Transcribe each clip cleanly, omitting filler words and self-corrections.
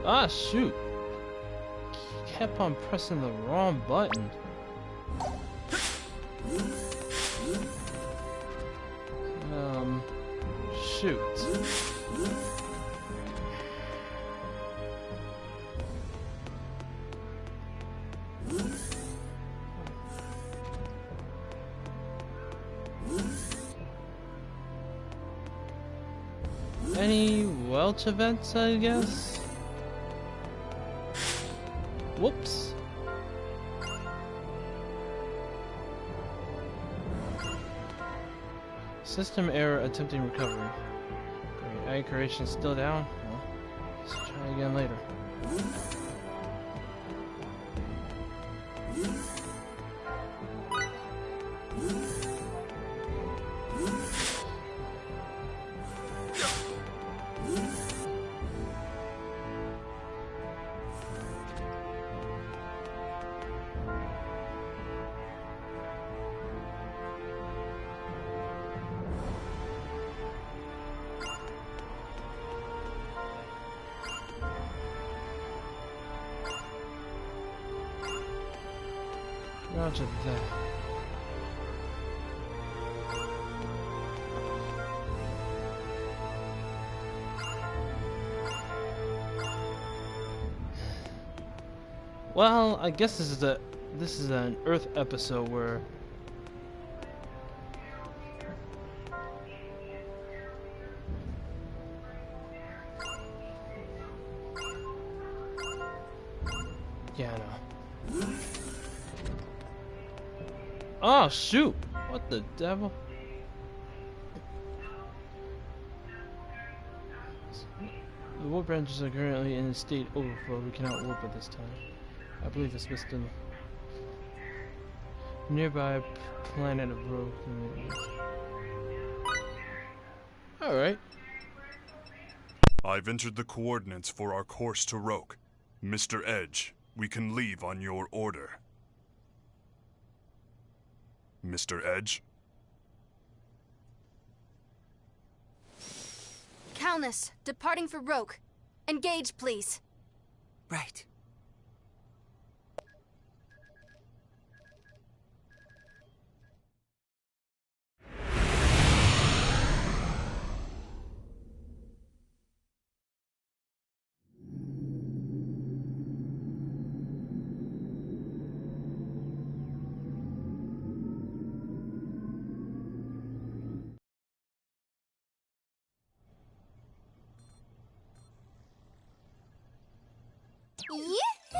Ah, shoot. Kept on pressing the wrong button. Shoot. Any Welch events, I guess? Whoops. System error attempting recovery. Great, eye curation still down? Well, let's try again later. Roger that. Well, I guess this is an Earth episode where yeah, I know. Oh shoot! What the devil? The warp branches are currently in a state overflow. We cannot warp at this time. I believe the system nearby planet of Rogue. Alright. I've entered the coordinates for our course to Rogue. Mr. Edge, we can leave on your order. Mr. Edge? Calnus, departing for Rogue. Engage, please. Right. Yoo-hoo!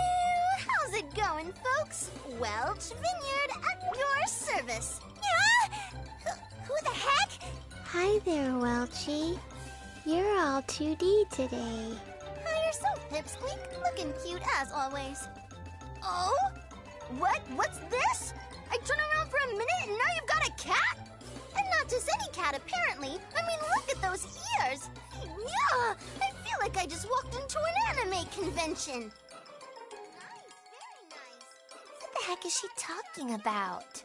How's it going, folks? Welch Vineyard at your service. Yeah? Who the heck? Hi there, Welchie. You're all 2D today. Hi yourself, Pipsqueak. Looking cute as always. Oh? What's this? I turn around for a minute and now you've got a cat? And not just any cat, apparently. I mean, look at those ears. Yeah, I feel like I just walked into an anime convention. Nice, very nice. What the heck is she talking about?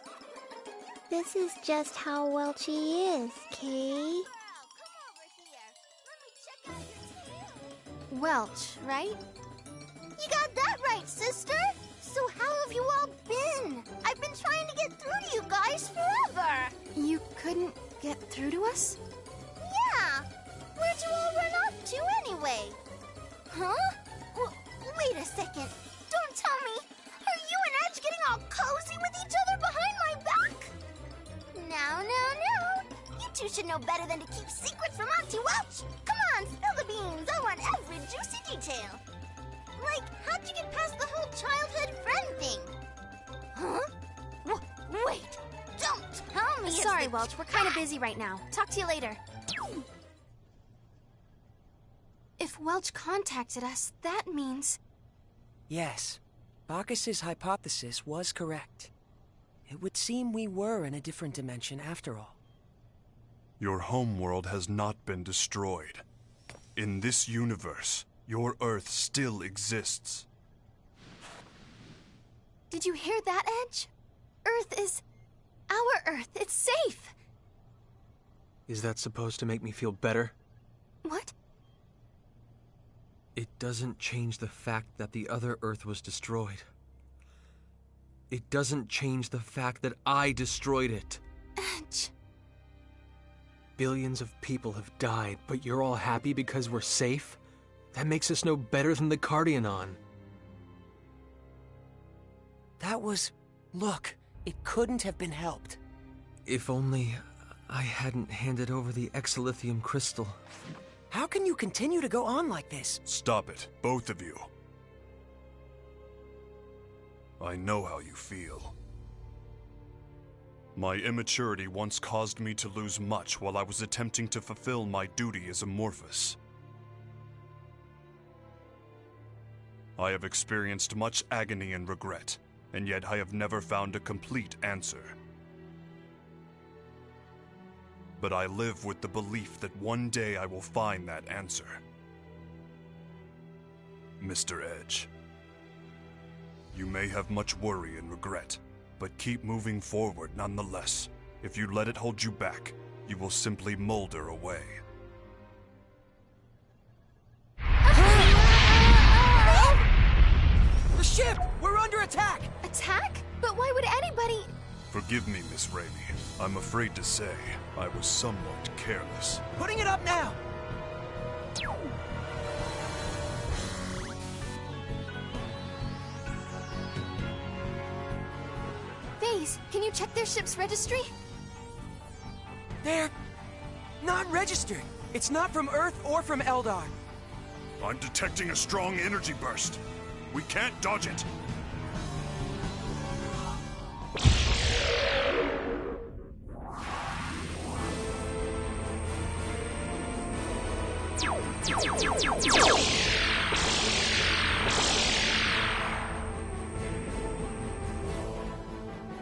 This is just how Welchie is, Kay. Wow, come over here. Let me check out your tail. Welch, right? You got that right, sister. So how have you all been? I've been trying to get through to you guys forever. You couldn't get through to us? Yeah. Where'd you all run off to anyway? Huh? Wait a second. Don't tell me. Are you and Edge getting all cozy with each other behind my back? No. You two should know better than to keep secrets from Auntie Welch. Come on, spill the beans. I want every juicy detail. Like, how'd you get past the whole childhood friend thing? Huh? Wait. Don't tell me it's Sorry, the Welch. We're kind of busy right now. Talk to you later. If Welch contacted us, that means... Yes. Bacchus's hypothesis was correct. It would seem we were in a different dimension after all. Your homeworld has not been destroyed. In this universe, your Earth still exists. Did you hear that, Edge? Earth is... our Earth. It's safe. Is that supposed to make me feel better? What? It doesn't change the fact that the other Earth was destroyed. It doesn't change the fact that I destroyed it. Edge. Billions of people have died, but you're all happy because we're safe? That makes us no better than the Cardianon. That was... Look, it couldn't have been helped. If only I hadn't handed over the exilithium crystal. How can you continue to go on like this? Stop it, both of you. I know how you feel. My immaturity once caused me to lose much while I was attempting to fulfill my duty as Amorphous. I have experienced much agony and regret, and yet I have never found a complete answer. But I live with the belief that one day I will find that answer. Mr. Edge, you may have much worry and regret, but keep moving forward nonetheless. If you let it hold you back, you will simply molder away. The ship! We're under attack! Attack? But why would anybody... Forgive me, Miss Raimi. I'm afraid to say I was somewhat careless. Putting it up now! Vase, can you check their ship's registry? They're... not registered. It's not from Earth or from Eldar. I'm detecting a strong energy burst. We can't dodge it.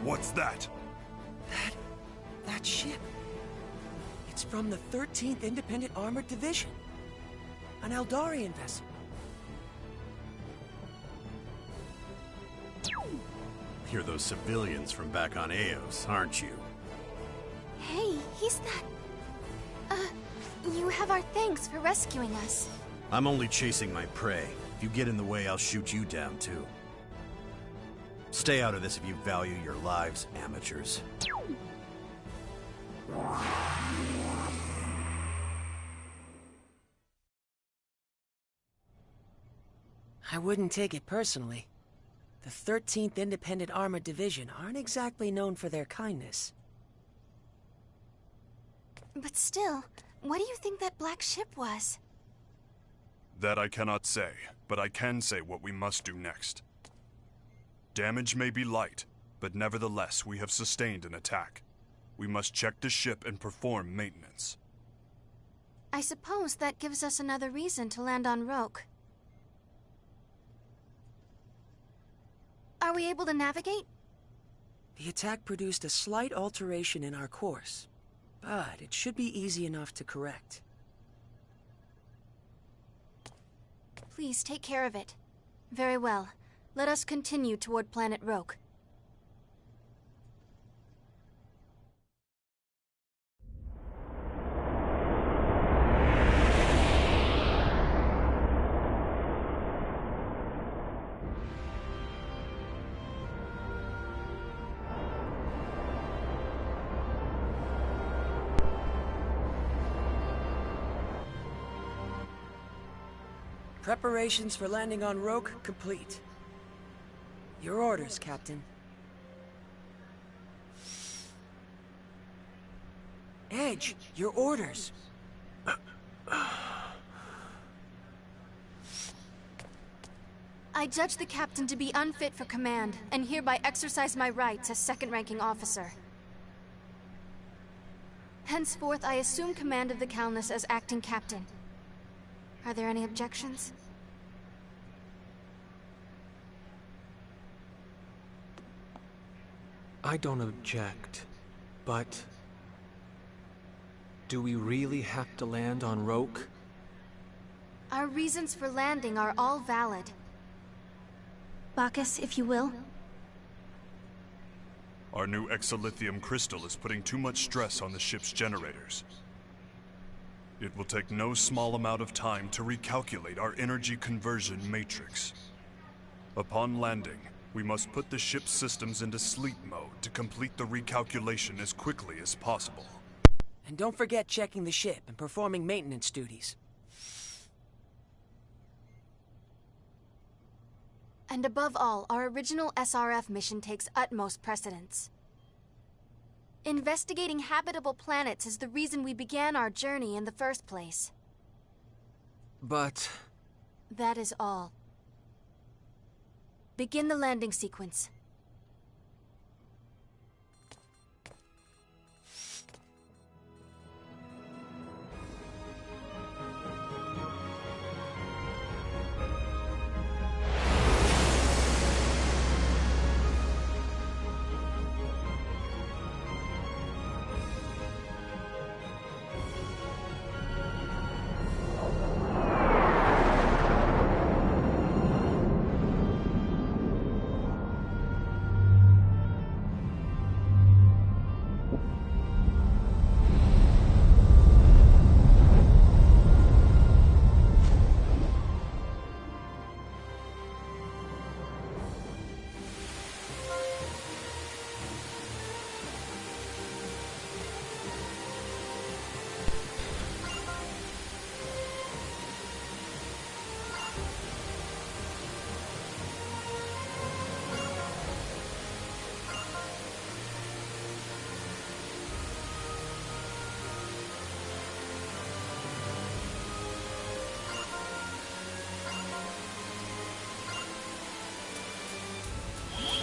What's that? That ship. It's from the 13th Independent Armored Division. An Eldarian vessel. You're those civilians from back on Eos, aren't you? Hey, he's that... you have our thanks for rescuing us. I'm only chasing my prey. If you get in the way, I'll shoot you down too. Stay out of this if you value your lives, amateurs. I wouldn't take it personally. The 13th Independent Armored Division aren't exactly known for their kindness. But still, what do you think that black ship was? That I cannot say, but I can say what we must do next. Damage may be light, but nevertheless we have sustained an attack. We must check the ship and perform maintenance. I suppose that gives us another reason to land on Roke. Are we able to navigate? The attack produced a slight alteration in our course, but it should be easy enough to correct. Please take care of it. Very well. Let us continue toward planet Roke. Preparations for landing on Roke complete. Your orders, Captain. Edge, your orders. I judge the captain to be unfit for command, and hereby exercise my rights as second-ranking officer. Henceforth, I assume command of the Calnus as acting captain. Are there any objections? I don't object, but... do we really have to land on Roke? Our reasons for landing are all valid. Bacchus, if you will. Our new exilithium crystal is putting too much stress on the ship's generators. It will take no small amount of time to recalculate our energy conversion matrix. Upon landing, we must put the ship's systems into sleep mode to complete the recalculation as quickly as possible. And don't forget checking the ship and performing maintenance duties. And above all, our original SRF mission takes utmost precedence. Investigating habitable planets is the reason we began our journey in the first place. But... That is all. Begin the landing sequence.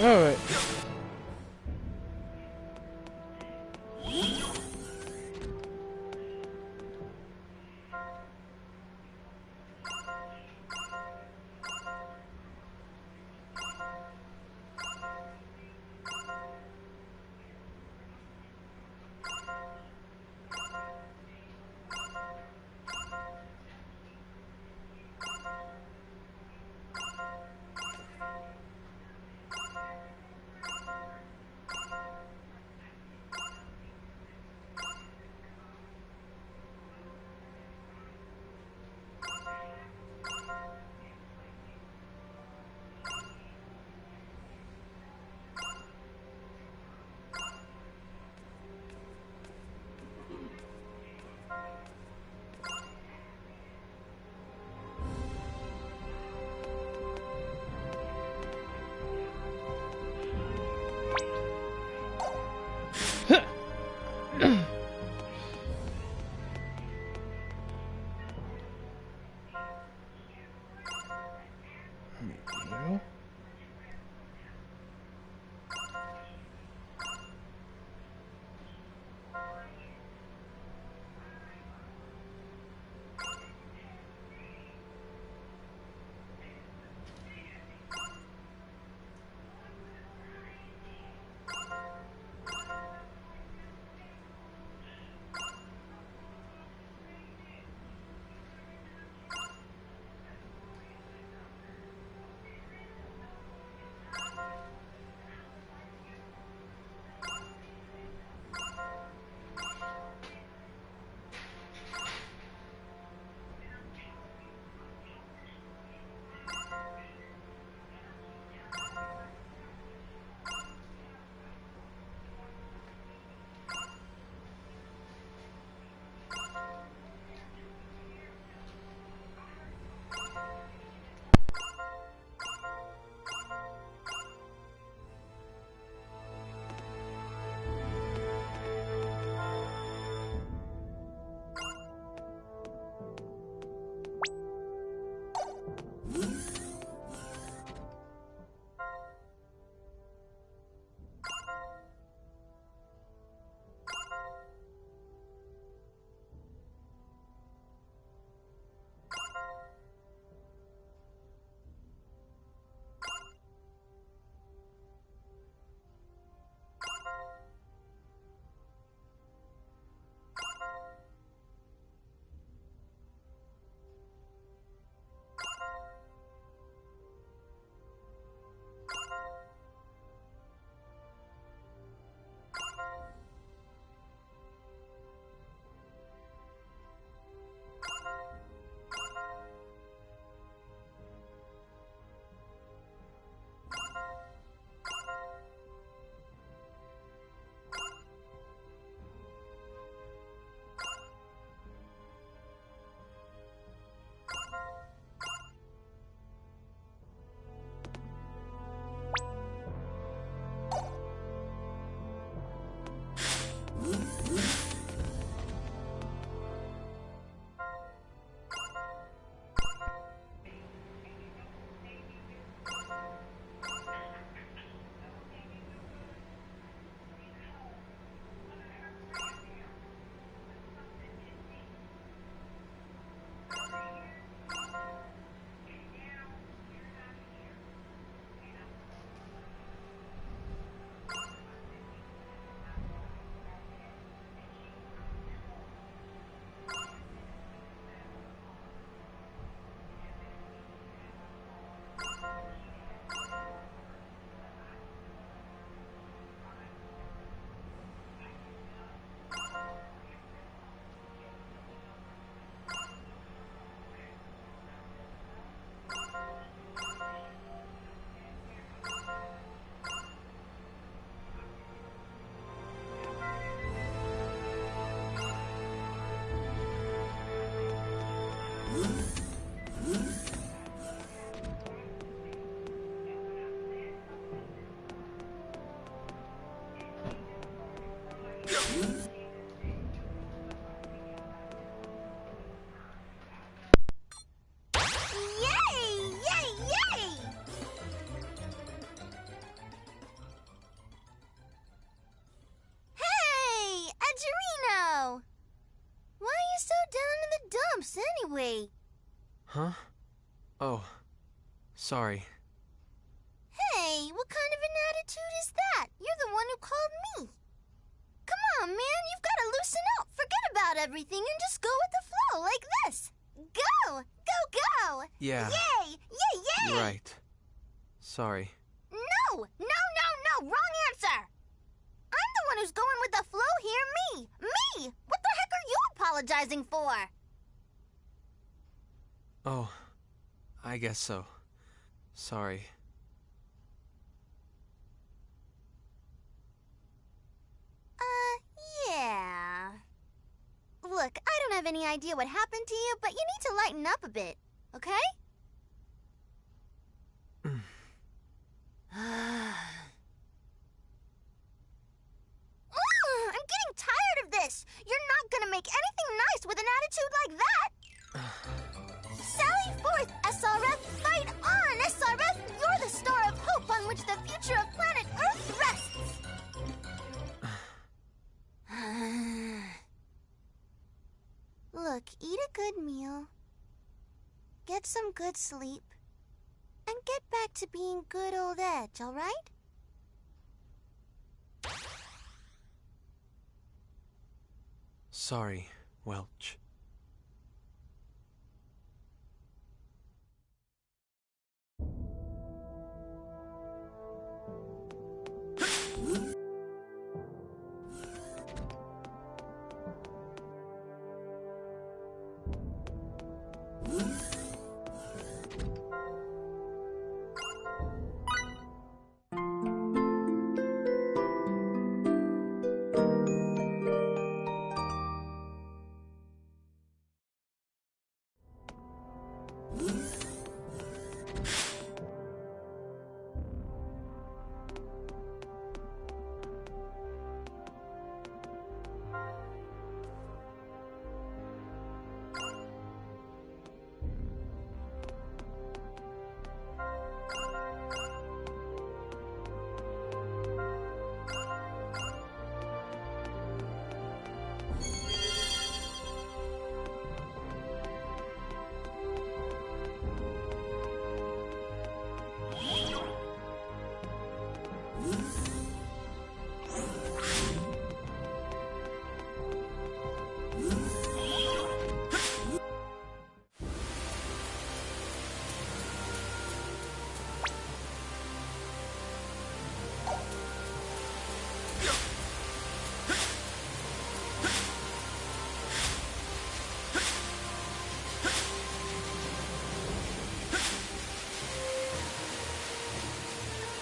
Alright. Yay! Yay! Yay! Hey, Edgerino! Why are you so down in the dumps anyway? Huh? Oh, sorry. Hey, what kind of an attitude is that? You're the one who called me. Come on, man, you've got to loosen up. Forget about everything and just go with the flow like this. Go! Go, go! Yeah. Yay! Yay, yay! You're right. Sorry. No! No, no, no! Wrong answer! I'm the one who's going with the flow here, me! Me! What the heck are you apologizing for? Oh, I guess so. Sorry. Yeah. Look, I don't have any idea what happened to you, but you need to lighten up a bit, okay? I'm getting tired of this. You're not gonna make anything nice with an attitude like that. Sally forth, SRF! Fight on, SRF! You're the star of hope on which the future of planet Earth rests! Look, eat a good meal, get some good sleep, and get back to being good old Edge, all right? Sorry, Welch.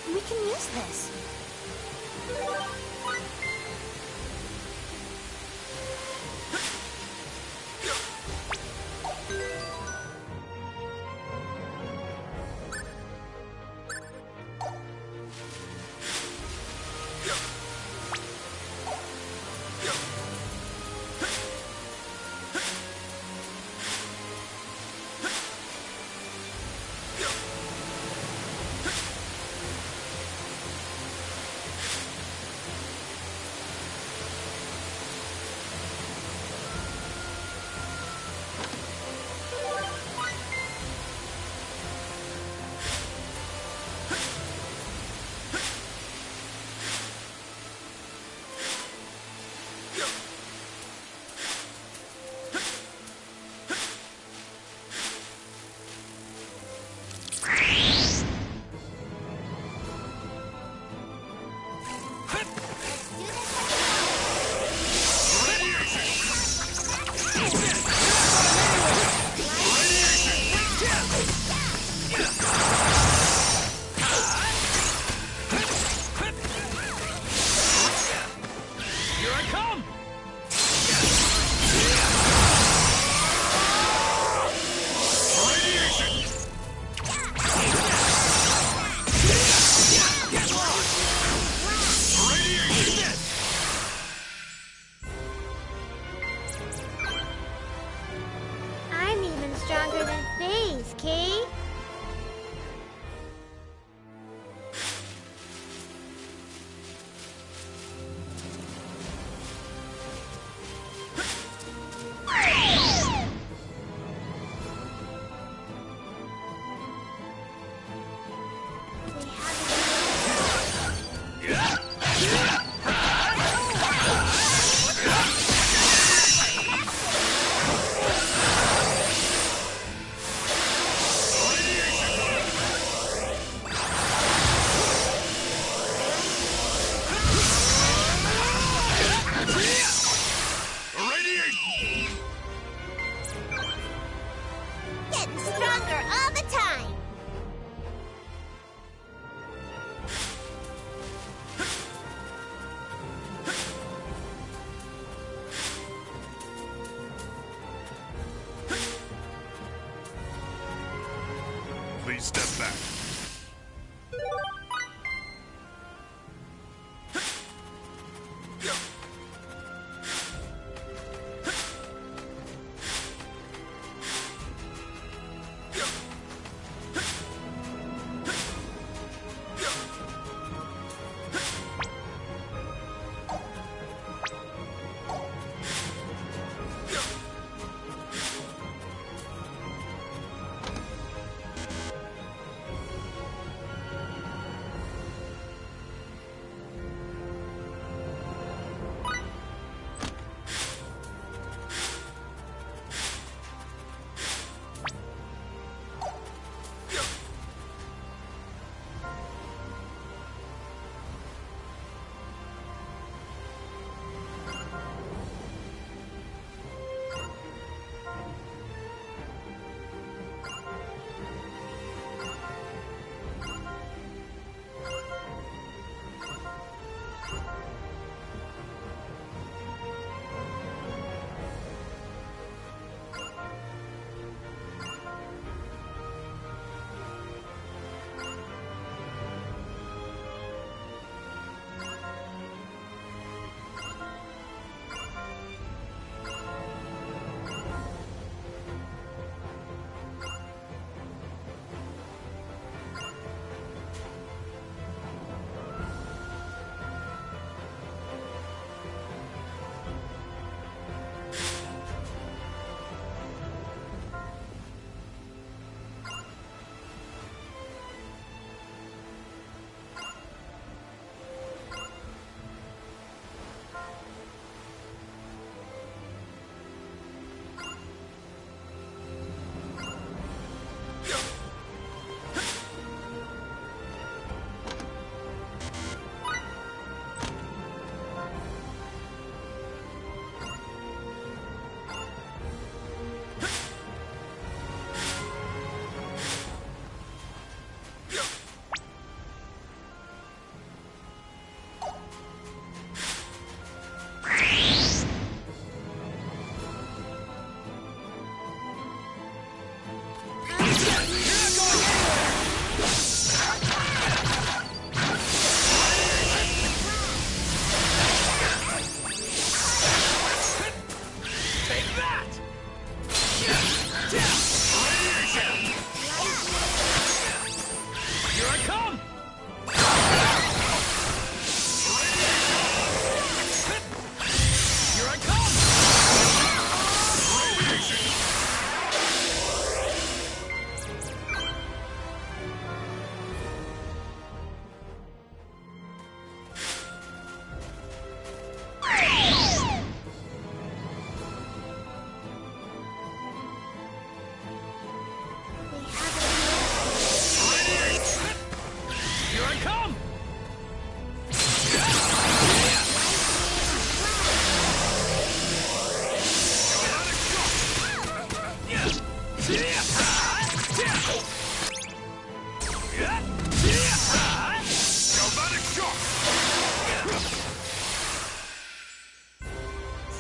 We can use this. Nice, Kate. Getting stronger all the time. Please step back.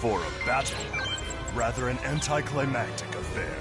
For a battle, rather an anticlimactic affair.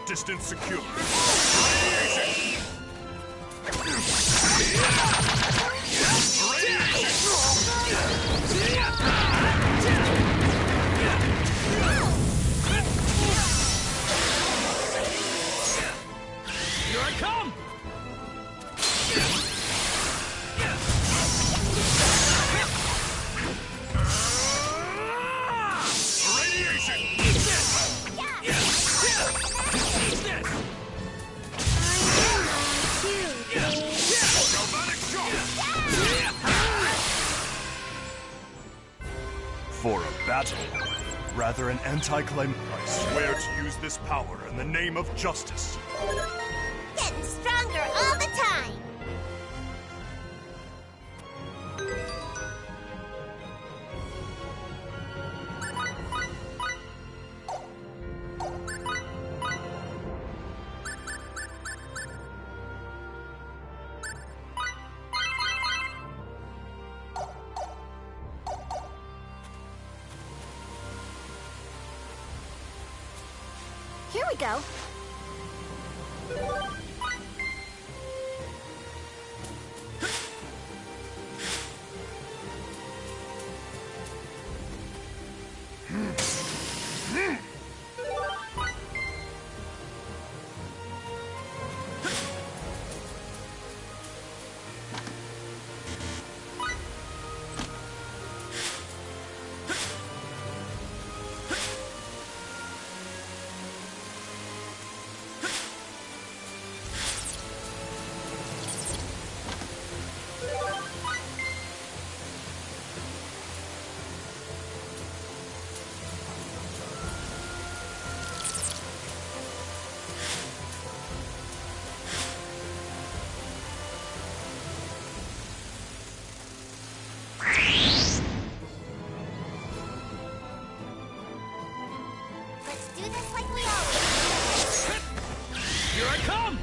Distance secure. Radiation! Here I come! For a battle, rather an anti-claim. I swear to use this power in the name of justice. Getting stronger all the time. Here we go. Let's do this like we always do. Here I come!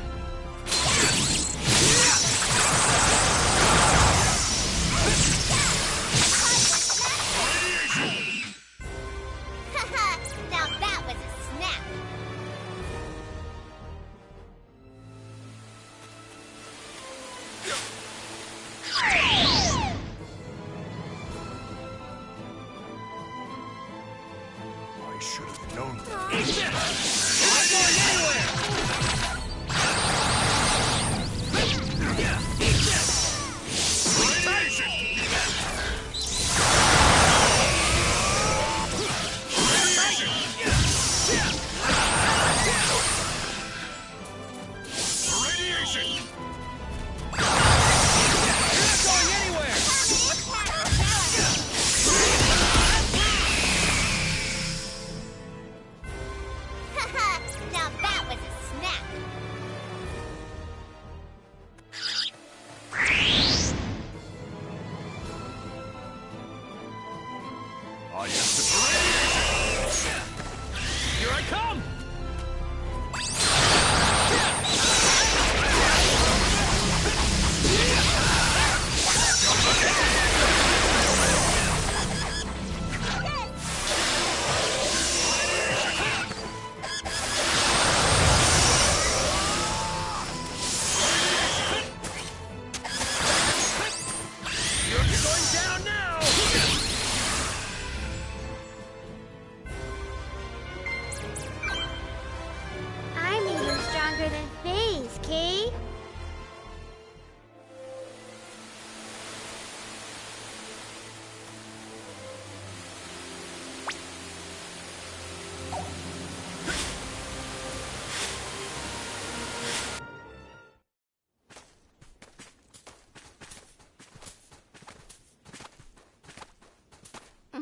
Haha, now that was a snap. I should have known that. Not going anywhere! Radiation! You're not going anywhere! Haha, now that was a snap. I am the radiation! Here I come! You're going down now! I'm even stronger than FaZe, Kate.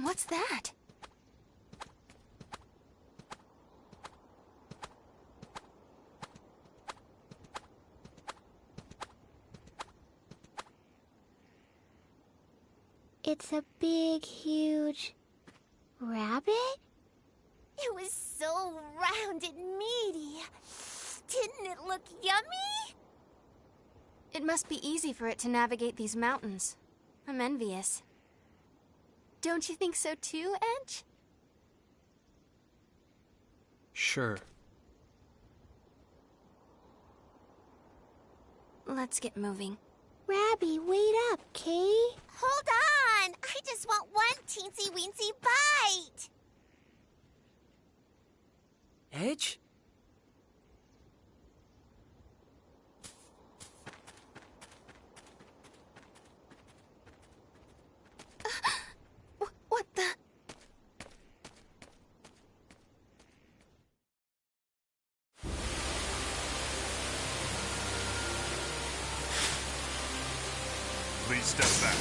What's that? It's a big, huge rabbit? It was so round and meaty. Didn't it look yummy? It must be easy for it to navigate these mountains. I'm envious. Don't you think so too, Edge? Sure. Let's get moving. Rabby, wait up, Kay. Hold on! I just want one teensy-weensy bite! Edge? What the? Please step back.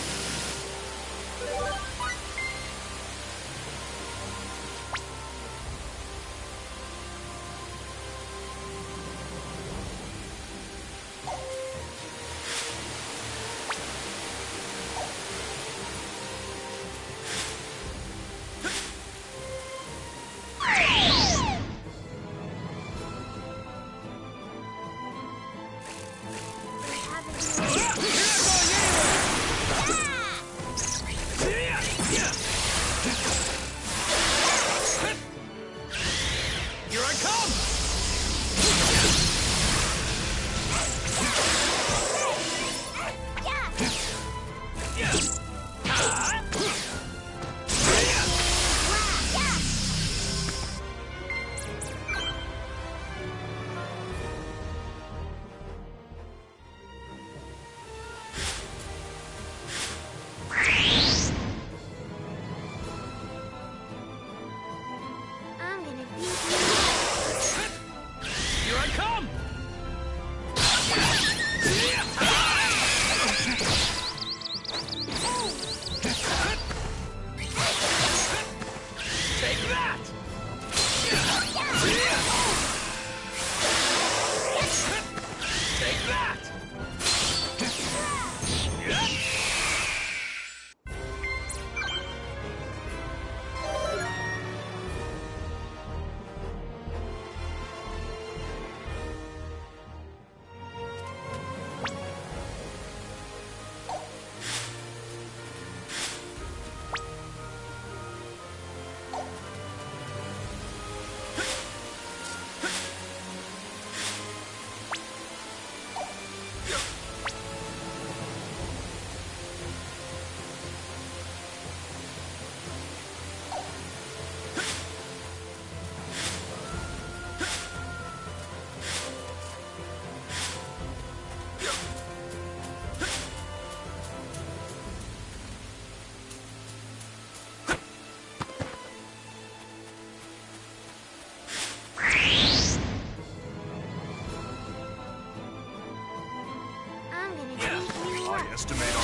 Estimate our...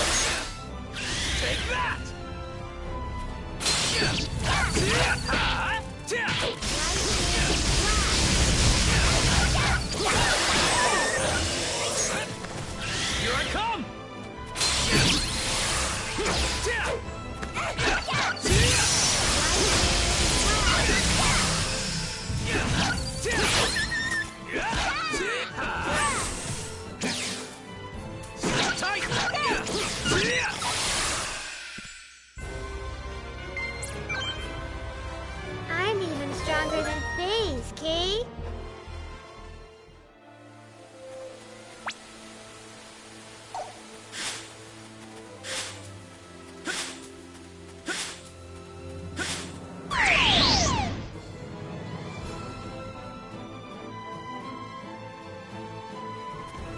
Take that! Here I come! I'm even stronger than FaZe, Kay.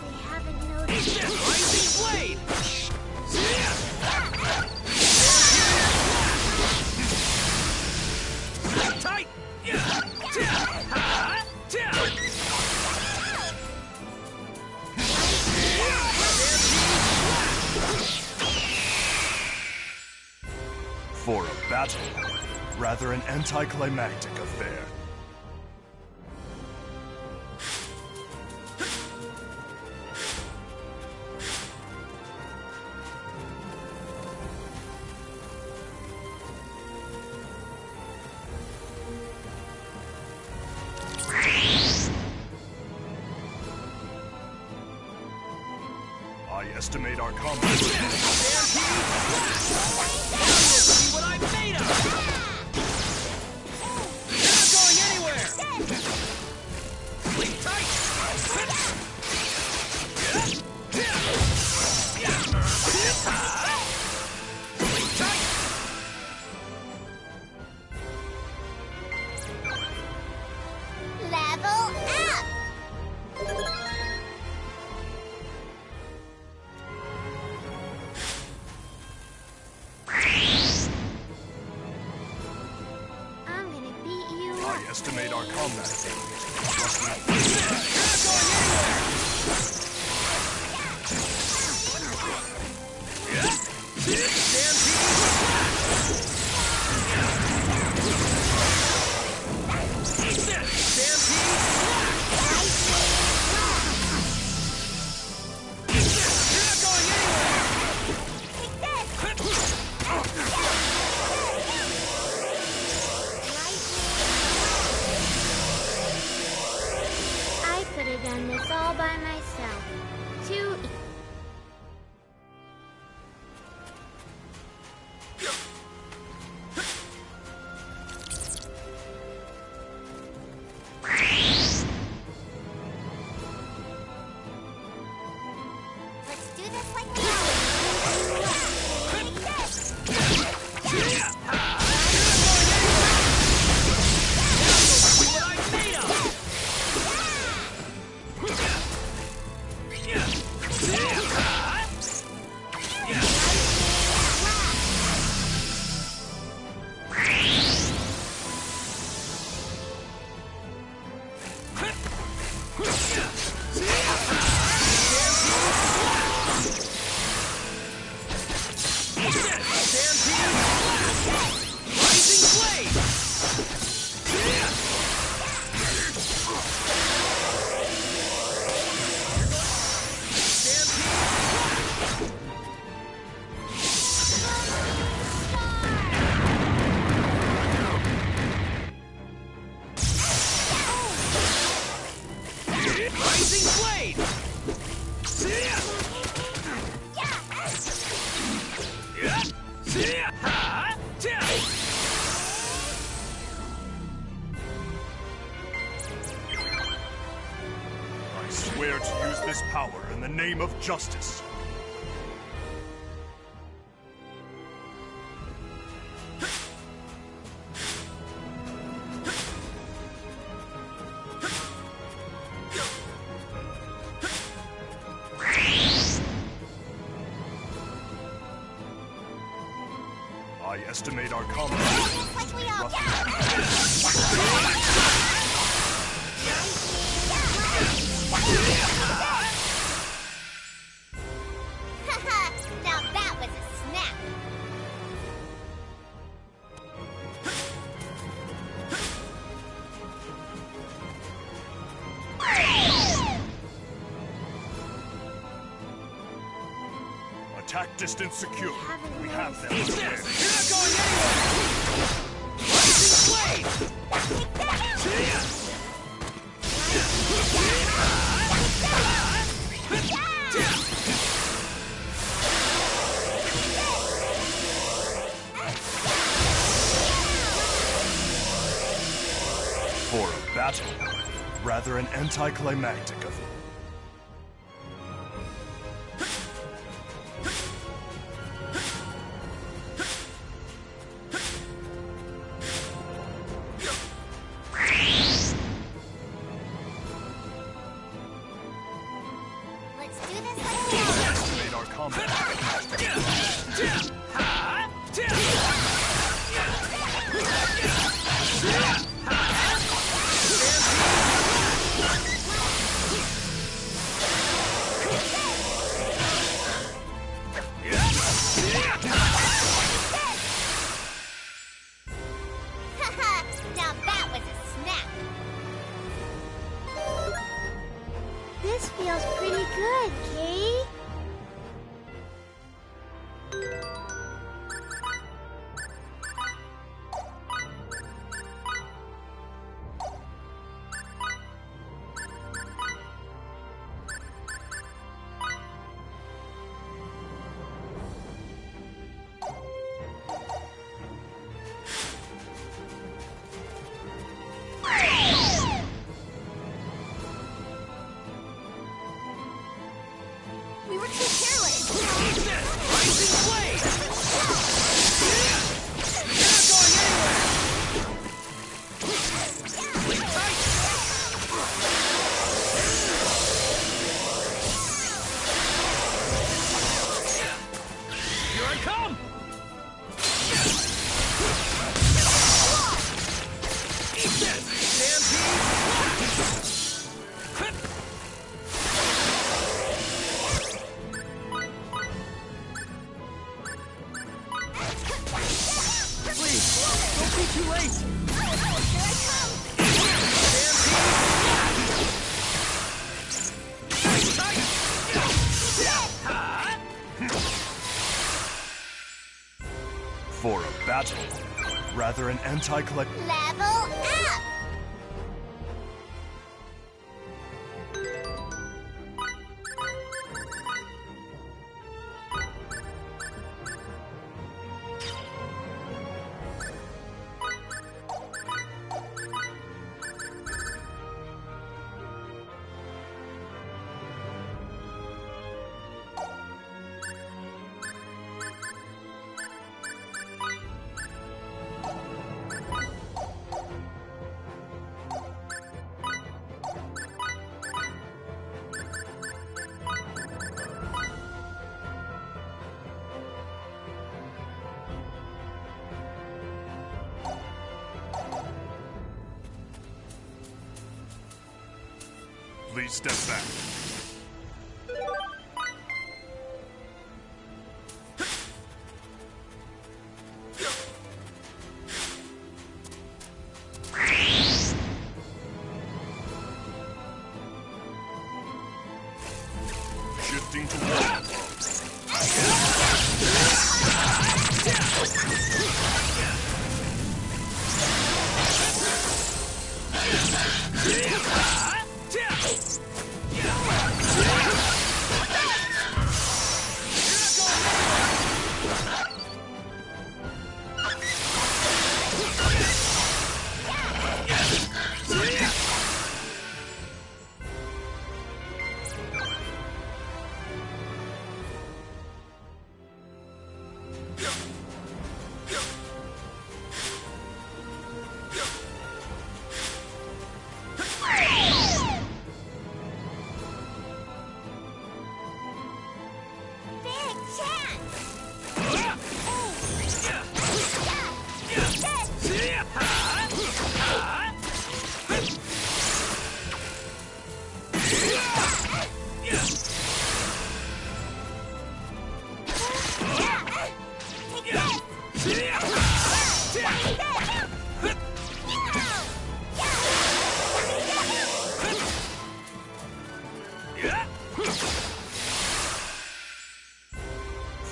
They haven't noticed. Rising blade! Tight! For a battle, rather an anticlimactic affair. I estimate our combat. See what I'm made of! You're not going anywhere! Sleep tight! our combat. I could have done this all by myself. Too easy. Let's do this like we always I swear to use this power in the name of justice. I estimate our combat like we all Now that was a snap. Attack distance secure. We have them. You're not going anywhere! Rising Blade! For a battle, rather an anticlimactic affair. Let's do this like we always Made our combat. too late! Here I come! For a battle, rather an anti-collect. Level up! Please step back. Shifting to war.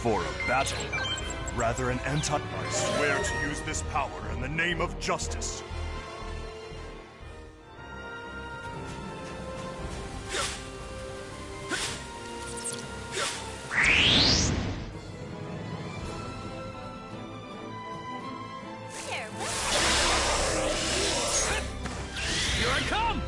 For a battle, rather an anti... I swear to use this power in the name of justice. Here I come!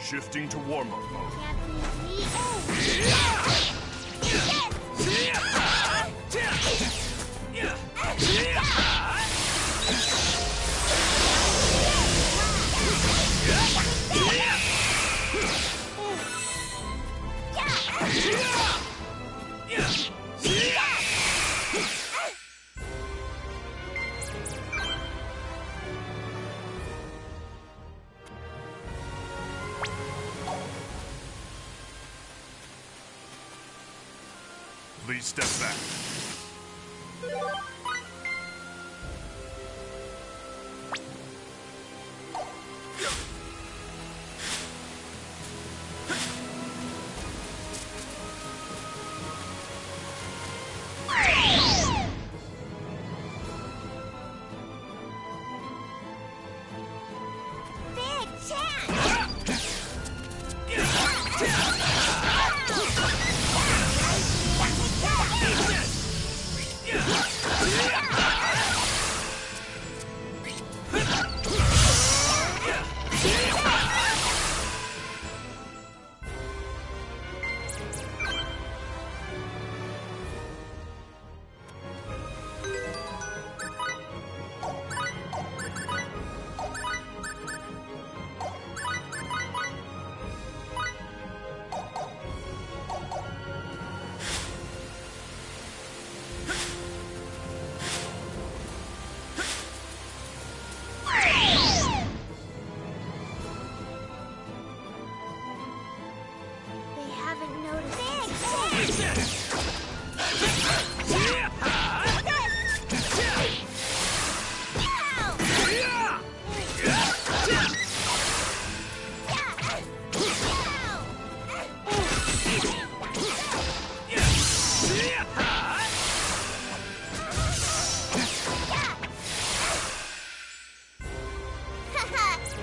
Shifting to war mode. Please step back.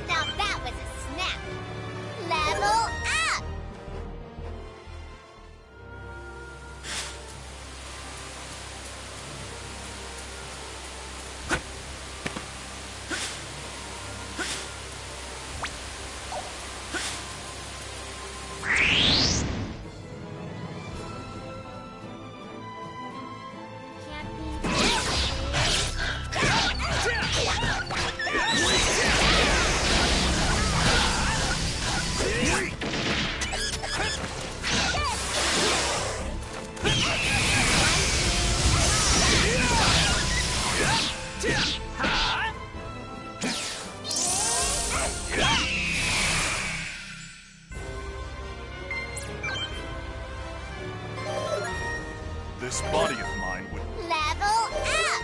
Now that was a snap. Level up! Can't be. This body of mine would... Level up!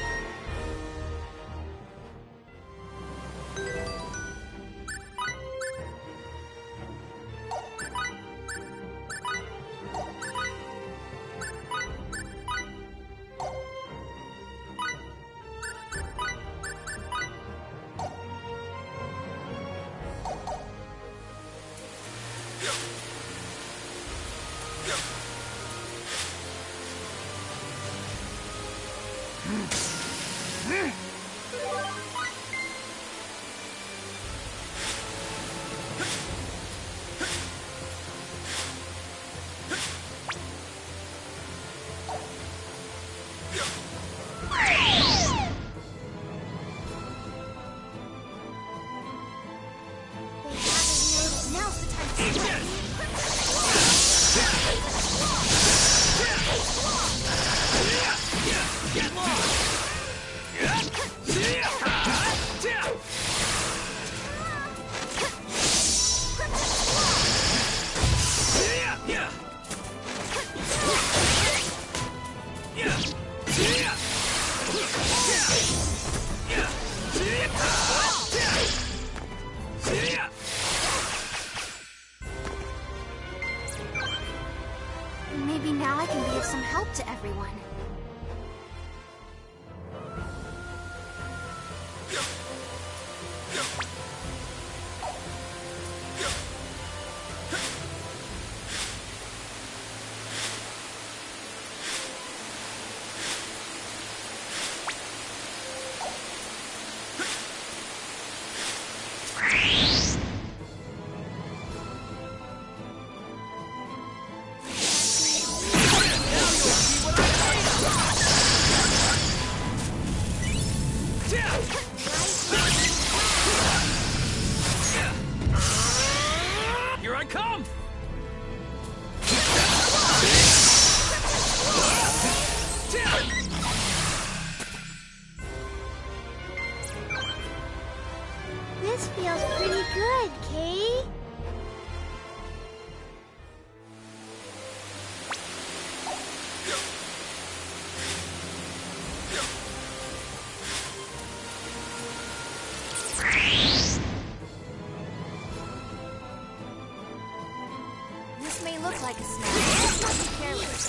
Now's the time to strike. Maybe now I can be of some help to everyone. Here I come! This feels pretty good, Kay. This may look like a snap. Let's not be careless.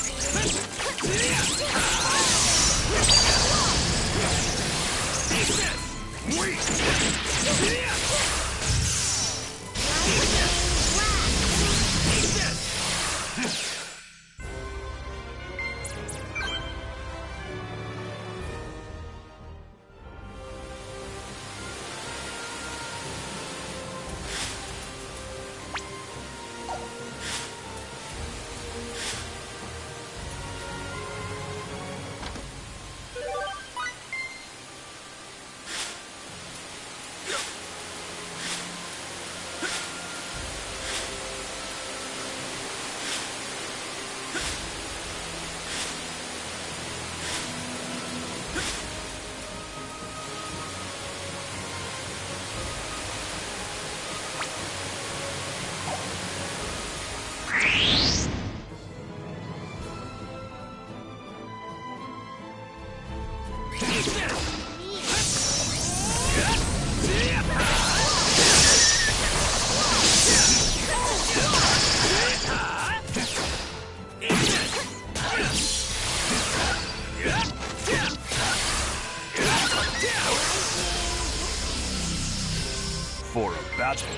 battle.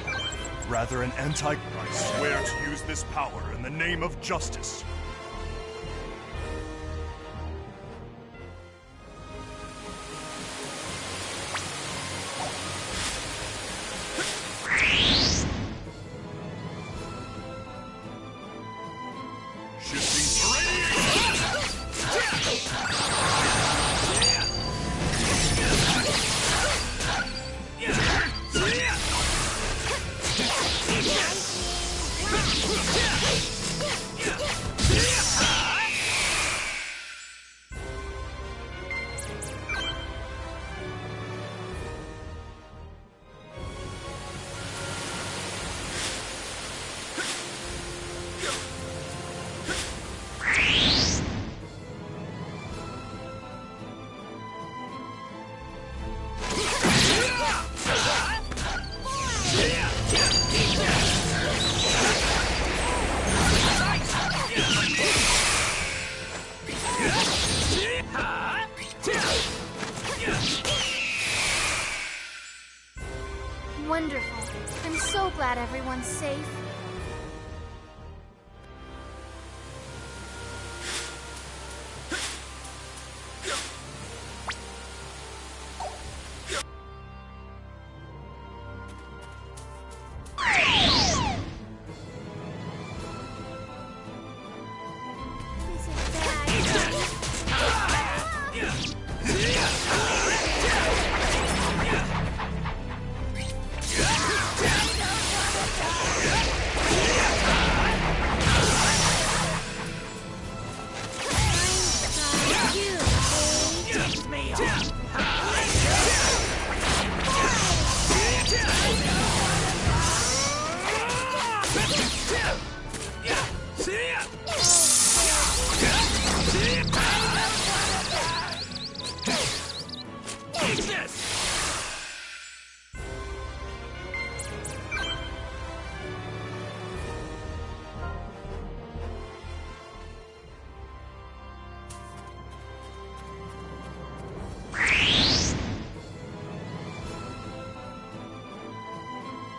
Rather an I swear to use this power in the name of justice. Wonderful. I'm so glad everyone's safe. This is bad.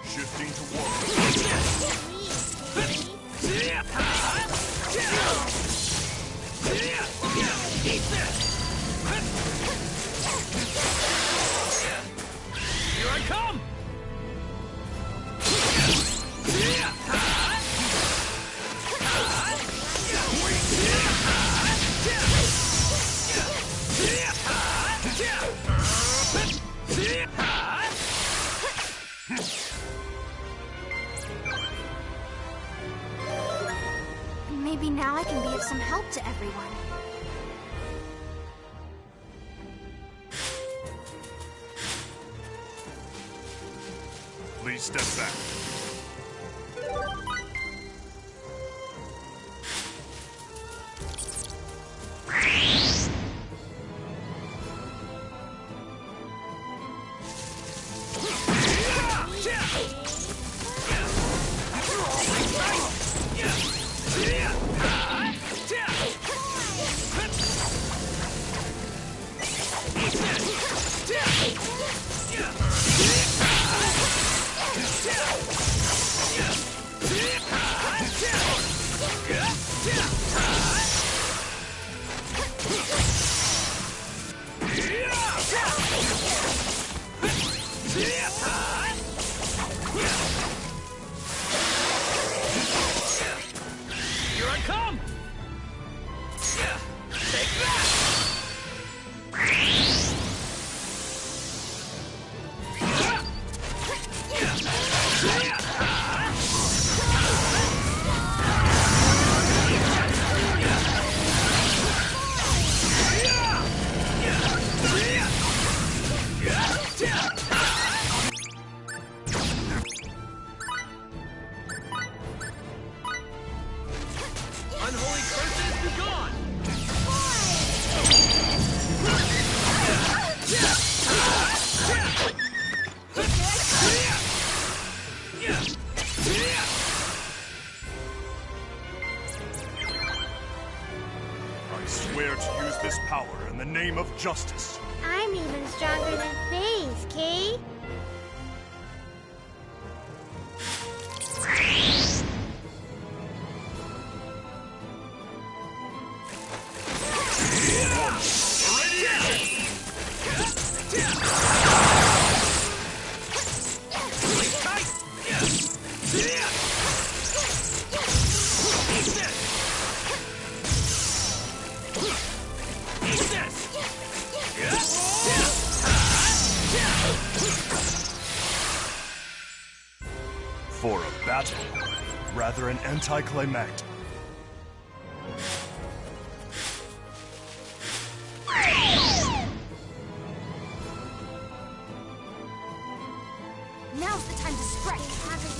Shifting to war. Here I come! Maybe now I can be of some help to everyone. Please step back. Here I come! Take that! Unholy curses be gone! I swear to use this power in the name of justice. I'm even stronger than FaZe, Kay. For a battle, rather an anticlimactic. Now's the time to strike. Haven't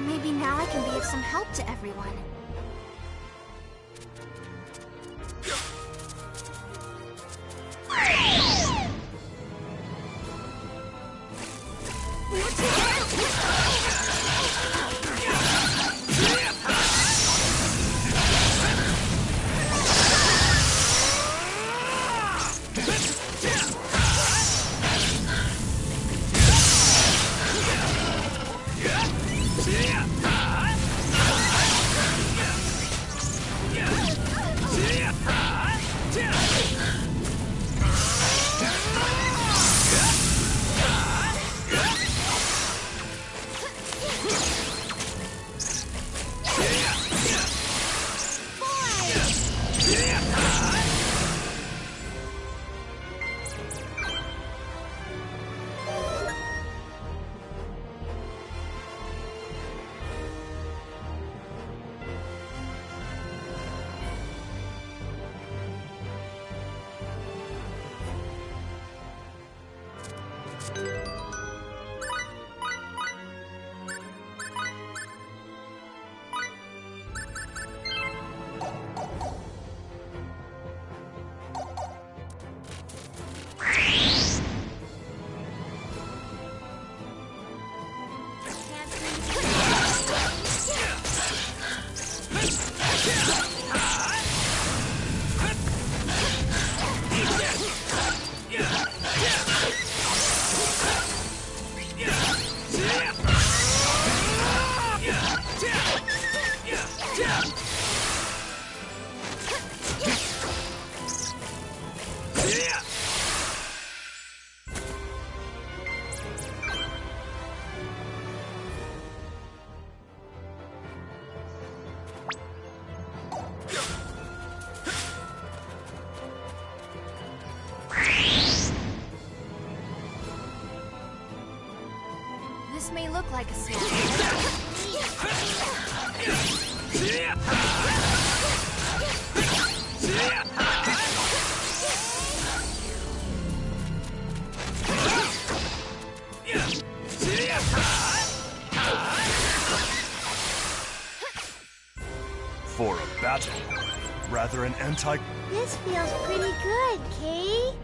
Maybe now I can be of some help to everyone. This may look like a snap. For a battle, rather an anti... This feels pretty good, Kay.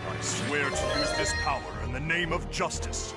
I swear to use this power in the name of justice.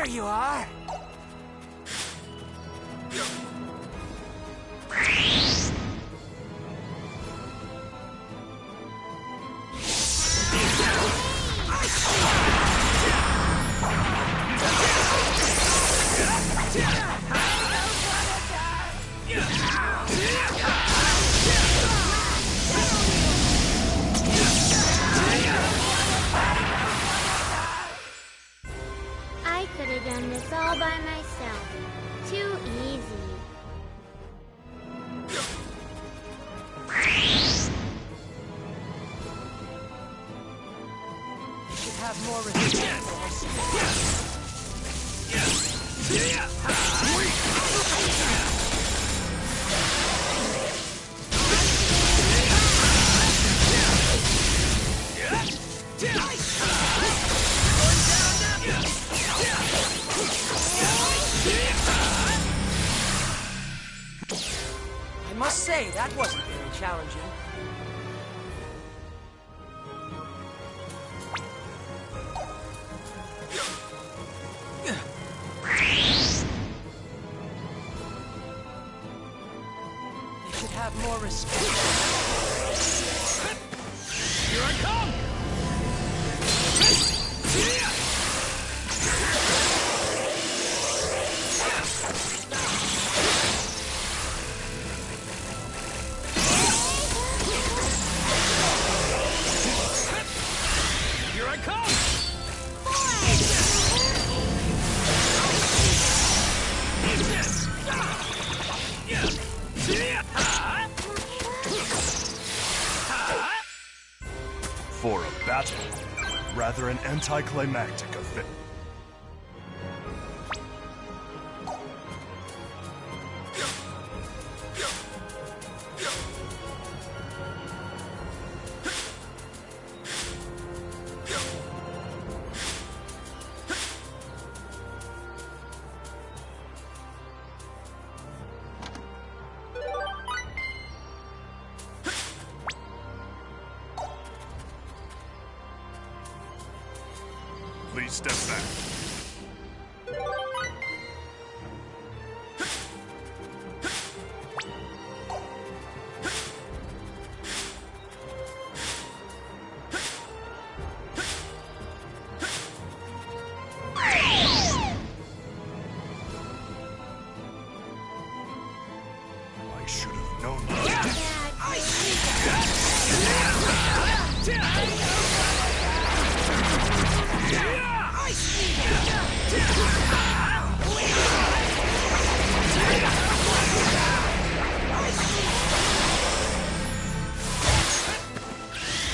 There you are! I could have done this all by myself. Too easy. You should have more resistance. I must say, that wasn't very challenging. You should have more respect. Here I come! Here I come! For a battle, rather an anticlimactic affair. Please step back. I should have known that.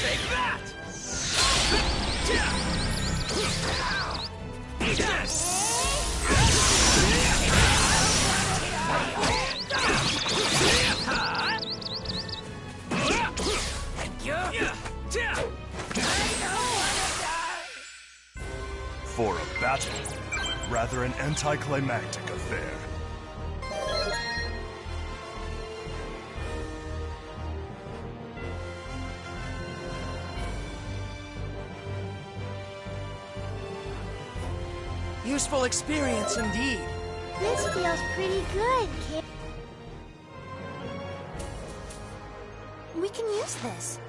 Take that! For a battle, rather an anticlimactic affair. Useful experience indeed. This feels pretty good, kid. We can use this.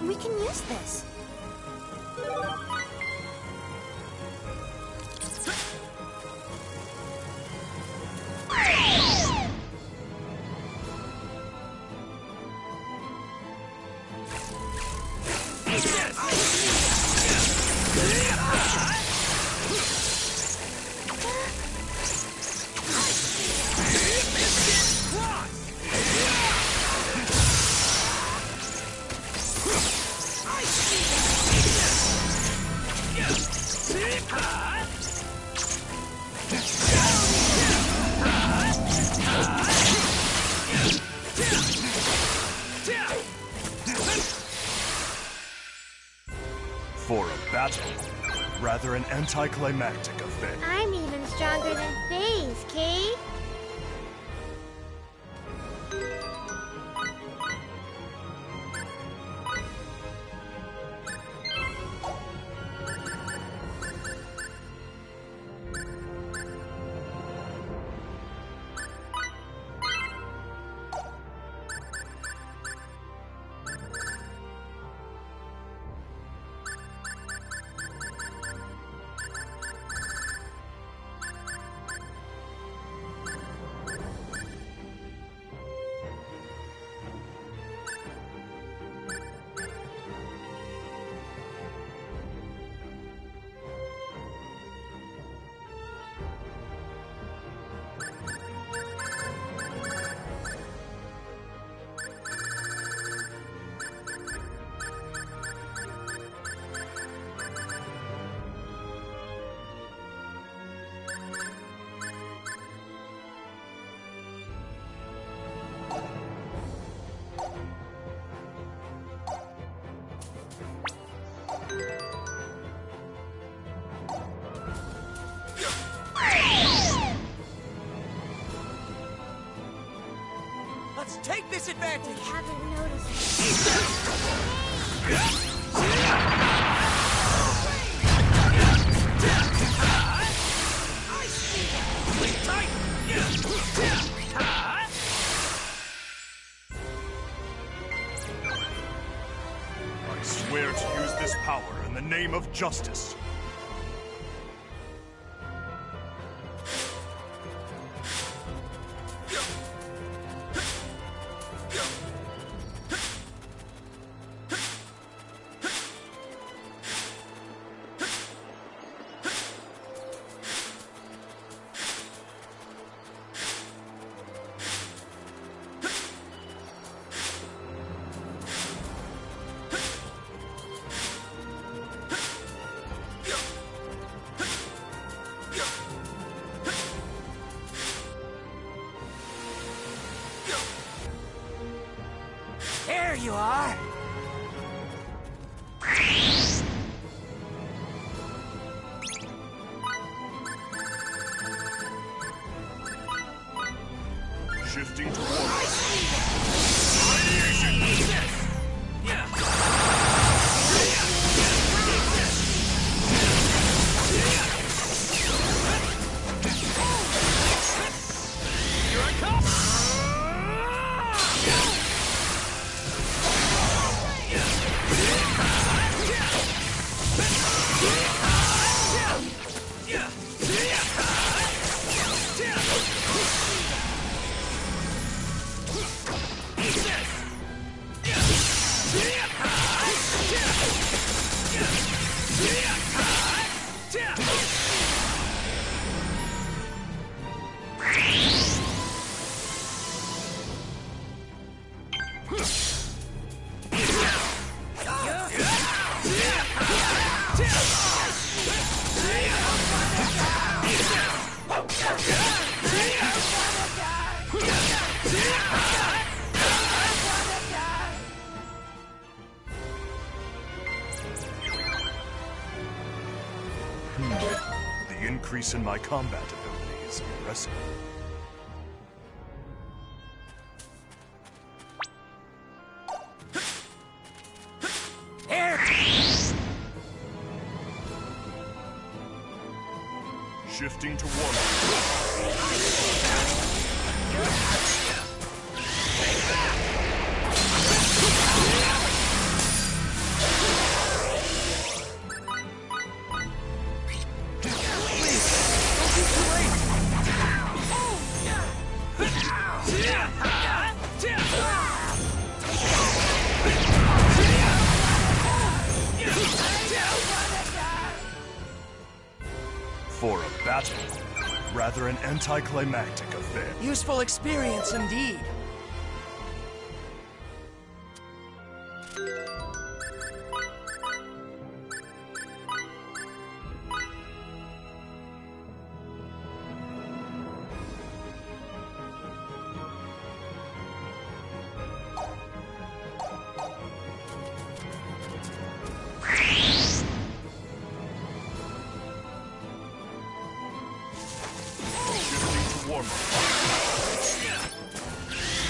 We can use this. For a battle, rather an anticlimactic affair. I'm even stronger than FaZe, Kate. Let's take this advantage! They haven't noticed. I swear to use this power in the name of justice. There you are! Shifting towards radiation. Here I come! The increase in my combat ability is impressive. battle. Rather an anticlimactic affair. Useful experience indeed.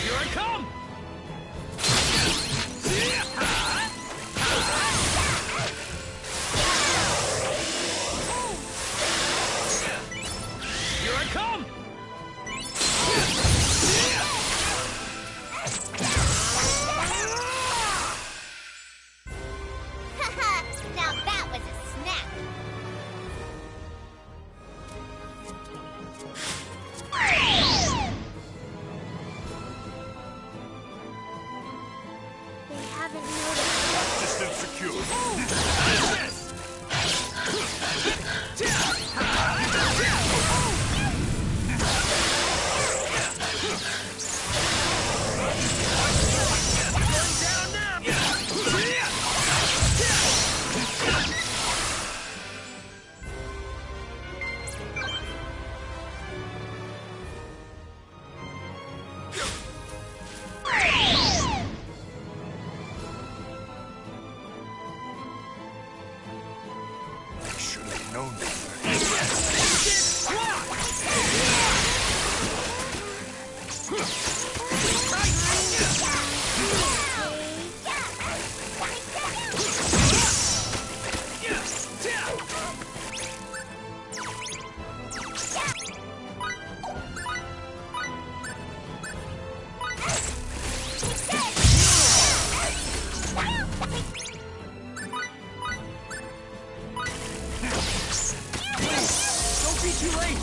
Here I come! Here I come! Now that was a snap. They haven't noticed. Distance secure. I should have known better. Don't be too late!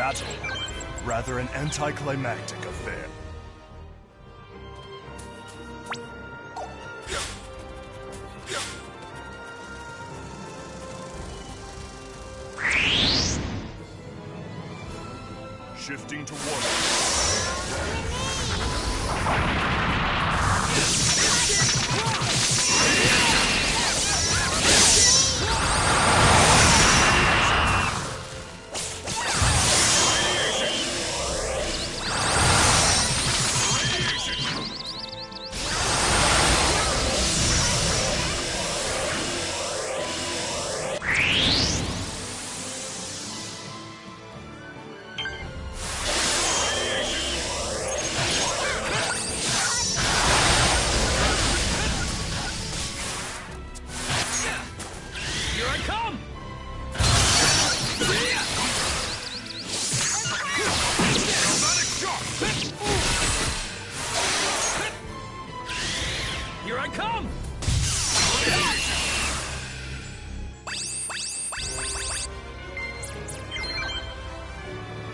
battle, rather an anticlimactic affair. Shifting to warm-up.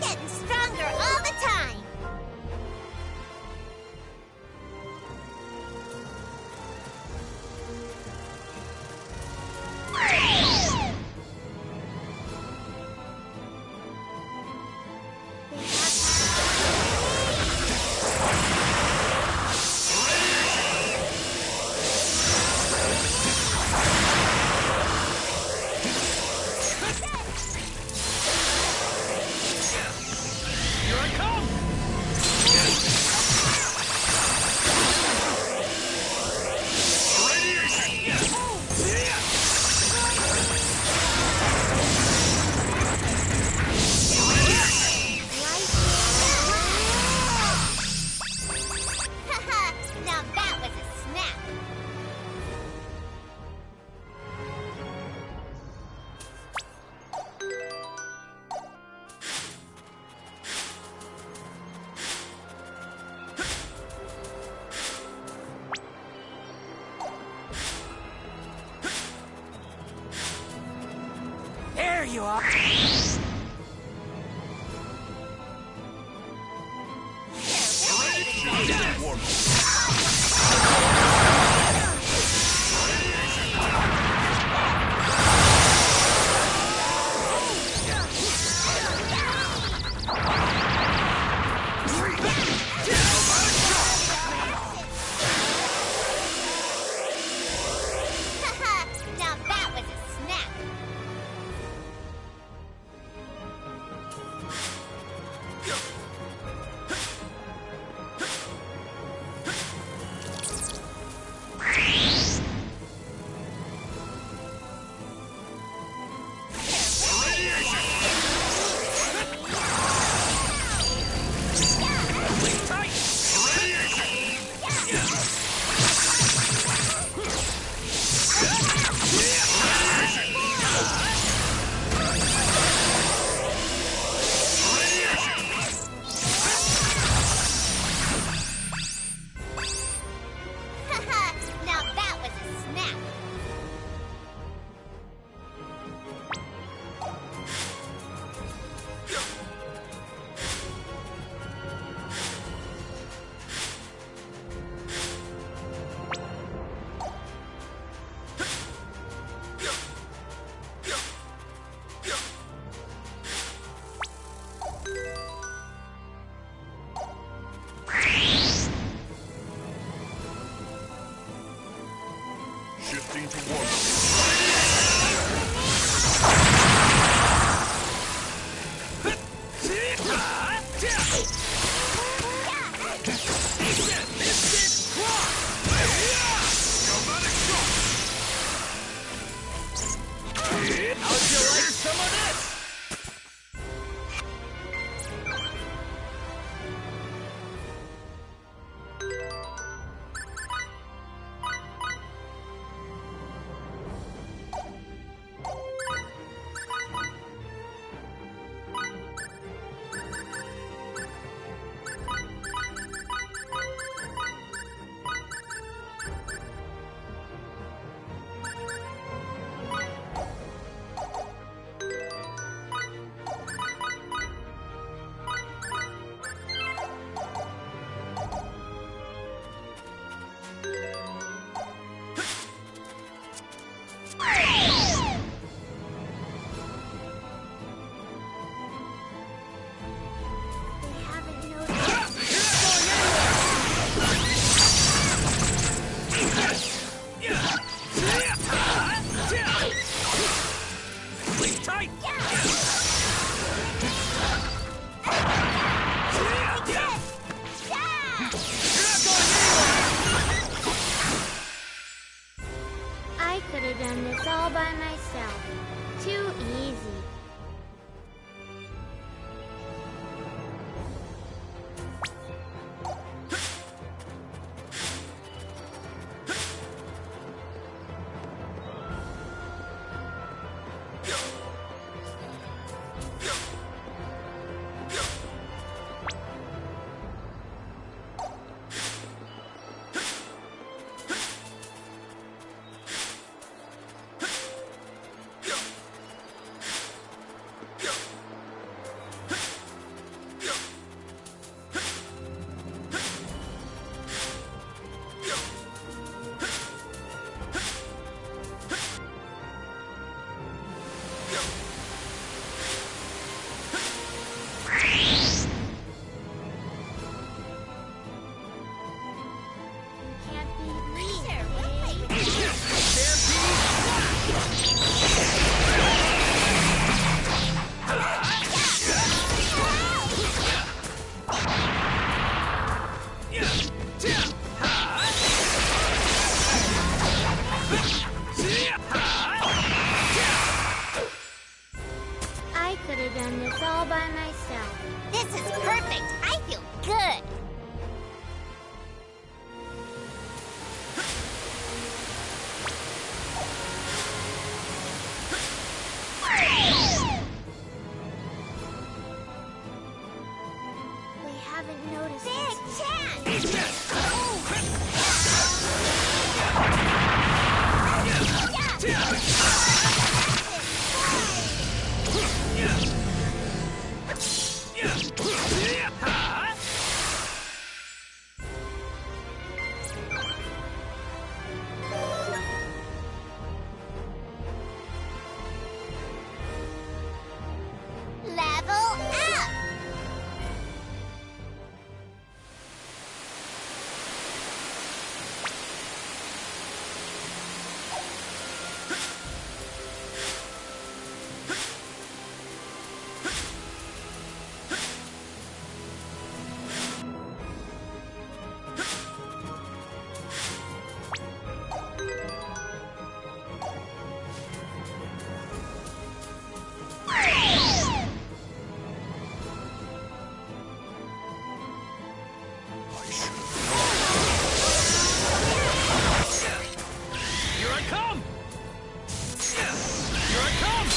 Getting stronger all the time. Now that was a snap. There you are! Now that was a snap. Now that was a snap. Shifting to warm-up. How'd you like some of this? They haven't noticed. Tight! I could have done this all by myself. Too easy. Can't beat me. I could have done this all by myself. This is perfect. I feel good. They haven't noticed. Big chance. Level up. Here I come! Here I come!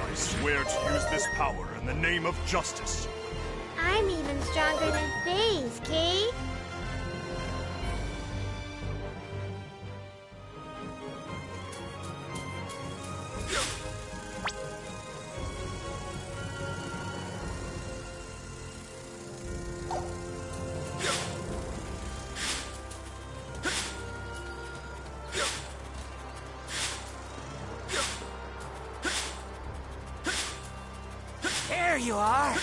I swear to use this power in the name of justice. I'm even stronger than FaZe, Kate. There you are.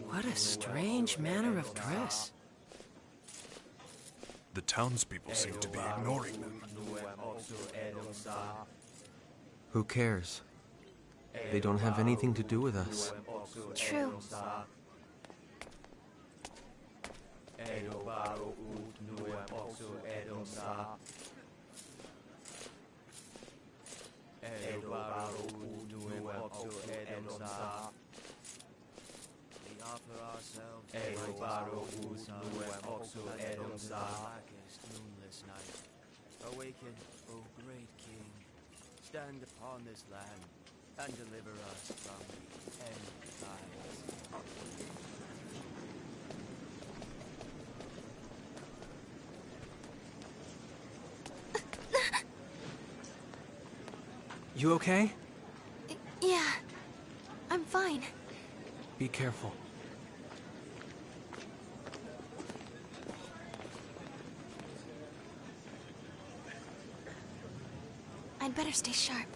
What a strange manner of dress. The townspeople seem to be ignoring them. Who cares? They don't have anything to do with us. True. Awaken, O great king. Stand upon this land and deliver us from the end times. You okay? Yeah, I'm fine. Be careful. I'd better stay sharp.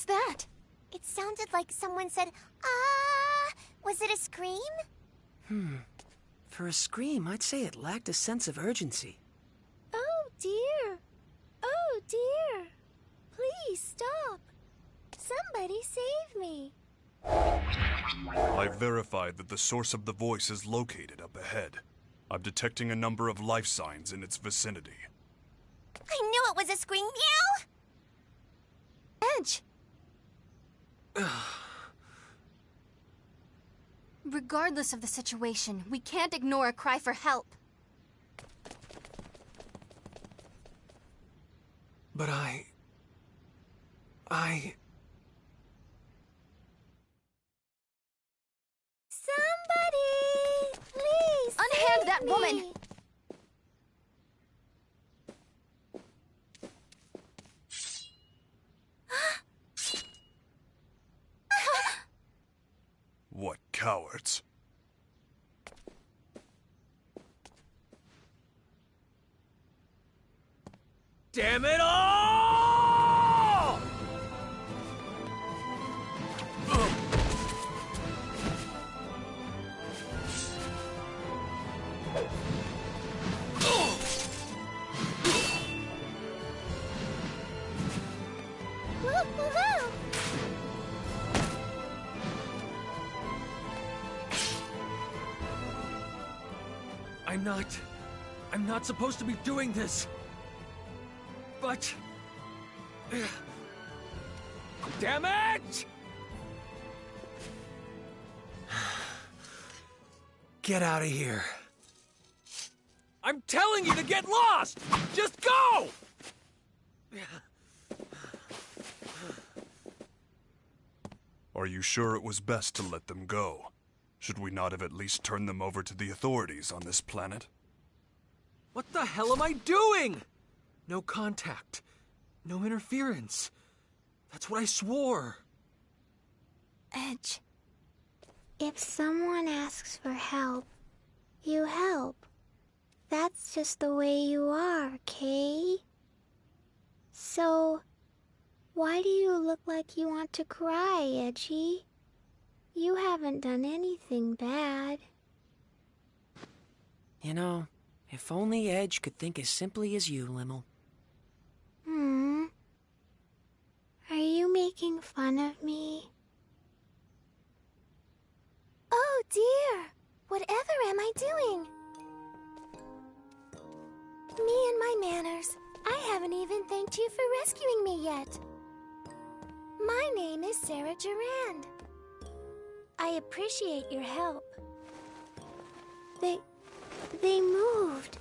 was that? It sounded like someone said, ah! Was it a scream? For a scream, I'd say it lacked a sense of urgency. Oh dear. Oh dear. Please stop. Somebody save me. I've verified that the source of the voice is located up ahead. I'm detecting a number of life signs in its vicinity. I knew it was a scream. Meow! Edge! Regardless of the situation, we can't ignore a cry for help. But I... Somebody! Please! Unhand that save woman! me. What cowards. Damn it all! Woo-hoo-hoo! I'm not supposed to be doing this. But... Damn it! Get out of here. I'm telling you to get lost! Just go! Are you sure it was best to let them go? Should we not have at least turned them over to the authorities on this planet? What the hell am I doing? No contact. No interference. That's what I swore. Edge. If someone asks for help, you help. That's just the way you are, Kay. So, why do you look like you want to cry, Edgy? You haven't done anything bad. You know, if only Edge could think as simply as you, Limmel. Are you making fun of me? Oh dear! Whatever am I doing? Me and my manners. I haven't even thanked you for rescuing me yet. My name is Sarah Durand. I appreciate your help. They moved.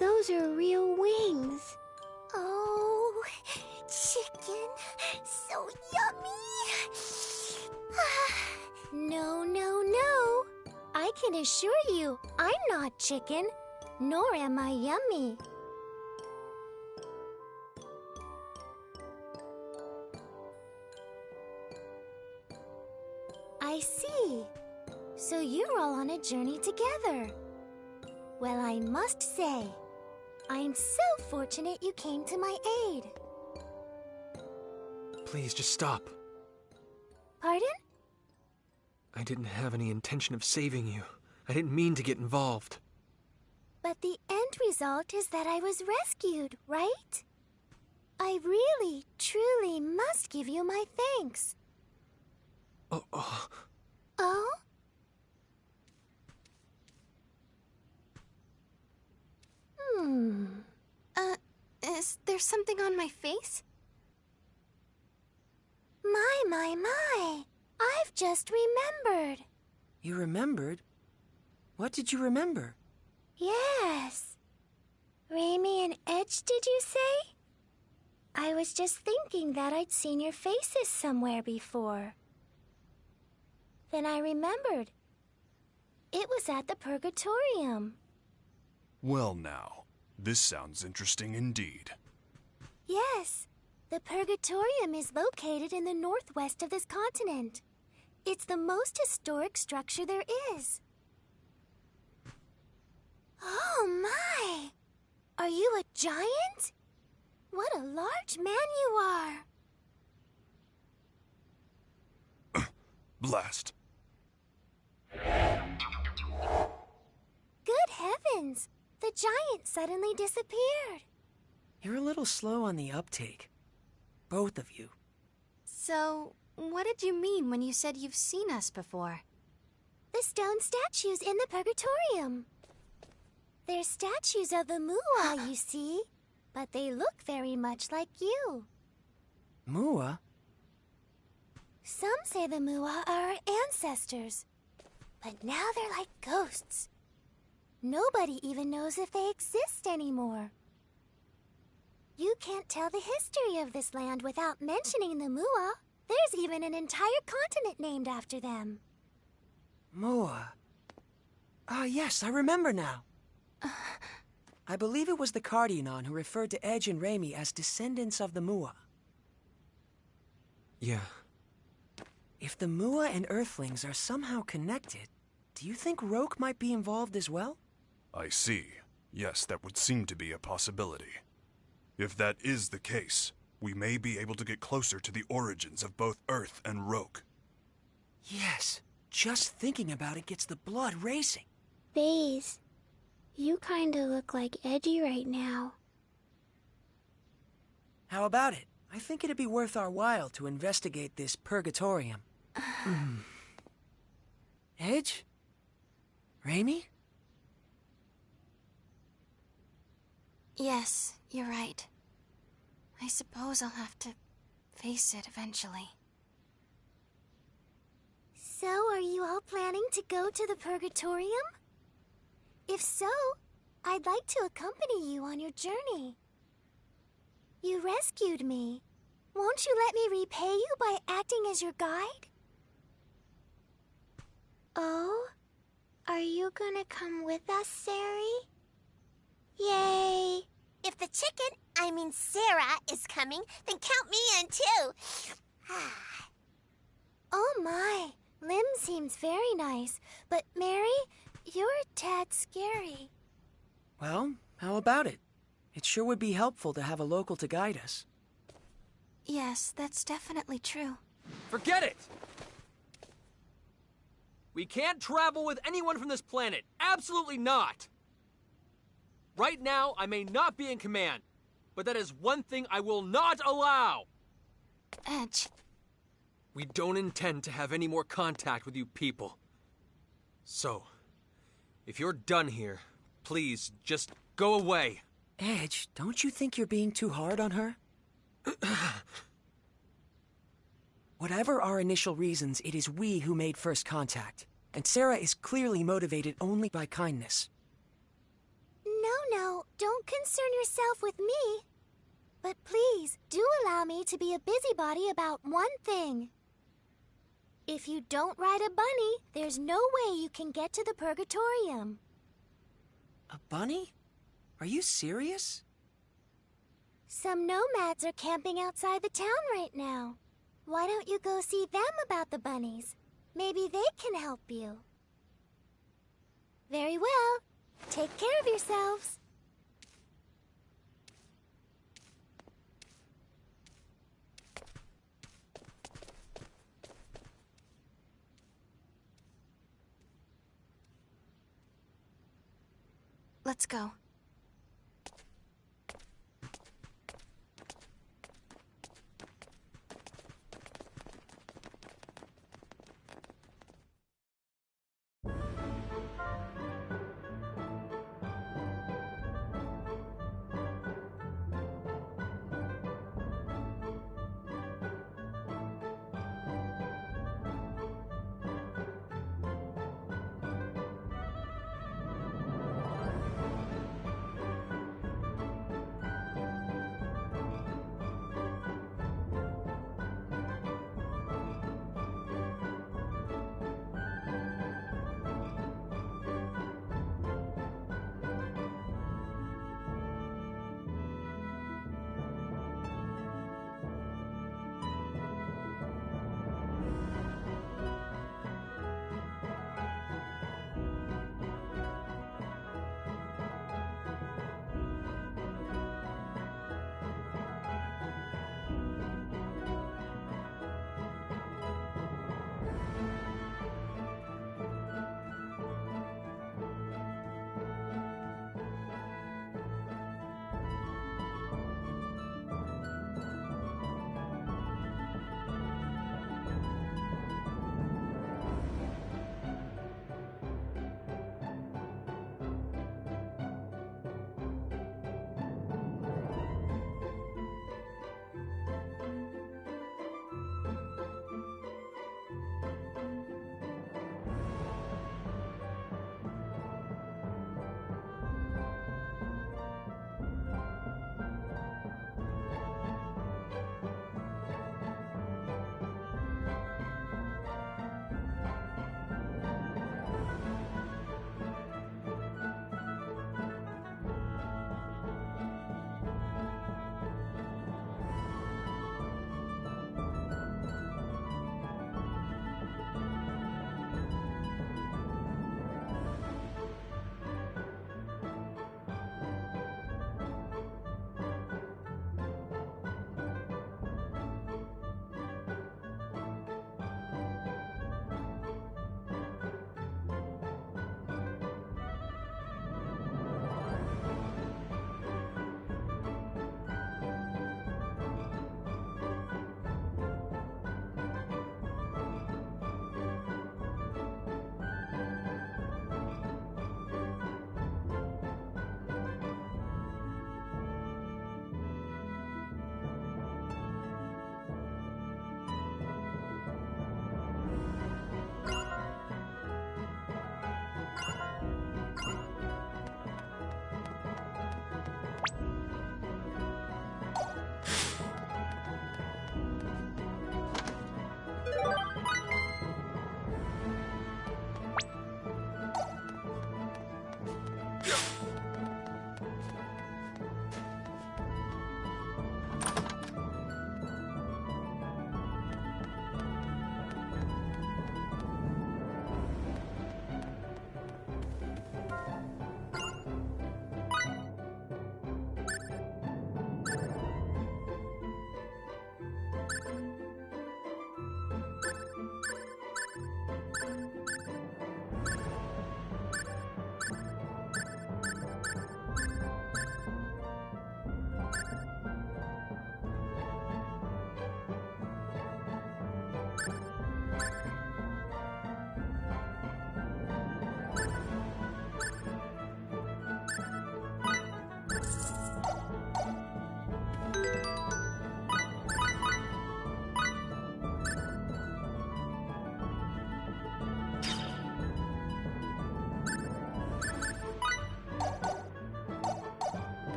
Those are real wings. Oh, chicken. So yummy. No, no, no. I can assure you, I'm not chicken, nor am I yummy. I see. So you're all on a journey together. Well, I must say, I'm so fortunate you came to my aid. Please, just stop. Pardon? I didn't have any intention of saving you. I didn't mean to get involved. But the end result is that I was rescued, right? I really, truly must give you my thanks. Oh? Oh? Is there something on my face? My. I've just remembered. You remembered? What did you remember? Yes. Raimi and Edge, did you say? I was just thinking that I'd seen your faces somewhere before. Then I remembered. It was at the Purgatorium. Well now, this sounds interesting indeed. Yes. The Purgatorium is located in the northwest of this continent. It's the most historic structure there is. Oh my! Are you a giant? What a large man you are! Blast. Good heavens! The giant suddenly disappeared. You're a little slow on the uptake. Both of you. So, what did you mean when you said you've seen us before? The stone statues in the Purgatorium. They're statues of the Mua, you see. But they look very much like you. Mua? Some say the Mua are our ancestors. But now they're like ghosts. Nobody even knows if they exist anymore. You can't tell the history of this land without mentioning the Mua. There's even an entire continent named after them. Mua. Ah, yes, I remember now. I believe it was the Cardionon who referred to Edge and Raimi as descendants of the Mua. Yeah. If the Mua and Earthlings are somehow connected, do you think Roke might be involved as well? I see. Yes, that would seem to be a possibility. If that is the case, we may be able to get closer to the origins of both Earth and Roke. Yes. Just thinking about it gets the blood racing. Baze, you kinda look like Edgy right now. How about it? I think it'd be worth our while to investigate this Purgatorium. Edge? Raimi? Yes, you're right. I suppose I'll have to face it eventually. So, are you all planning to go to the Purgatorium? If so, I'd like to accompany you on your journey. You rescued me. Won't you let me repay you by acting as your guide? Oh? Are you gonna come with us, Sari? Yay! If the chicken, I mean Sarah, is coming, then count me in too. Oh my, Lim seems very nice, but Mary, you're a tad scary. Well, how about it? It sure would be helpful to have a local to guide us. Yes, that's definitely true. Forget it! We can't travel with anyone from this planet. Absolutely not! Right now, I may not be in command, but that is one thing I will not allow! Edge. We don't intend to have any more contact with you people. So, if you're done here, please just go away. Edge, don't you think you're being too hard on her? Whatever our initial reasons, it is we who made first contact. And Sarah is clearly motivated only by kindness. No, don't concern yourself with me. But please, do allow me to be a busybody about one thing. If you don't ride a bunny, there's no way you can get to the Purgatorium. A bunny? Are you serious? Some nomads are camping outside the town right now. Why don't you go see them about the bunnies? Maybe they can help you. Very well. Take care of yourselves. Let's go.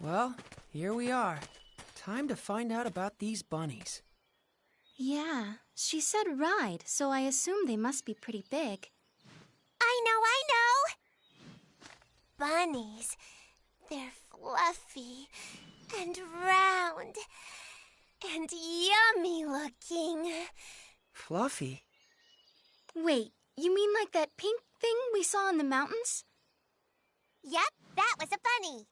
Well, here we are. Time to find out about these bunnies. Yeah, she said ride, so I assume they must be pretty big. I know! Bunnies. They're fluffy and round and yummy looking. Fluffy? Wait, you mean like that pink thing we saw in the mountains? Yep, that was a bunny.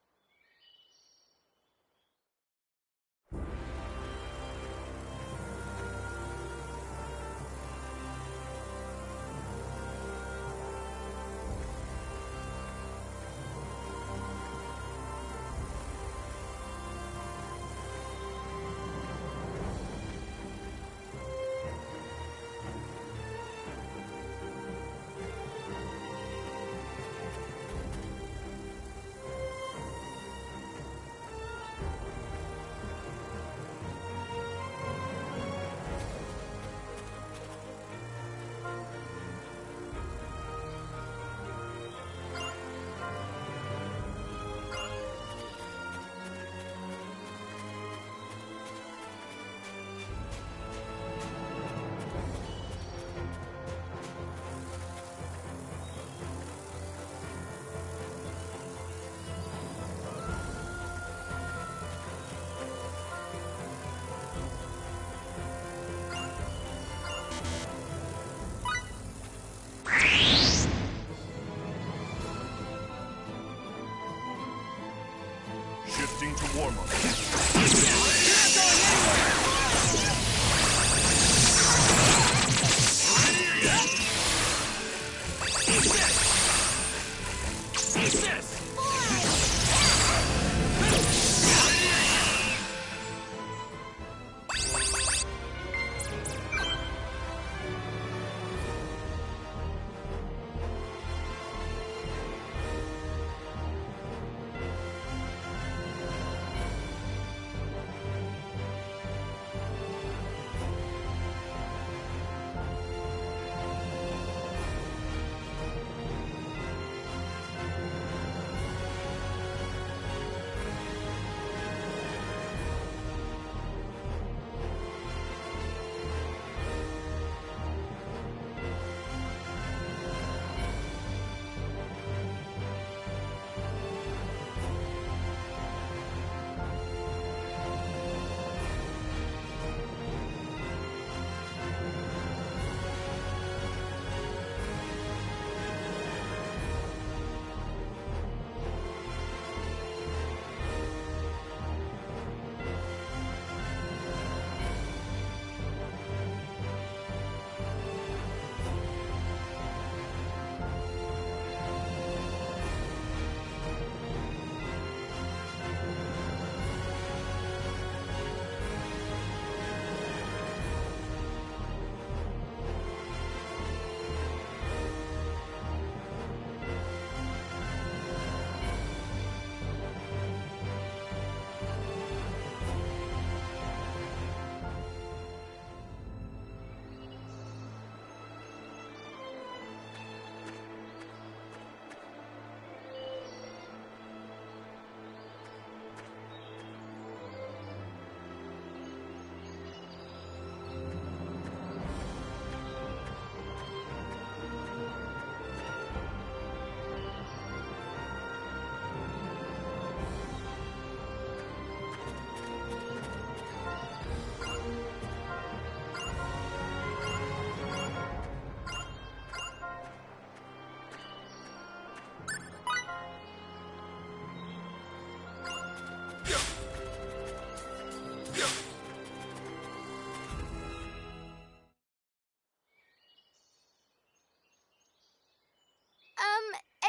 Shifting to warm-up.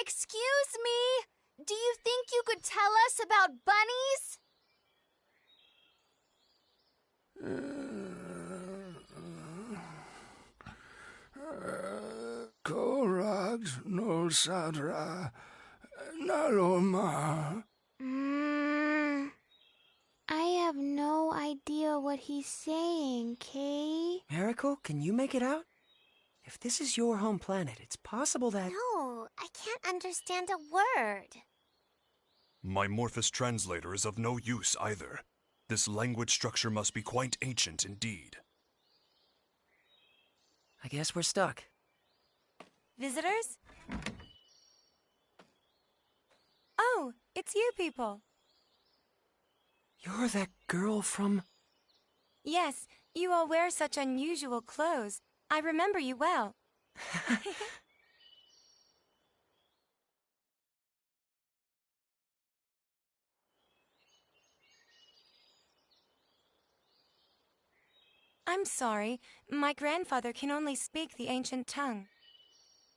Excuse me? Do you think you could tell us about bunnies? Korag no Sadra Naloma. I have no idea what he's saying, Kay. Miracle, can you make it out? If this is your home planet, it's possible that... No, I can't understand a word. My Morphus translator is of no use either. This language structure must be quite ancient indeed. I guess we're stuck. Visitors? Oh, it's you people. You're that girl from... Yes, you all wear such unusual clothes. I remember you well. I'm sorry, my grandfather can only speak the ancient tongue.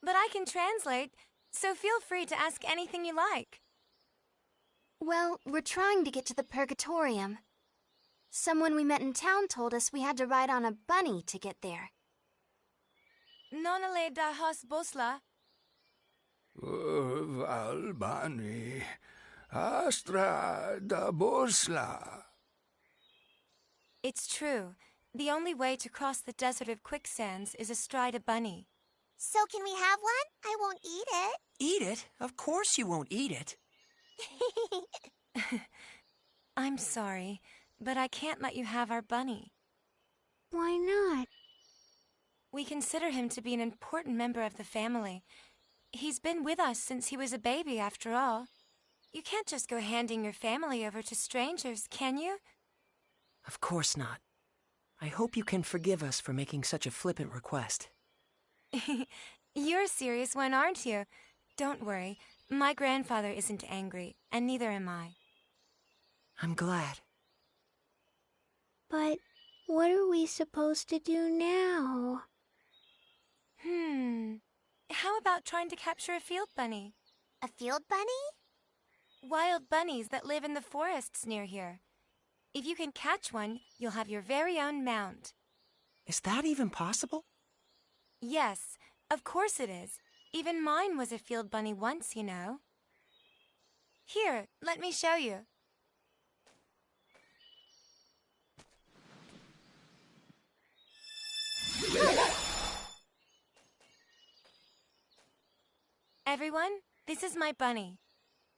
But I can translate, so feel free to ask anything you like. Well, we're trying to get to the Purgatorium. Someone we met in town told us we had to ride on a bunny to get there. Nonale da hos bosla. Valbani, Astra da Bosla. It's true. The only way to cross the desert of quicksands is astride a bunny. So can we have one? I won't eat it. Eat it? Of course you won't eat it. I'm sorry, but I can't let you have our bunny. Why not? We consider him to be an important member of the family. He's been with us since he was a baby, after all. You can't just go handing your family over to strangers, can you? Of course not. I hope you can forgive us for making such a flippant request. You're a serious one, aren't you? Don't worry. My grandfather isn't angry, and neither am I. I'm glad. But what are we supposed to do now? How about trying to capture a field bunny? A field bunny? Wild bunnies that live in the forests near here. If you can catch one, you'll have your very own mount. Is that even possible? Yes, of course it is. Even mine was a field bunny once, you know. Here, let me show you. Everyone, this is my bunny.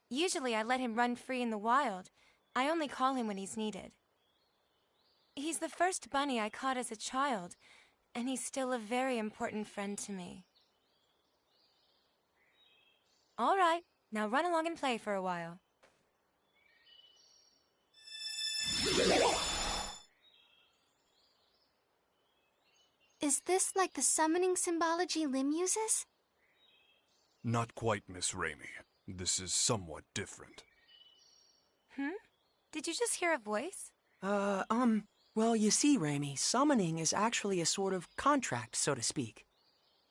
Usually I let him run free in the wild. I only call him when he's needed. He's the first bunny I caught as a child, and he's still a very important friend to me. All right, now run along and play for a while. Is this like the summoning symbology Lim uses? Not quite, Miss Raimi. This is somewhat different. Did you just hear a voice? Well, you see, Raimi, summoning is actually a sort of contract, so to speak.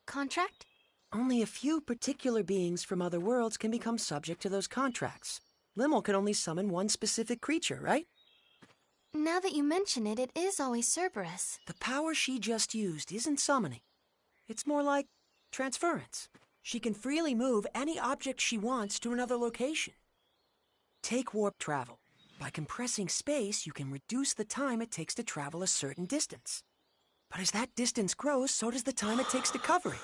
Contract? Only a few particular beings from other worlds can become subject to those contracts. Limmel can only summon one specific creature, right? Now that you mention it, it is always Cerberus. The power she just used isn't summoning. It's more like transference. She can freely move any object she wants to another location. Take warp travel. By compressing space, you can reduce the time it takes to travel a certain distance. But as that distance grows, so does the time it takes to cover it.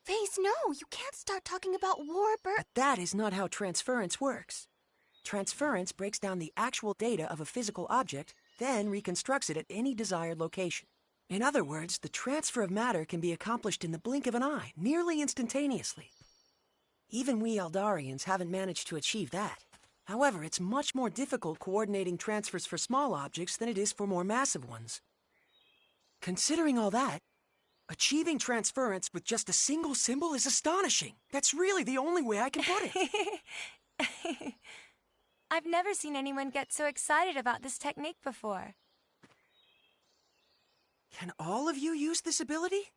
Phase, no! You can't start talking about warp or... But that is not how transference works. Transference breaks down the actual data of a physical object, then reconstructs it at any desired location. In other words, the transfer of matter can be accomplished in the blink of an eye, nearly instantaneously. Even we Eldarians haven't managed to achieve that. However, it's much more difficult coordinating transfers for small objects than it is for more massive ones. Considering all that, achieving transference with just a single symbol is astonishing. That's really the only way I can put it. I've never seen anyone get so excited about this technique before. Can all of you use this ability?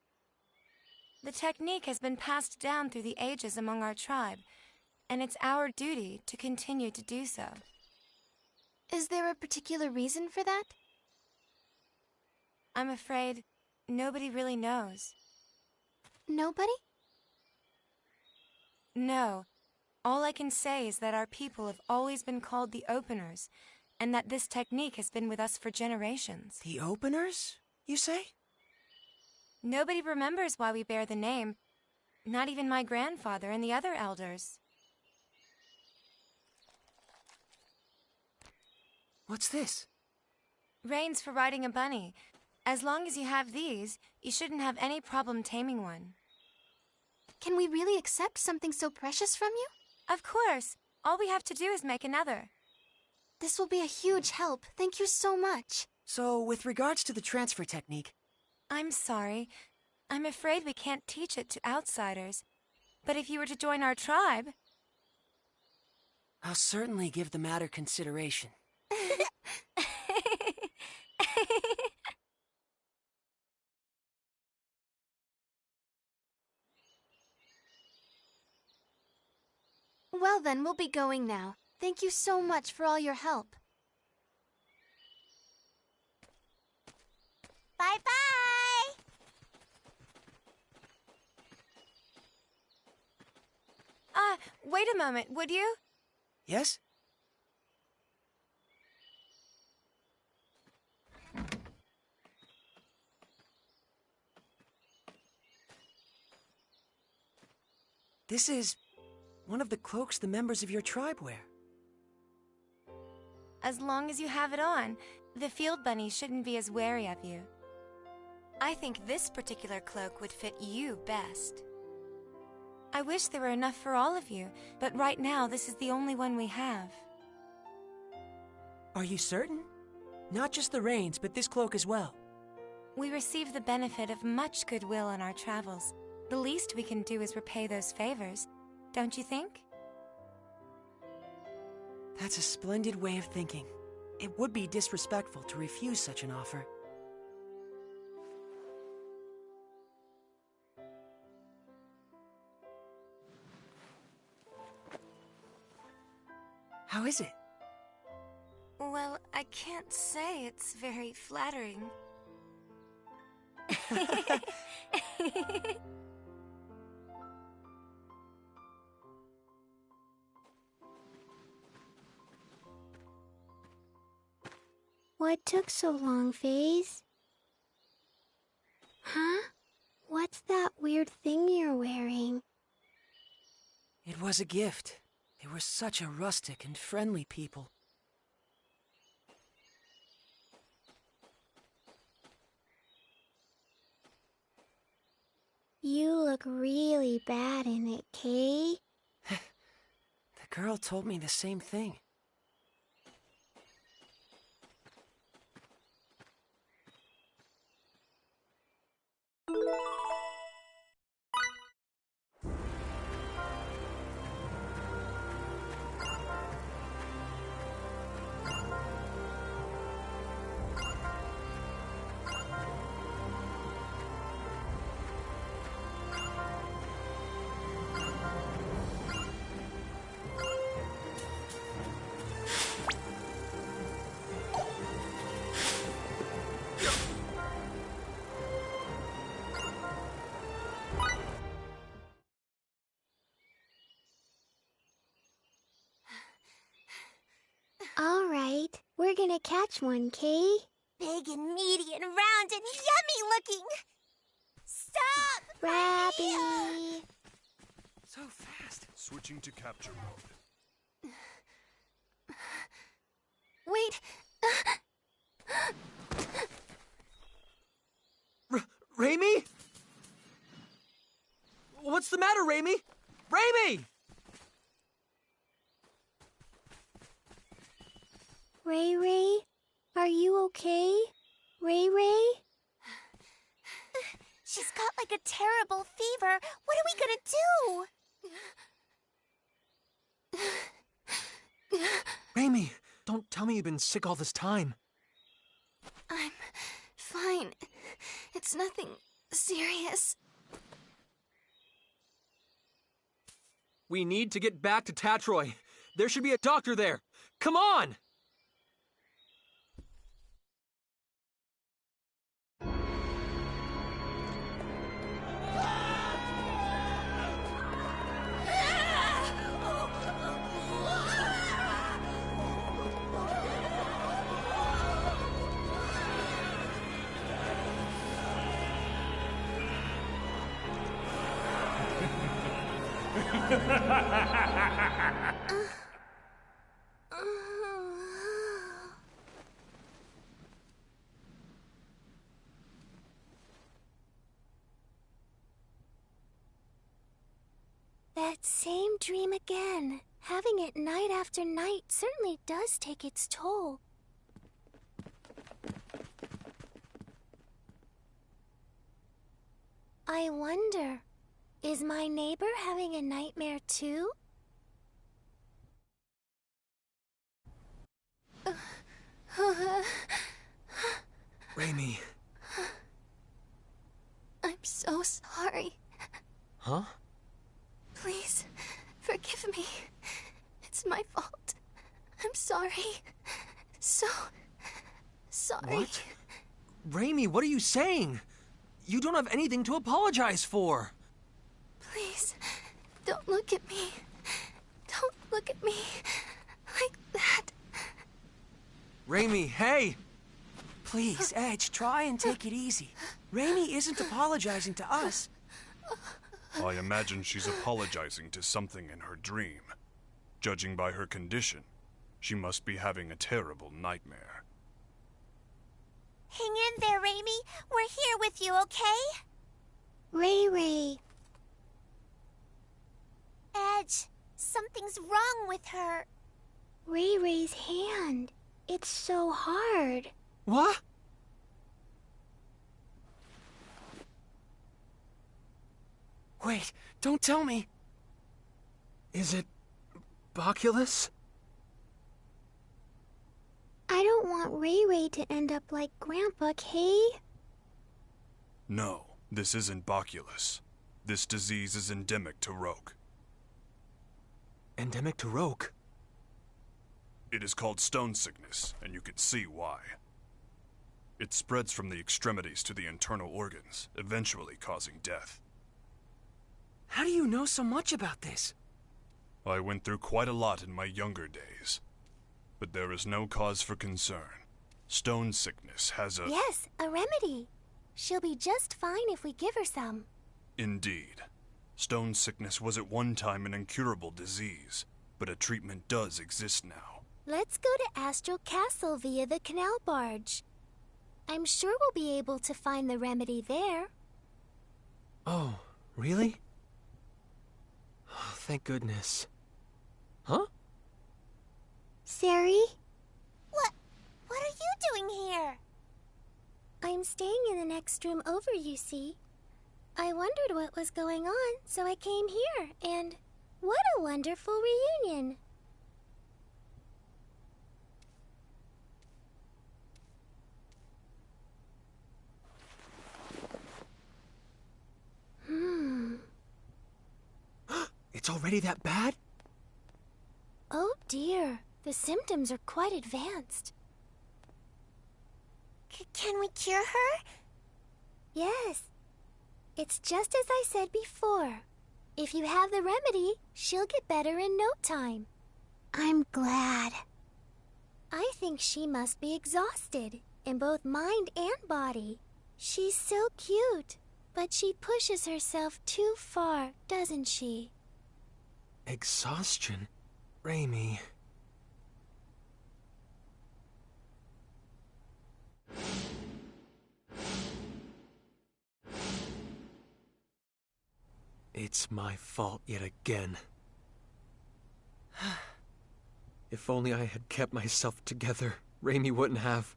The technique has been passed down through the ages among our tribe, and it's our duty to continue to do so. Is there a particular reason for that? I'm afraid nobody really knows. Nobody? No. All I can say is that our people have always been called the Openers, and that this technique has been with us for generations. The Openers, you say? Nobody remembers why we bear the name, not even my grandfather and the other elders. What's this? Reins for riding a bunny. As long as you have these, you shouldn't have any problem taming one. Can we really accept something so precious from you? Of course. All we have to do is make another. This will be a huge help. Thank you so much. So, with regards to the transfer technique... I'm sorry. I'm afraid we can't teach it to outsiders. But if you were to join our tribe... I'll certainly give the matter consideration. Well then, we'll be going now. Thank you so much for all your help. Bye-bye! Wait a moment, would you? Yes? This is one of the cloaks the members of your tribe wear. As long as you have it on, the field bunny shouldn't be as wary of you. I think this particular cloak would fit you best. I wish there were enough for all of you, but right now this is the only one we have. Are you certain? Not just the reins, but this cloak as well. We receive the benefit of much goodwill on our travels. The least we can do is repay those favors, don't you think? That's a splendid way of thinking. It would be disrespectful to refuse such an offer. How is it? Well, I can't say it's very flattering. What took so long, Faze? Huh? What's that weird thing you're wearing? It was a gift. They were such a rustic and friendly people. You look really bad in it, Kay. The girl told me the same thing. All right, we're gonna catch one, Kay. Big and meaty and round and yummy looking! Stop! Rabby! So fast. Switching to capture mode. Wait! Raimi? What's the matter, Raimi? Raimi! Ray Ray? Are you okay? Ray Ray? She's got like a terrible fever. What are we gonna do? Raimi, don't tell me you've been sick all this time. I'm fine. It's nothing serious. We need to get back to Tatroy. There should be a doctor there. Come on! That same dream again. Having it night after night certainly does take its toll. I wonder, is my neighbor having a nightmare too? Raimi. I'm so sorry. Huh? Please, forgive me. It's my fault. I'm sorry. So sorry. What? Raimi, what are you saying? You don't have anything to apologize for. Please, don't look at me. Don't look at me like that. Raimi, hey! Please, Edge, try and take it easy. Raimi isn't apologizing to us. I imagine she's apologizing to something in her dream. Judging by her condition, she must be having a terrible nightmare. Hang in there, Raimi. We're here with you, okay? Ray Ray. Edge, something's wrong with her. Ray Ray's hand. It's so hard. What? Wait, don't tell me. Is it Boculus? I don't want Ray Ray to end up like Grandpa, Kay. No, this isn't Boculus. This disease is endemic to Roke. Endemic to Roke? It is called stone sickness, and you can see why. It spreads from the extremities to the internal organs, eventually causing death. How do you know so much about this? I went through quite a lot in my younger days. But there is no cause for concern. Stone sickness has a... Yes, a remedy. She'll be just fine if we give her some. Indeed. Stone sickness was at one time an incurable disease, but a treatment does exist now. Let's go to Astral Castle via the canal barge. I'm sure we'll be able to find the remedy there. Oh, really? Oh, thank goodness. Huh? Sari? What are you doing here? I'm staying in the next room over, you see. I wondered what was going on, so I came here, and what a wonderful reunion. It's already that bad? Oh dear, the symptoms are quite advanced. Can we cure her? Yes. It's just as I said before. If you have the remedy, she'll get better in no time. I'm glad. I think she must be exhausted, in both mind and body. She's so cute, but she pushes herself too far, doesn't she? Exhaustion? Raimi. It's my fault yet again. If only I had kept myself together, Raimi wouldn't have.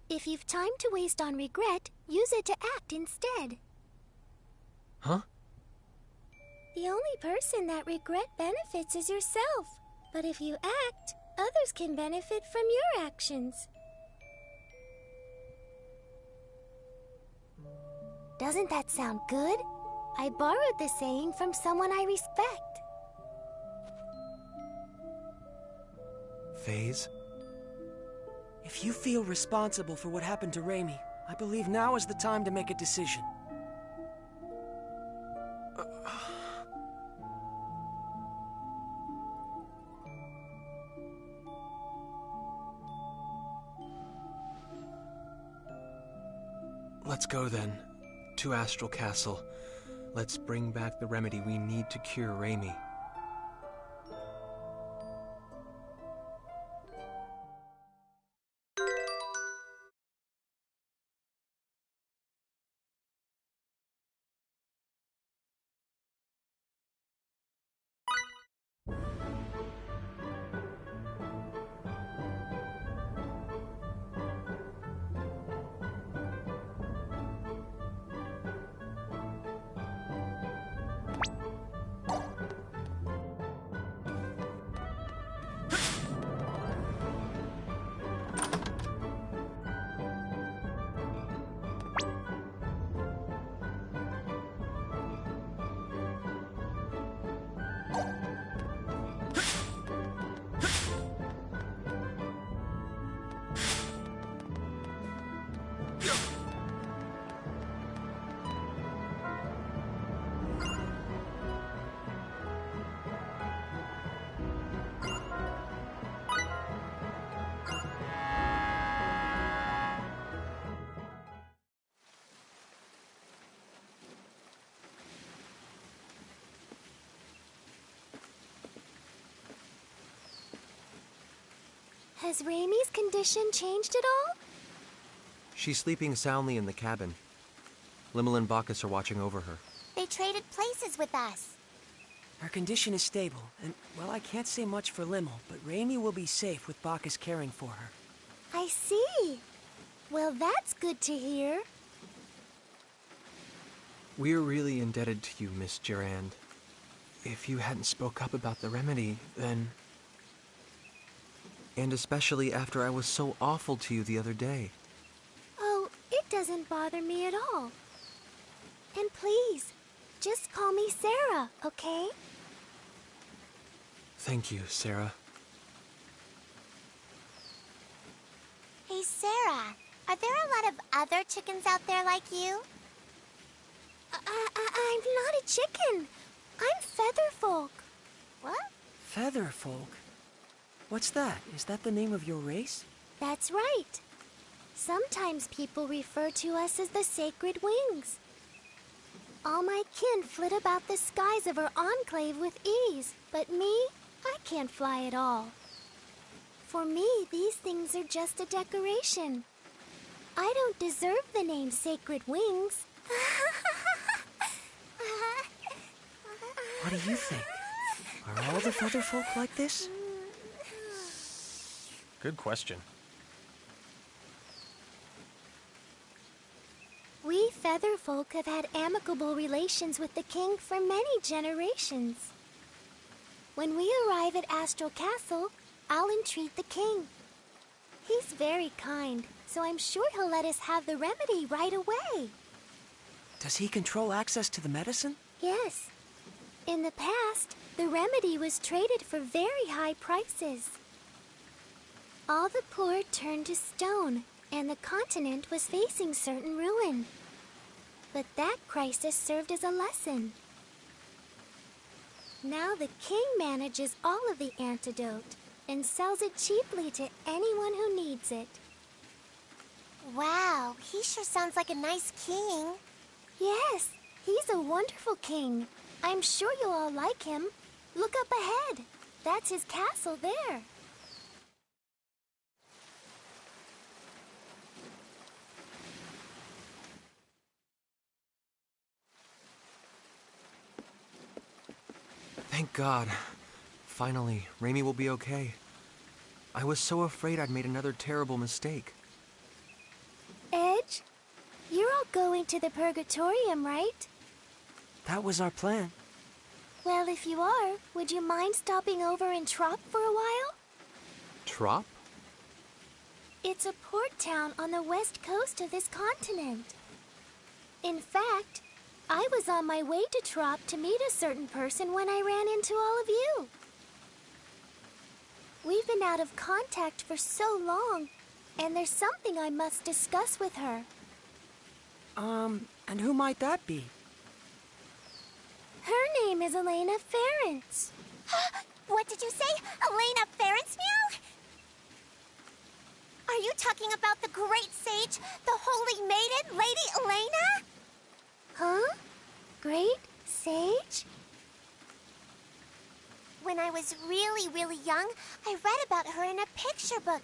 If you've time to waste on regret, use it to act instead. Huh? The only person that regret benefits is yourself. But if you act, others can benefit from your actions. Doesn't that sound good? I borrowed the saying from someone I respect. Phase? If you feel responsible for what happened to Raimi, I believe now is the time to make a decision. Let's go then, to Astral Castle. Let's bring back the remedy we need to cure Raimi. Has Raimi's condition changed at all? She's sleeping soundly in the cabin. Limmel and Bacchus are watching over her. They traded places with us. Her condition is stable, and, well, I can't say much for Limmel, but Raimi will be safe with Bacchus caring for her. I see. Well, that's good to hear. We're really indebted to you, Miss Durand. If you hadn't spoke up about the remedy, then... And especially after I was so awful to you the other day. Oh, it doesn't bother me at all. And please, just call me Sarah, okay? Thank you, Sarah. Hey, Sarah, are there a lot of other chickens out there like you? I'm not a chicken. I'm Featherfolk. What? Featherfolk? What's that? Is that the name of your race? That's right. Sometimes people refer to us as the Sacred Wings. All my kin flit about the skies of our enclave with ease, but me, I can't fly at all. For me, these things are just a decoration. I don't deserve the name Sacred Wings. What do you think? Are all the Featherfolk like this? Good question. We Featherfolk have had amicable relations with the king for many generations. When we arrive at Astral Castle, I'll entreat the king. He's very kind, so I'm sure he'll let us have the remedy right away. Does he control access to the medicine? Yes. In the past, the remedy was traded for very high prices. All the poor turned to stone, and the continent was facing certain ruin. But that crisis served as a lesson. Now the king manages all of the antidote and sells it cheaply to anyone who needs it. Wow, he sure sounds like a nice king. Yes, he's a wonderful king. I'm sure you'll all like him. Look up ahead. That's his castle there. Thank God. Finally, Raimi will be okay. I was so afraid I'd made another terrible mistake. Edge, you're all going to the Purgatorium, right? That was our plan. Well, if you are, would you mind stopping over in Trop for a while? Trop? It's a port town on the west coast of this continent. In fact, I was on my way to Trop to meet a certain person when I ran into all of you. We've been out of contact for so long, and there's something I must discuss with her. And who might that be? Her name is Elena Ference. What did you say? Elena Ference, meow? Are you talking about the great sage, the holy maiden, Lady Elena? Huh? Great sage? When I was really, really young, I read about her in a picture book,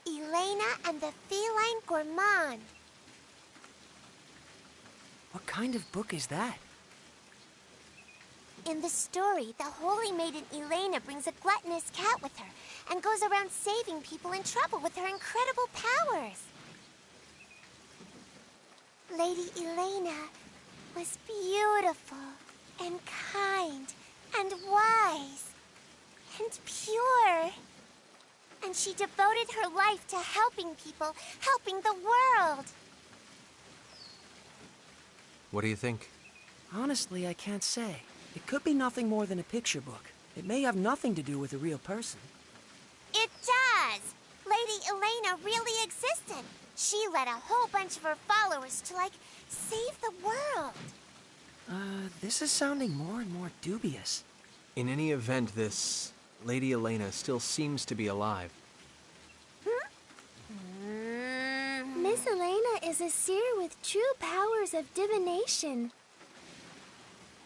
Elena and the Feline Gourmand. What kind of book is that? In the story, the holy maiden Elena brings a gluttonous cat with her and goes around saving people in trouble with her incredible powers. Lady Elena was beautiful and kind and wise and pure. And she devoted her life to helping people, helping the world. What do you think? Honestly, I can't say. It could be nothing more than a picture book. It may have nothing to do with a real person. It does! Lady Elena really existed. She led a whole bunch of her followers to, save the world. This is sounding more and more dubious. In any event, this Lady Elena still seems to be alive. Miss Elena is a seer with true powers of divination.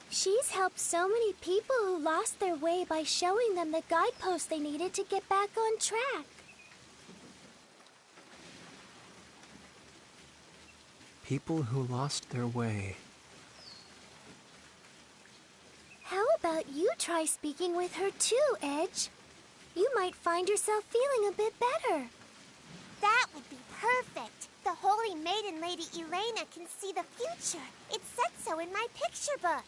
She's helped so many people who lost their way by showing them the guideposts they needed to get back on track. People who lost their way. How about you try speaking with her too, Edge? You might find yourself feeling a bit better. That would be perfect. The Holy Maiden Lady Elena can see the future. It said so in my picture book.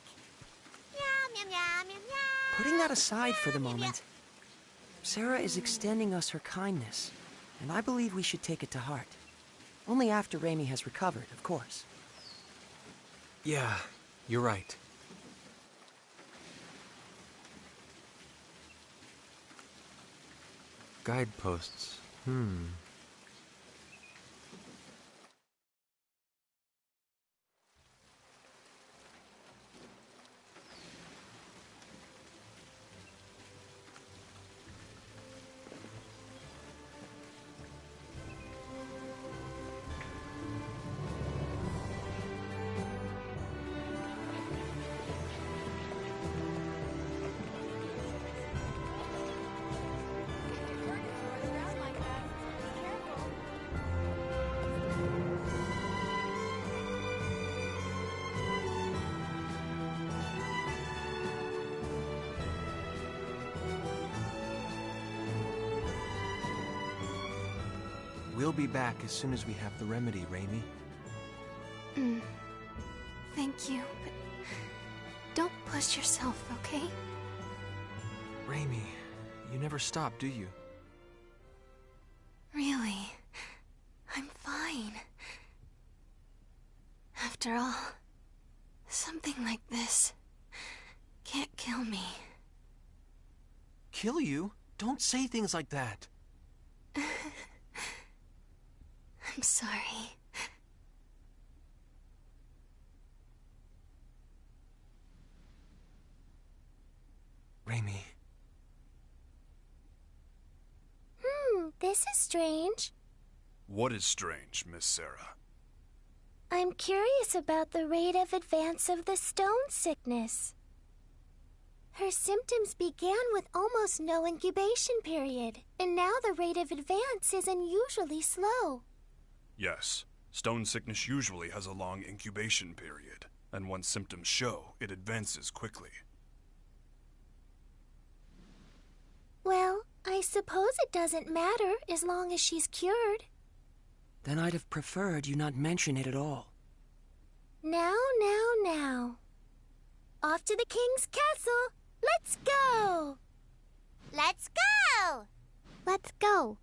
Meow, meow, meow, meow, meow. Putting that aside for the moment, Sarah is extending us her kindness, and I believe we should take it to heart. Only after Raimi has recovered, of course. Yeah, you're right. Guideposts. We'll be back as soon as we have the remedy, Raimi. Thank you, but don't push yourself, okay? Raimi, you never stop, do you? Really, I'm fine. After all, something like this can't kill me. Kill you? Don't say things like that. I'm sorry. Raimi. This is strange. What is strange, Miss Sarah? I'm curious about the rate of advance of the stone sickness. Her symptoms began with almost no incubation period, and now the rate of advance is unusually slow. Yes, stone sickness usually has a long incubation period, and once symptoms show, it advances quickly. Well, I suppose it doesn't matter as long as she's cured. Then I'd have preferred you not mention it at all. Now. Off to the king's castle. Let's go! Let's go! Let's go.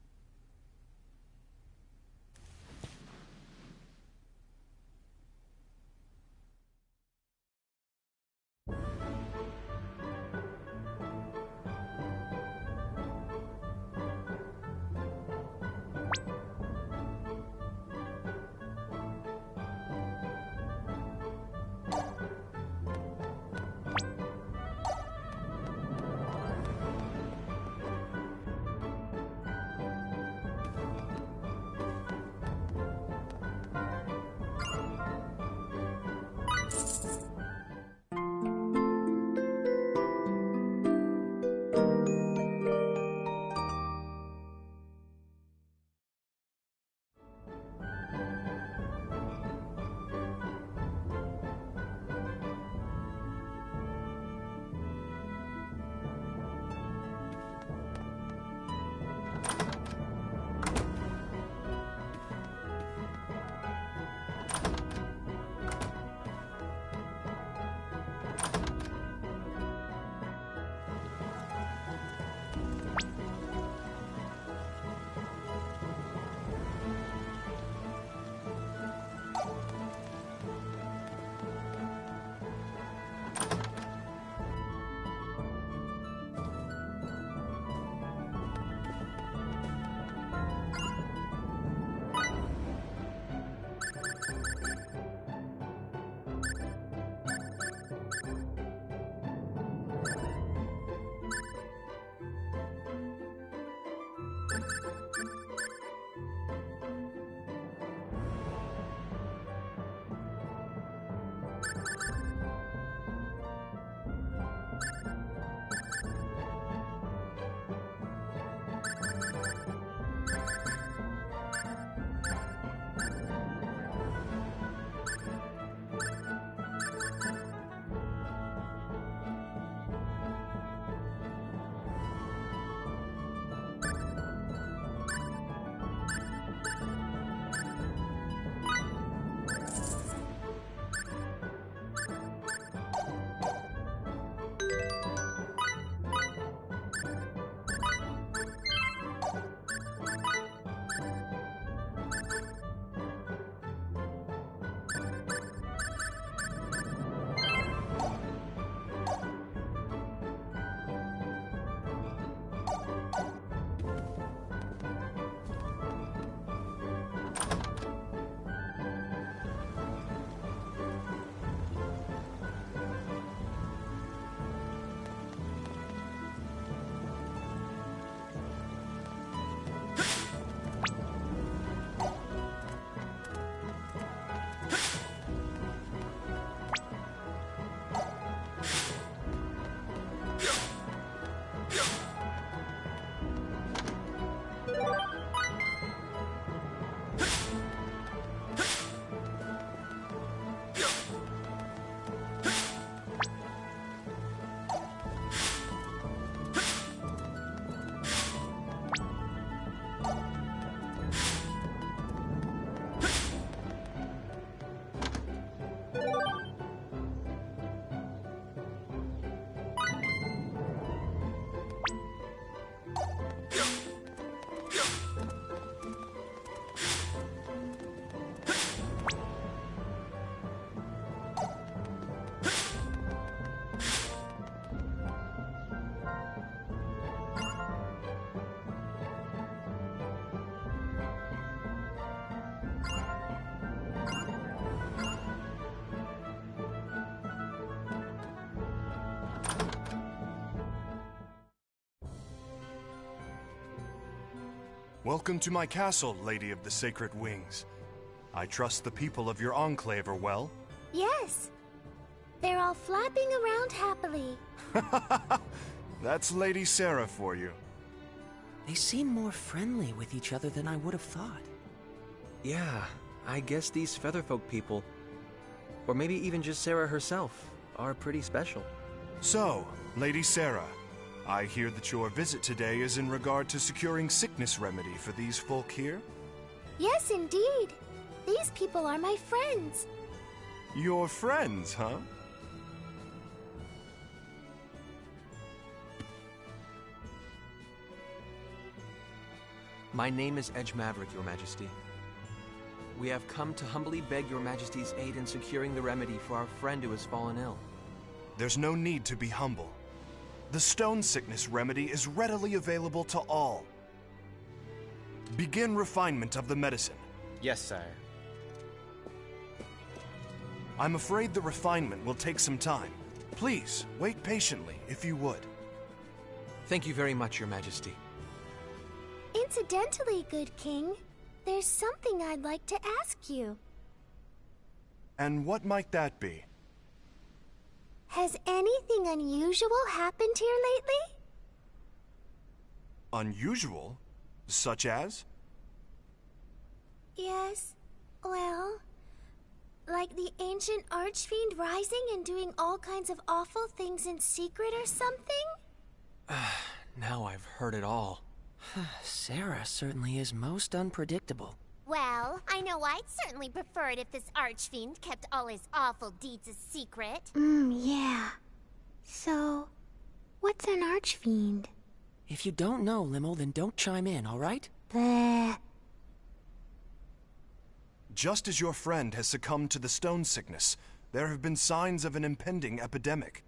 Welcome to my castle, Lady of the Sacred Wings. I trust the people of your enclave are well. Yes. They're all flapping around happily. That's Lady Sarah for you. They seem more friendly with each other than I would have thought. Yeah, I guess these Featherfolk people, or maybe even just Sarah herself, are pretty special. So, Lady Sarah, I hear that your visit today is in regard to securing sickness remedy for these folk here? Yes, indeed. These people are my friends. Your friends, huh? My name is Edge Maverick, Your Majesty. We have come to humbly beg Your Majesty's aid in securing the remedy for our friend who has fallen ill. There's no need to be humble. The stone sickness remedy is readily available to all. Begin refinement of the medicine. Yes, sire. I'm afraid the refinement will take some time. Please, wait patiently, if you would. Thank you very much, Your Majesty. Incidentally, good king, there's something I'd like to ask you. And what might that be? Has anything unusual happened here lately? Unusual? Such as? Yes, well, like the ancient archfiend rising and doing all kinds of awful things in secret or something? Now I've heard it all. Sarah certainly is most unpredictable. Well, I know I'd certainly prefer it if this archfiend kept all his awful deeds a secret. Yeah. So, what's an archfiend? If you don't know, Limo, then don't chime in, all right? Bleh. Just as your friend has succumbed to the stone sickness, there have been signs of an impending epidemic.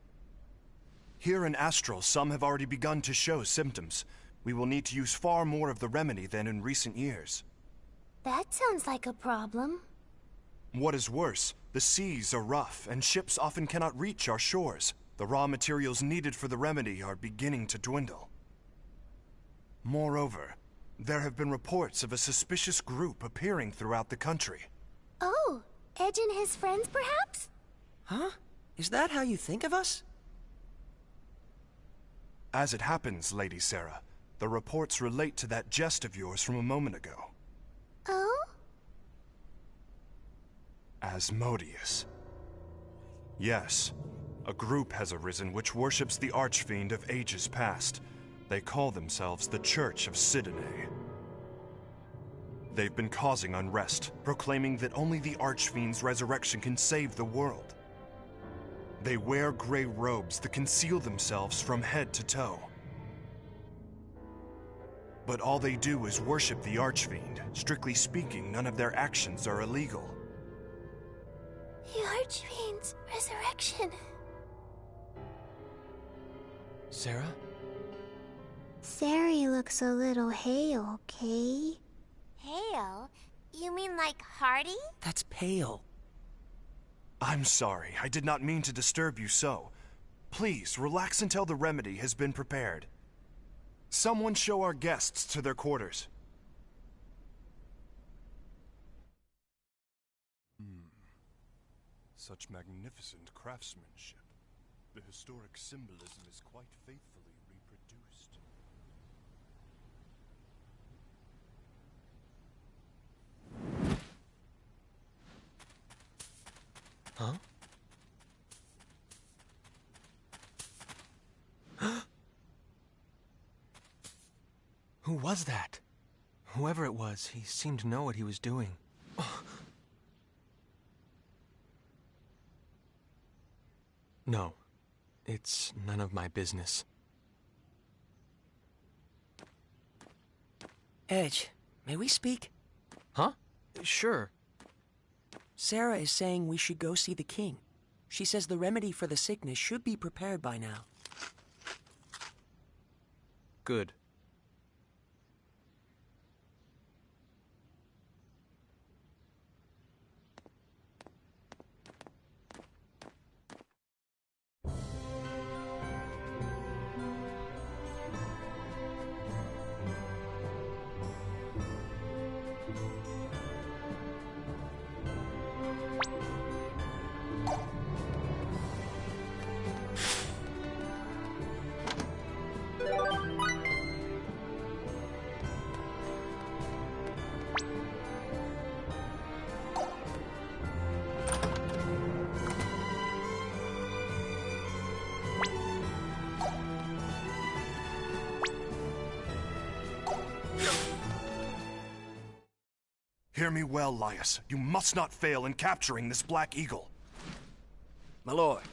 Here in Astral, some have already begun to show symptoms. We will need to use far more of the remedy than in recent years. That sounds like a problem. What is worse, the seas are rough, and ships often cannot reach our shores. The raw materials needed for the remedy are beginning to dwindle. Moreover, there have been reports of a suspicious group appearing throughout the country. Oh, Edge and his friends, perhaps? Huh? Is that how you think of us? As it happens, Lady Sarah, the reports relate to that jest of yours from a moment ago. Oh? Asmodeus. Yes, a group has arisen which worships the Archfiend of ages past. They call themselves the Church of Sidene. They've been causing unrest, proclaiming that only the Archfiend's resurrection can save the world. They wear gray robes that conceal themselves from head to toe. But all they do is worship the Archfiend. Strictly speaking, none of their actions are illegal. The Archfiend's resurrection. Sarah? Sari looks a little hale, Kay. Hale? You mean like Hardy? That's pale. I'm sorry, I did not mean to disturb you so. Please, relax until the remedy has been prepared. Someone show our guests to their quarters. Such magnificent craftsmanship. The historic symbolism is quite faithfully reproduced. Huh? Who was that? Whoever it was, he seemed to know what he was doing. No, it's none of my business. Edge, may we speak? Huh? Sure. Sarah is saying we should go see the king. She says the remedy for the sickness should be prepared by now. Good. Hear me well, Laius. You must not fail in capturing this Black Eagle. My lord.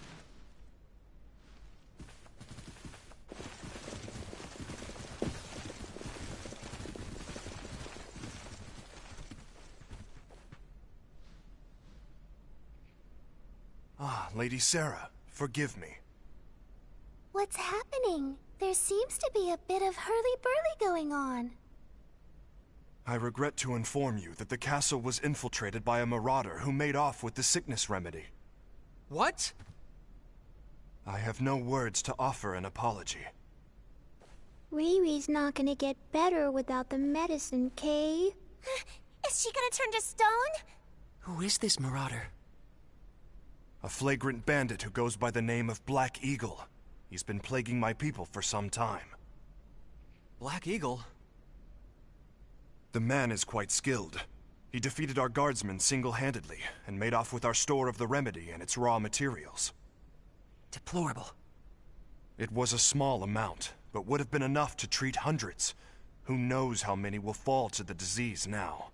Ah, Lady Sarah, forgive me. What's happening? There seems to be a bit of hurly-burly going on. I regret to inform you that the castle was infiltrated by a marauder who made off with the sickness remedy. What? I have no words to offer an apology. Riri's not gonna get better without the medicine, Kay. Is she gonna turn to stone? Who is this marauder? A flagrant bandit who goes by the name of Black Eagle. He's been plaguing my people for some time. Black Eagle? The man is quite skilled. He defeated our guardsmen single-handedly and made off with our store of the remedy and its raw materials. Deplorable. It was a small amount, but would have been enough to treat hundreds. Who knows how many will fall to the disease now?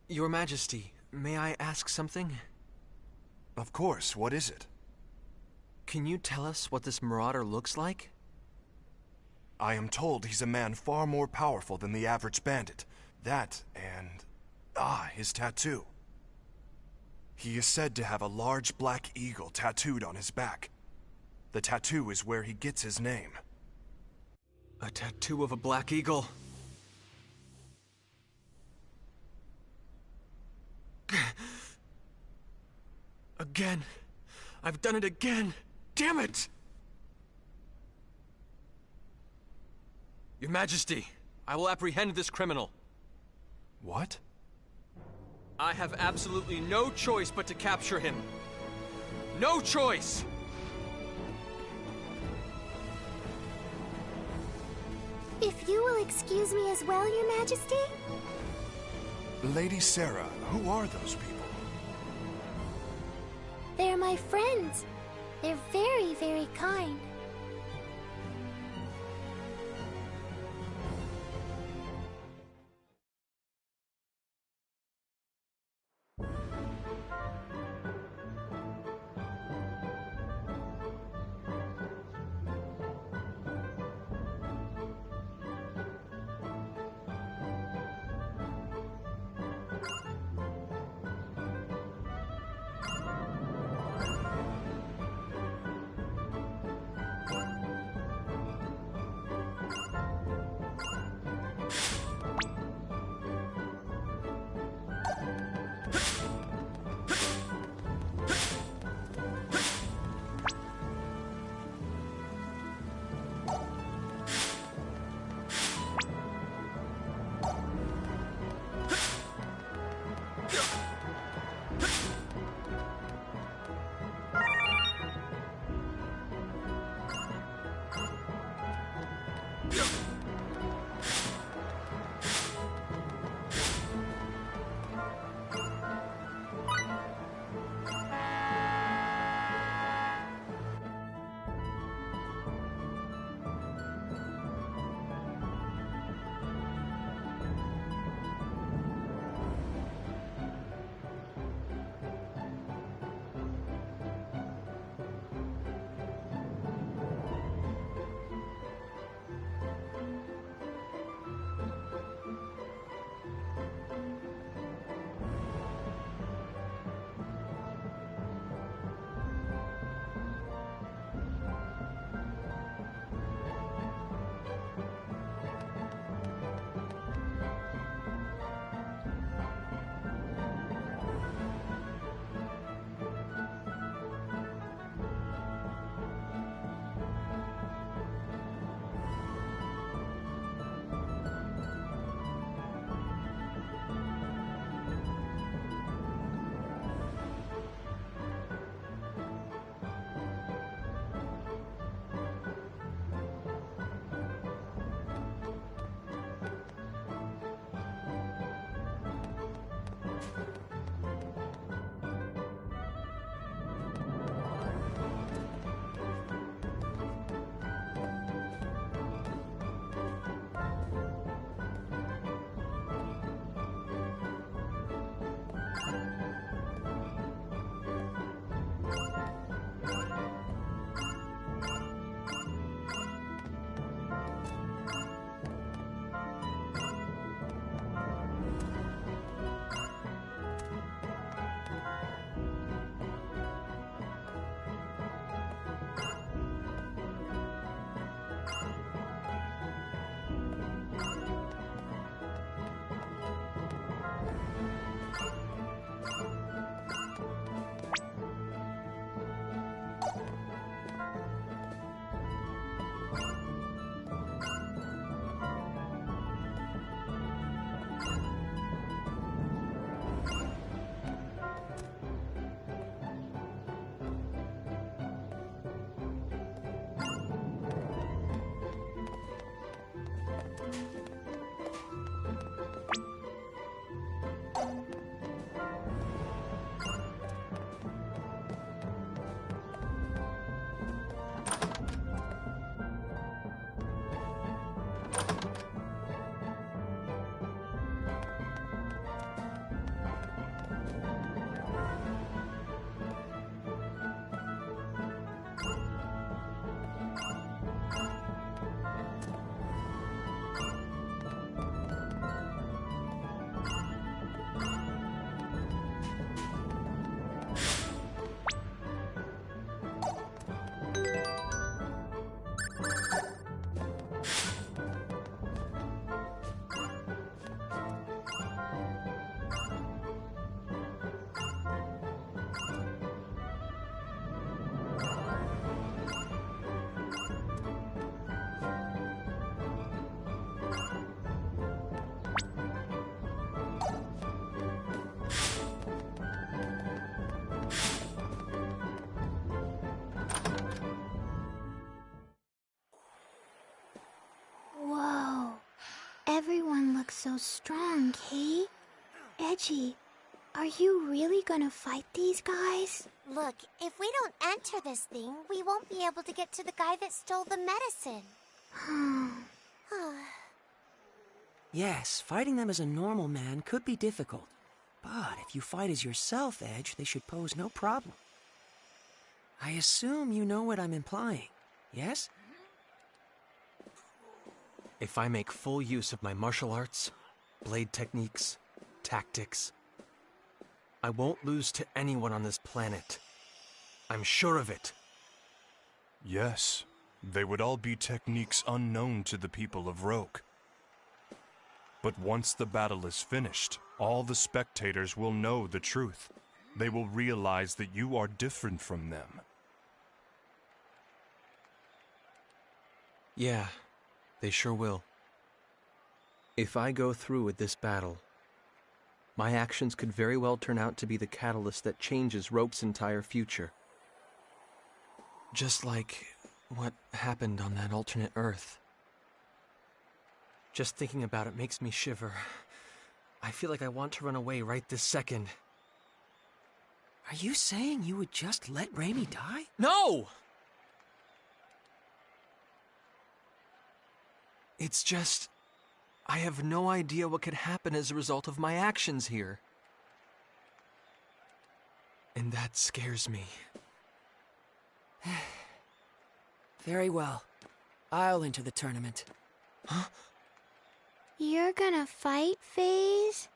Your Majesty, may I ask something? Of course, what is it? Can you tell us what this marauder looks like? I am told he's a man far more powerful than the average bandit. That, and... his tattoo. He is said to have a large black eagle tattooed on his back. The tattoo is where he gets his name. A tattoo of a black eagle. Again. I've done it again. Damn it! Your Majesty, I will apprehend this criminal. What? I have absolutely no choice but to capture him. No choice! If you will excuse me as well, Your Majesty? Lady Sarah, who are those people? They're my friends. They're very, very kind. Everyone looks so strong, Kay. Edgy, are you really gonna fight these guys? Look, if we don't enter this thing, we won't be able to get to the guy that stole the medicine. Yes, fighting them as a normal man could be difficult. But if you fight as yourself, Edge, they should pose no problem. I assume you know what I'm implying, yes? If I make full use of my martial arts, blade techniques, tactics, I won't lose to anyone on this planet. I'm sure of it. Yes, they would all be techniques unknown to the people of Rogue. But once the battle is finished, all the spectators will know the truth. They will realize that you are different from them. Yeah, they sure will. If I go through with this battle, my actions could very well turn out to be the catalyst that changes Rogue's entire future. Just like what happened on that alternate Earth. Just thinking about it makes me shiver. I feel like I want to run away right this second. Are you saying you would just let Raimi die? No! It's just, I have no idea what could happen as a result of my actions here. And that scares me. Very well. I'll enter the tournament. Huh? You're gonna fight, FaZe?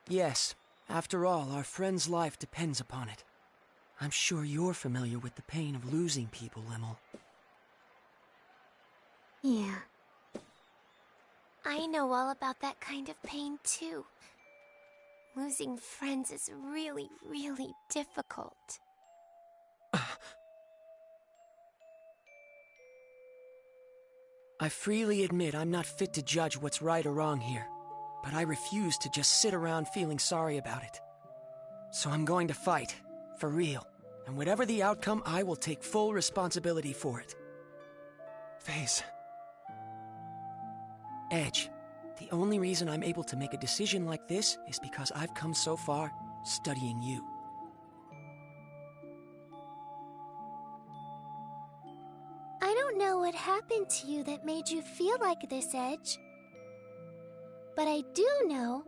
Yes. After all, our friend's life depends upon it. I'm sure you're familiar with the pain of losing people, Limel. Yeah. I know all about that kind of pain, too. Losing friends is really, really difficult. I freely admit I'm not fit to judge what's right or wrong here, but I refuse to just sit around feeling sorry about it. So I'm going to fight, for real, and whatever the outcome, I will take full responsibility for it. FaZe. Edge, the only reason I'm able to make a decision like this is because I've come so far studying you. I don't know what happened to you that made you feel like this, Edge. But I do know,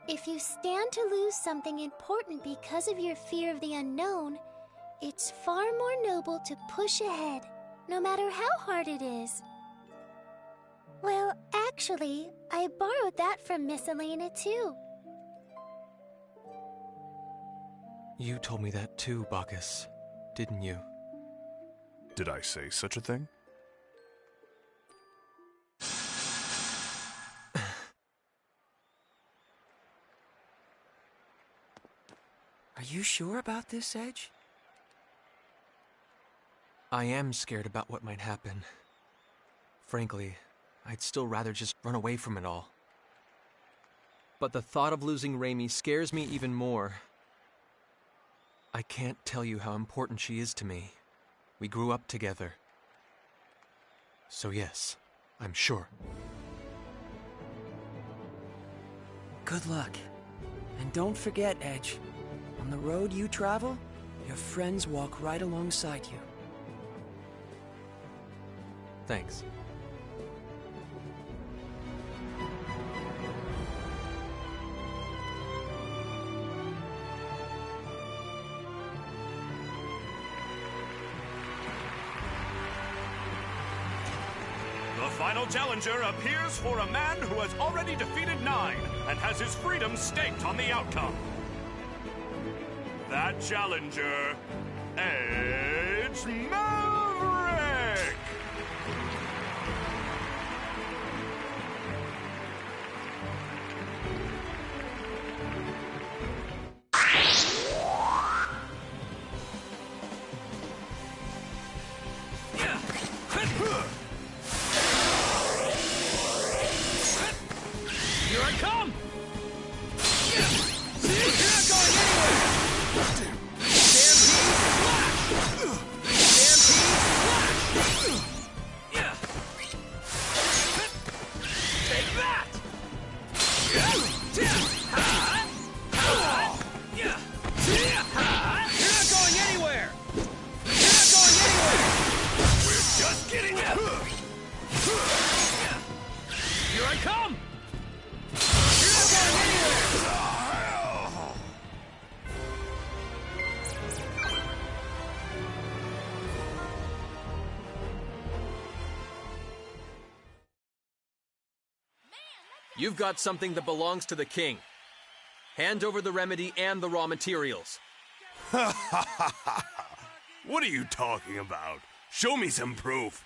if you stand to lose something important because of your fear of the unknown, it's far more noble to push ahead, no matter how hard it is. Well, actually, I borrowed that from Miss Elena, too. You told me that too, Bacchus, didn't you? Did I say such a thing? Are you sure about this, Edge? I am scared about what might happen. Frankly, I'd still rather just run away from it all. But the thought of losing Raimi scares me even more. I can't tell you how important she is to me. We grew up together. So yes, I'm sure. Good luck. And don't forget, Edge, on the road you travel, your friends walk right alongside you. Thanks. The final challenger appears for a man who has already defeated 9 and has his freedom staked on the outcome. That challenger, Edge Maverick! Here I come! You're not going anywhere! Stampede! Flash! Stampede! You've got something that belongs to the king. Hand over the remedy and the raw materials. What are you talking about? Show me some proof.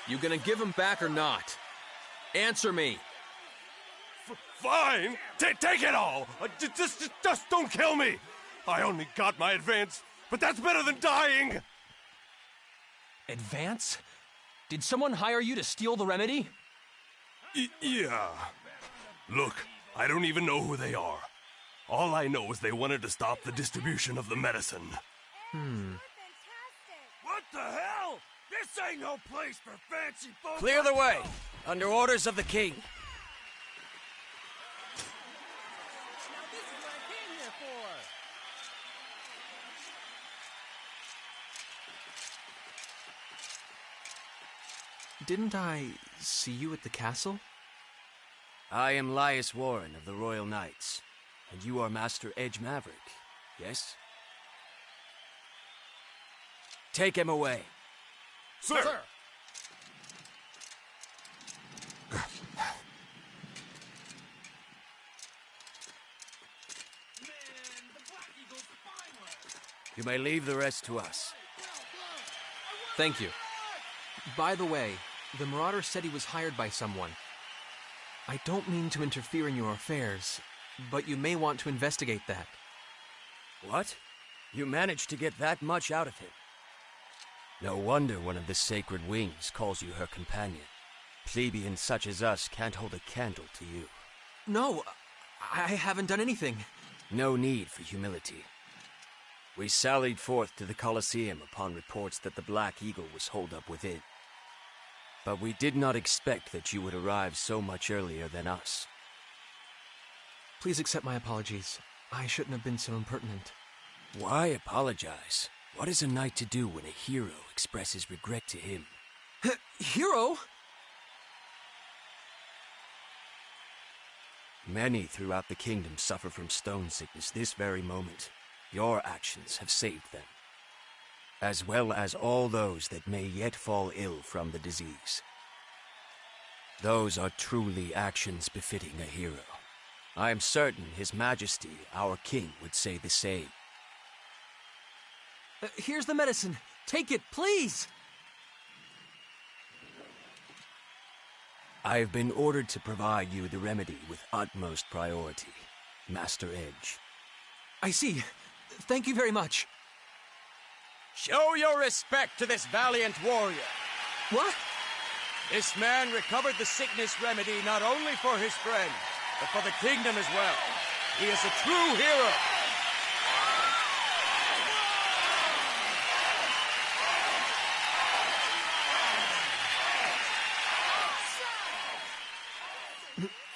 You gonna give him back or not? Answer me. Fine. Take it all. Just don't kill me. I only got my advance, but that's better than dying. Advance? Did someone hire you to steal the remedy? Yeah. Look, I don't even know who they are. All I know is they wanted to stop the distribution of the medicine. What the hell? This ain't no place for fancy folks. Clear the way, under orders of the king. Didn't I see you at the castle? I am Laius Warren of the Royal Knights, and you are Master Edge Maverick, yes? Take him away. Sir! You may leave the rest to us. Thank you. By the way, the Marauder said he was hired by someone. I don't mean to interfere in your affairs, but you may want to investigate that. What? You managed to get that much out of him? No wonder one of the Sacred Wings calls you her companion. Plebeians such as us can't hold a candle to you. No, I haven't done anything. No need for humility. We sallied forth to the Colosseum upon reports that the Black Eagle was holed up within. But we did not expect that you would arrive so much earlier than us. Please accept my apologies. I shouldn't have been so impertinent. Why apologize? What is a knight to do when a hero expresses regret to him? Hero? Many throughout the kingdom suffer from stone sickness this very moment. Your actions have saved them, as well as all those that may yet fall ill from the disease. Those are truly actions befitting a hero. I am certain His Majesty, our king, would say the same. Here's the medicine. Take it, please! I have been ordered to provide you the remedy with utmost priority, Master Edge. I see. Thank you very much. Show your respect to this valiant warrior. What? This man recovered the sickness remedy not only for his friend, but for the kingdom as well. He is a true hero.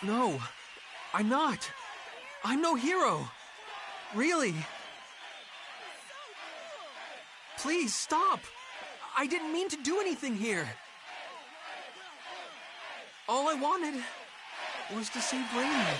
No, I'm not. I'm no hero. Really. Please, stop! I didn't mean to do anything here. All I wanted was to save Rainy.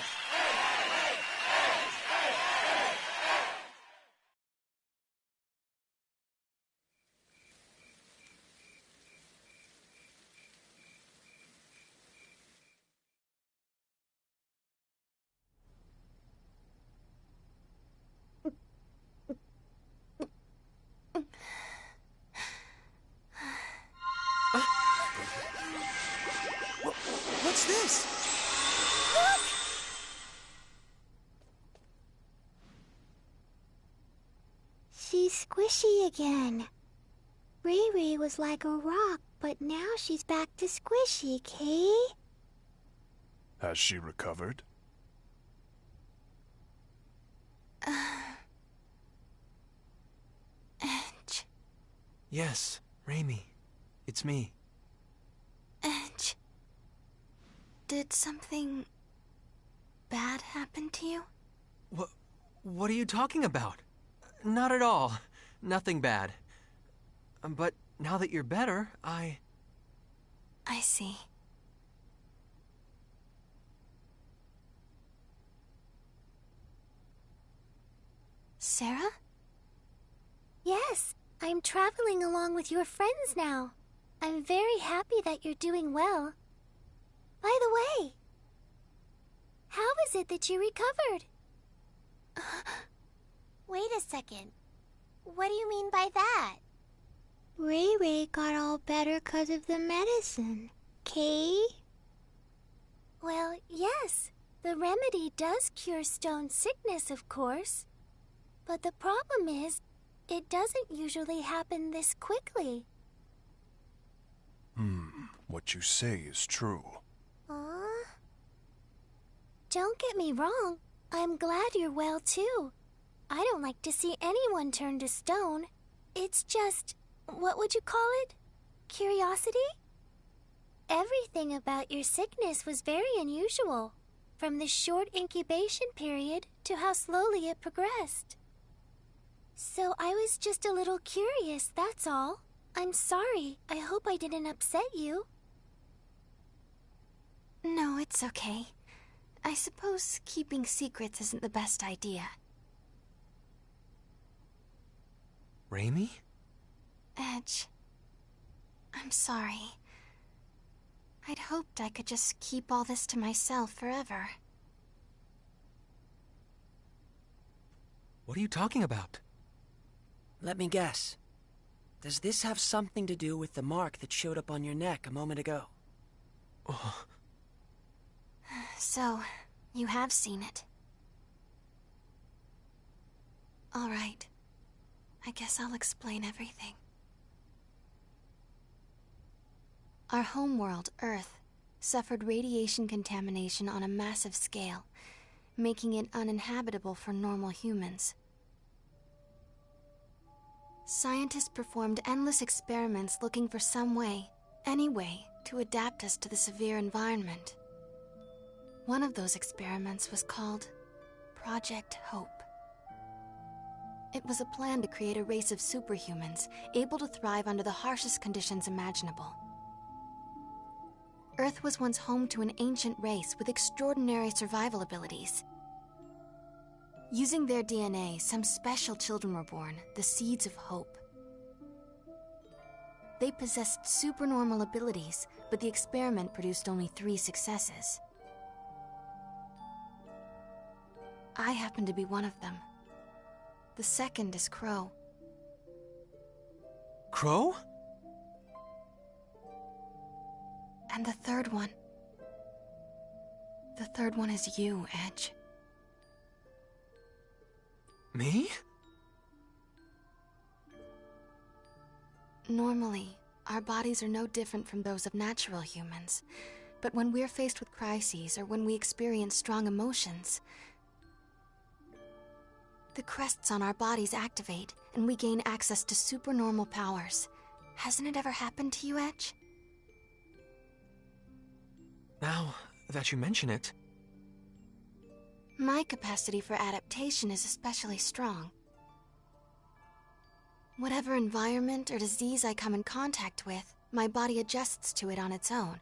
What's this? Look! She's squishy again. Riri was like a rock, but now she's back to squishy, Kay? Has she recovered? Edge. Yes, Raimi. It's me. Edge. Did something bad happen to you? What are you talking about? Not at all. Nothing bad. But now that you're better, I see. Sarah? Yes, I'm traveling along with your friends now. I'm very happy that you're doing well. By the way, how is it that you recovered? Wait a second. What do you mean by that? Ray Ray got all better 'cause of the medicine, Kay? Well, yes. The remedy does cure stone sickness, of course. But the problem is, it doesn't usually happen this quickly. What you say is true. Don't get me wrong. I'm glad you're well, too. I don't like to see anyone turn to stone. It's just, what would you call it? Curiosity? Everything about your sickness was very unusual, from the short incubation period to how slowly it progressed. So I was just a little curious, that's all. I'm sorry. I hope I didn't upset you. No, it's okay. I suppose keeping secrets isn't the best idea. Raimi? Edge, I'm sorry. I'd hoped I could just keep all this to myself forever. What are you talking about? Let me guess. Does this have something to do with the mark that showed up on your neck a moment ago? Oh. So, you have seen it. All right. I guess I'll explain everything. Our homeworld, Earth, suffered radiation contamination on a massive scale, making it uninhabitable for normal humans. Scientists performed endless experiments looking for some way, any way, to adapt us to the severe environment. One of those experiments was called Project Hope. It was a plan to create a race of superhumans able to thrive under the harshest conditions imaginable. Earth was once home to an ancient race with extraordinary survival abilities. Using their DNA, some special children were born, the Seeds of Hope. They possessed supernormal abilities, but the experiment produced only 3 successes. I happen to be one of them. The second is Crow. Crow? And the third one. The third one is you, Edge. Me? Normally, our bodies are no different from those of natural humans. But when we're faced with crises or when we experience strong emotions, the crests on our bodies activate and we gain access to supernormal powers. Hasn't it ever happened to you, Edge? Now that you mention it... My capacity for adaptation is especially strong. Whatever environment or disease I come in contact with, my body adjusts to it on its own.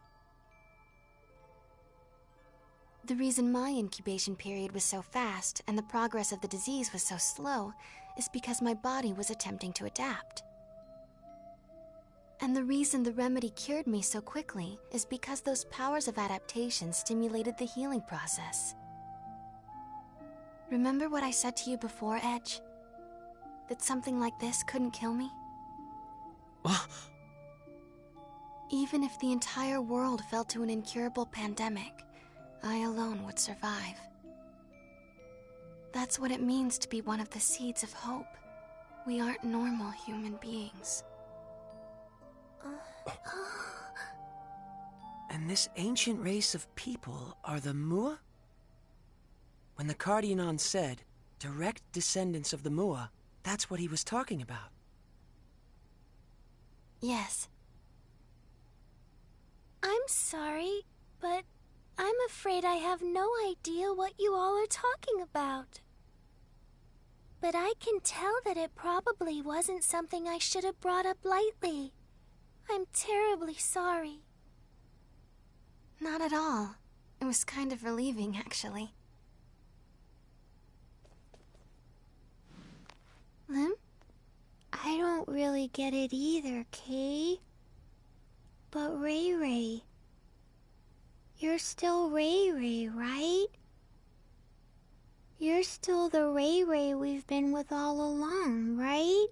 The reason my incubation period was so fast and the progress of the disease was so slow is because my body was attempting to adapt. And the reason the remedy cured me so quickly is because those powers of adaptation stimulated the healing process. Remember what I said to you before, Edge? That something like this couldn't kill me? Even if the entire world fell to an incurable pandemic, I alone would survive. That's what it means to be one of the Seeds of Hope. We aren't normal human beings. And this ancient race of people are the Mua? When the Cardionon said, direct descendants of the Mua, that's what he was talking about. Yes. I'm sorry, but I'm afraid I have no idea what you all are talking about. But I can tell that it probably wasn't something I should have brought up lightly. I'm terribly sorry. Not at all. It was kind of relieving, actually. Lim? I don't really get it either, Kay. But Ray Ray, you're still Ray Ray, right? You're still the Ray Ray we've been with all along, right?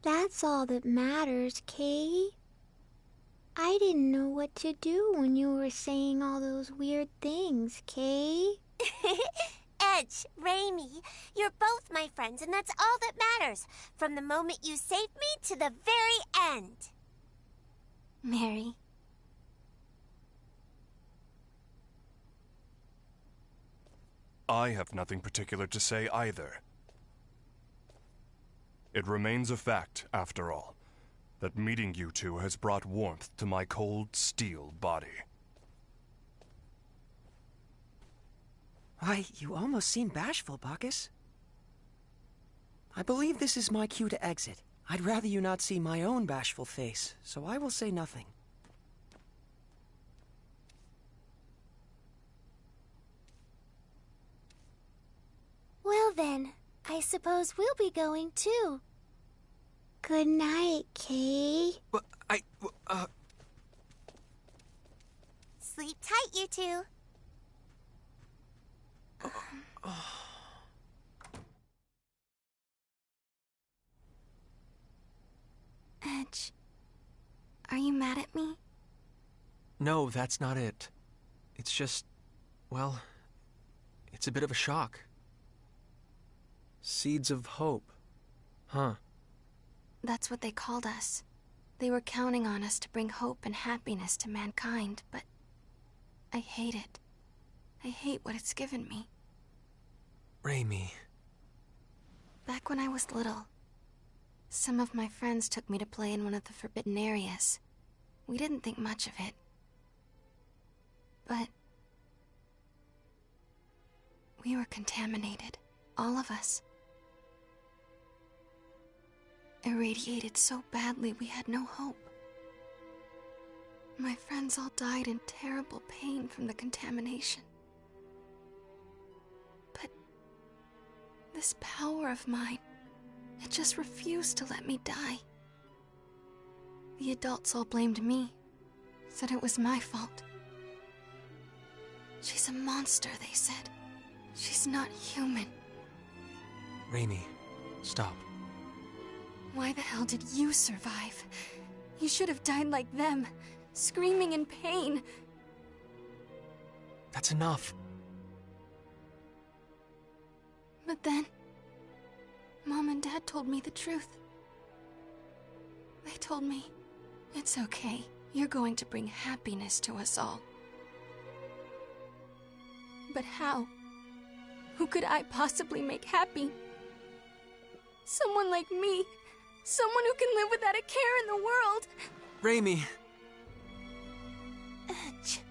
That's all that matters, Kay. I didn't know what to do when you were saying all those weird things, Kay. Edge, Raimi, you're both my friends, and that's all that matters. From the moment you saved me to the very end. Mary. I have nothing particular to say either. It remains a fact, after all, that meeting you two has brought warmth to my cold steel body. Why, you almost seem bashful, Bacchus. I believe this is my cue to exit. I'd rather you not see my own bashful face, so I will say nothing. Well then, I suppose we'll be going too. Good night, Kay. But Sleep tight, you two. Edge, are you mad at me? No, that's not it. It's just, well, it's a bit of a shock. Seeds of hope. Huh. That's what they called us. They were counting on us to bring hope and happiness to mankind, but I hate it. I hate what it's given me. Raimi. Back when I was little, some of my friends took me to play in one of the forbidden areas. We didn't think much of it. But we were contaminated, all of us. Irradiated so badly we had no hope. My friends all died in terrible pain from the contamination. But this power of mine, it just refused to let me die. The adults all blamed me, said it was my fault. She's a monster, they said. She's not human. Raimi, stop. Why the hell did you survive? You should have died like them, screaming in pain. That's enough. But then, Mom and Dad told me the truth. They told me, it's okay. You're going to bring happiness to us all. But how? Who could I possibly make happy? Someone like me. Someone who can live without a care in the world. Raimi. Edge.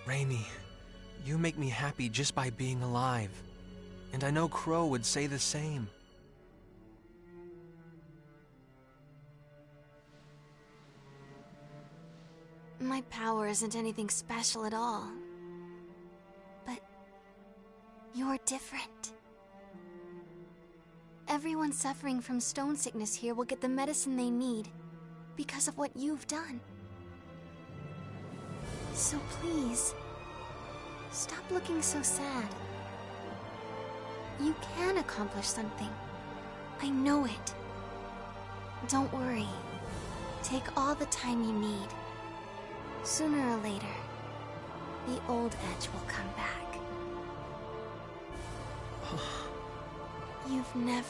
Raimi, you make me happy just by being alive. And I know Crow would say the same. My power isn't anything special at all. But you're different. Everyone suffering from stone sickness here will get the medicine they need because of what you've done. So please, stop looking so sad. You can accomplish something. I know it. Don't worry. Take all the time you need. Sooner or later, the old Edge will come back. You've never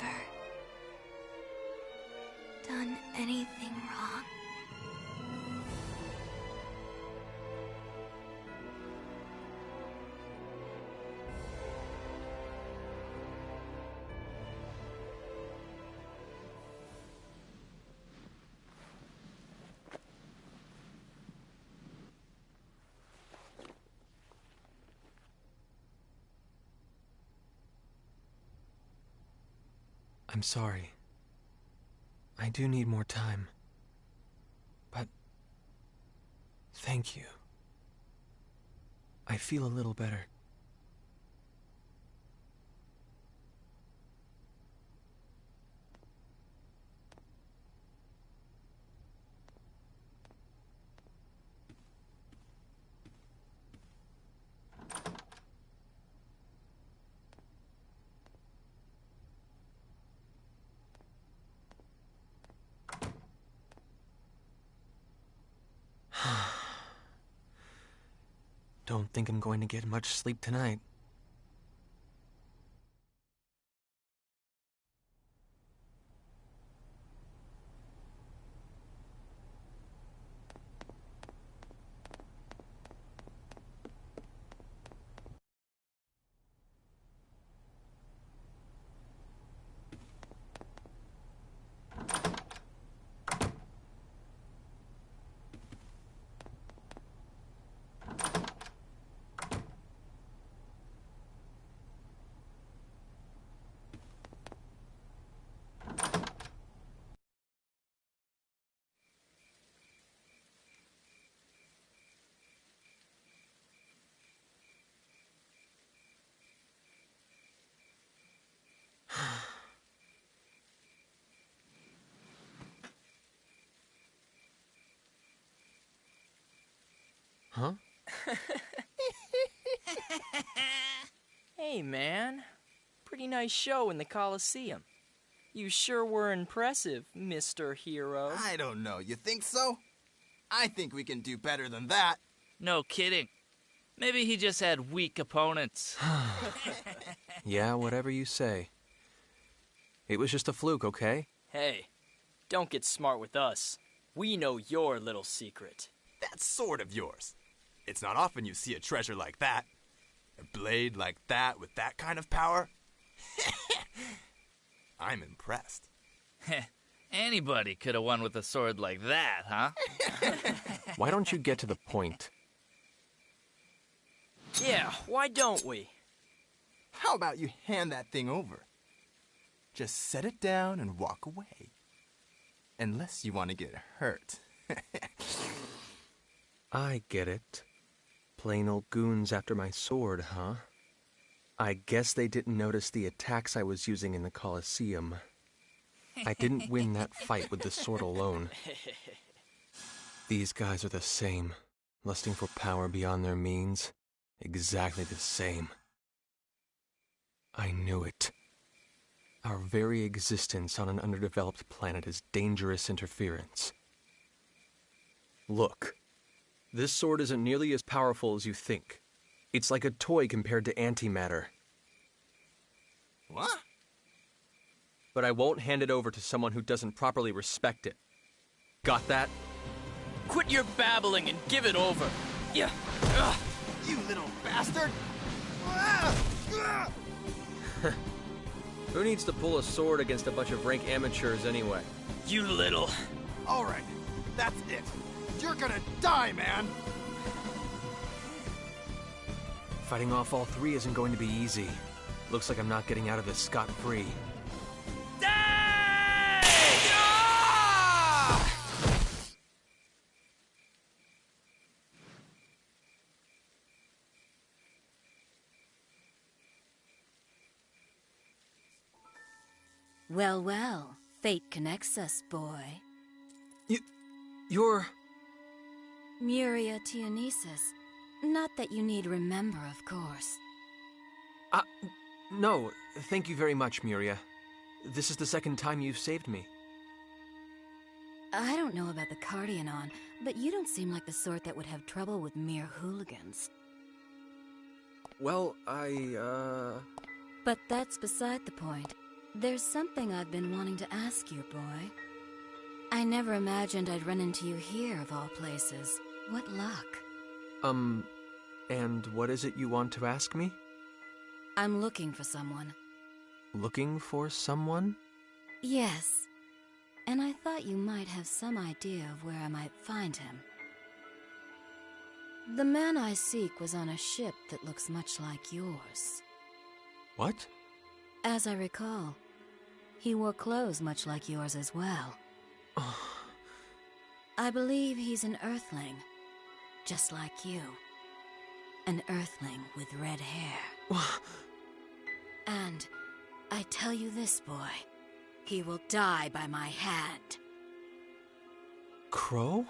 done anything wrong. I'm sorry. I do need more time. But thank you. I feel a little better. Don't think I'm going to get much sleep tonight. Huh? Hey, man. Pretty nice show in the Coliseum. You sure were impressive, Mr. Hero. I don't know. You think so? I think we can do better than that. No kidding. Maybe he just had weak opponents. Yeah, whatever you say. It was just a fluke, okay? Hey, don't get smart with us. We know your little secret. That sword of yours. It's not often you see a treasure like that. A blade like that with that kind of power. I'm impressed. Anybody could have won with a sword like that, huh? Why don't you get to the point? Yeah, why don't we? How about you hand that thing over? Just set it down and walk away. Unless you want to get hurt. I get it. Plain old goons after my sword, huh? I guess they didn't notice the attacks I was using in the Colosseum. I didn't win that fight with the sword alone. These guys are the same, lusting for power beyond their means. Exactly the same. I knew it. Our very existence on an underdeveloped planet is dangerous interference. Look, this sword isn't nearly as powerful as you think. It's like a toy compared to antimatter. What? But I won't hand it over to someone who doesn't properly respect it. Got that? Quit your babbling and give it over. Yeah. You little bastard! Who needs to pull a sword against a bunch of rank amateurs anyway? You little... All right, that's it. You're gonna die, man! Fighting off all three isn't going to be easy. Looks like I'm not getting out of this scot-free. Well, well, fate connects us, boy. You're... Muria Tianesis. Not that you need remember, of course. No, thank you very much, Muria. This is the second time you've saved me. I don't know about the Cardianon, but you don't seem like the sort that would have trouble with mere hooligans. Well, But that's beside the point. There's something I've been wanting to ask you, boy. I never imagined I'd run into you here, of all places. What luck. And what is it you want to ask me? I'm looking for someone. Looking for someone? Yes. And I thought you might have some idea of where I might find him. The man I seek was on a ship that looks much like yours. What? As I recall, he wore clothes much like yours as well. I believe he's an Earthling, just like you. An Earthling with red hair. And I tell you this, boy, he will die by my hand. Crow?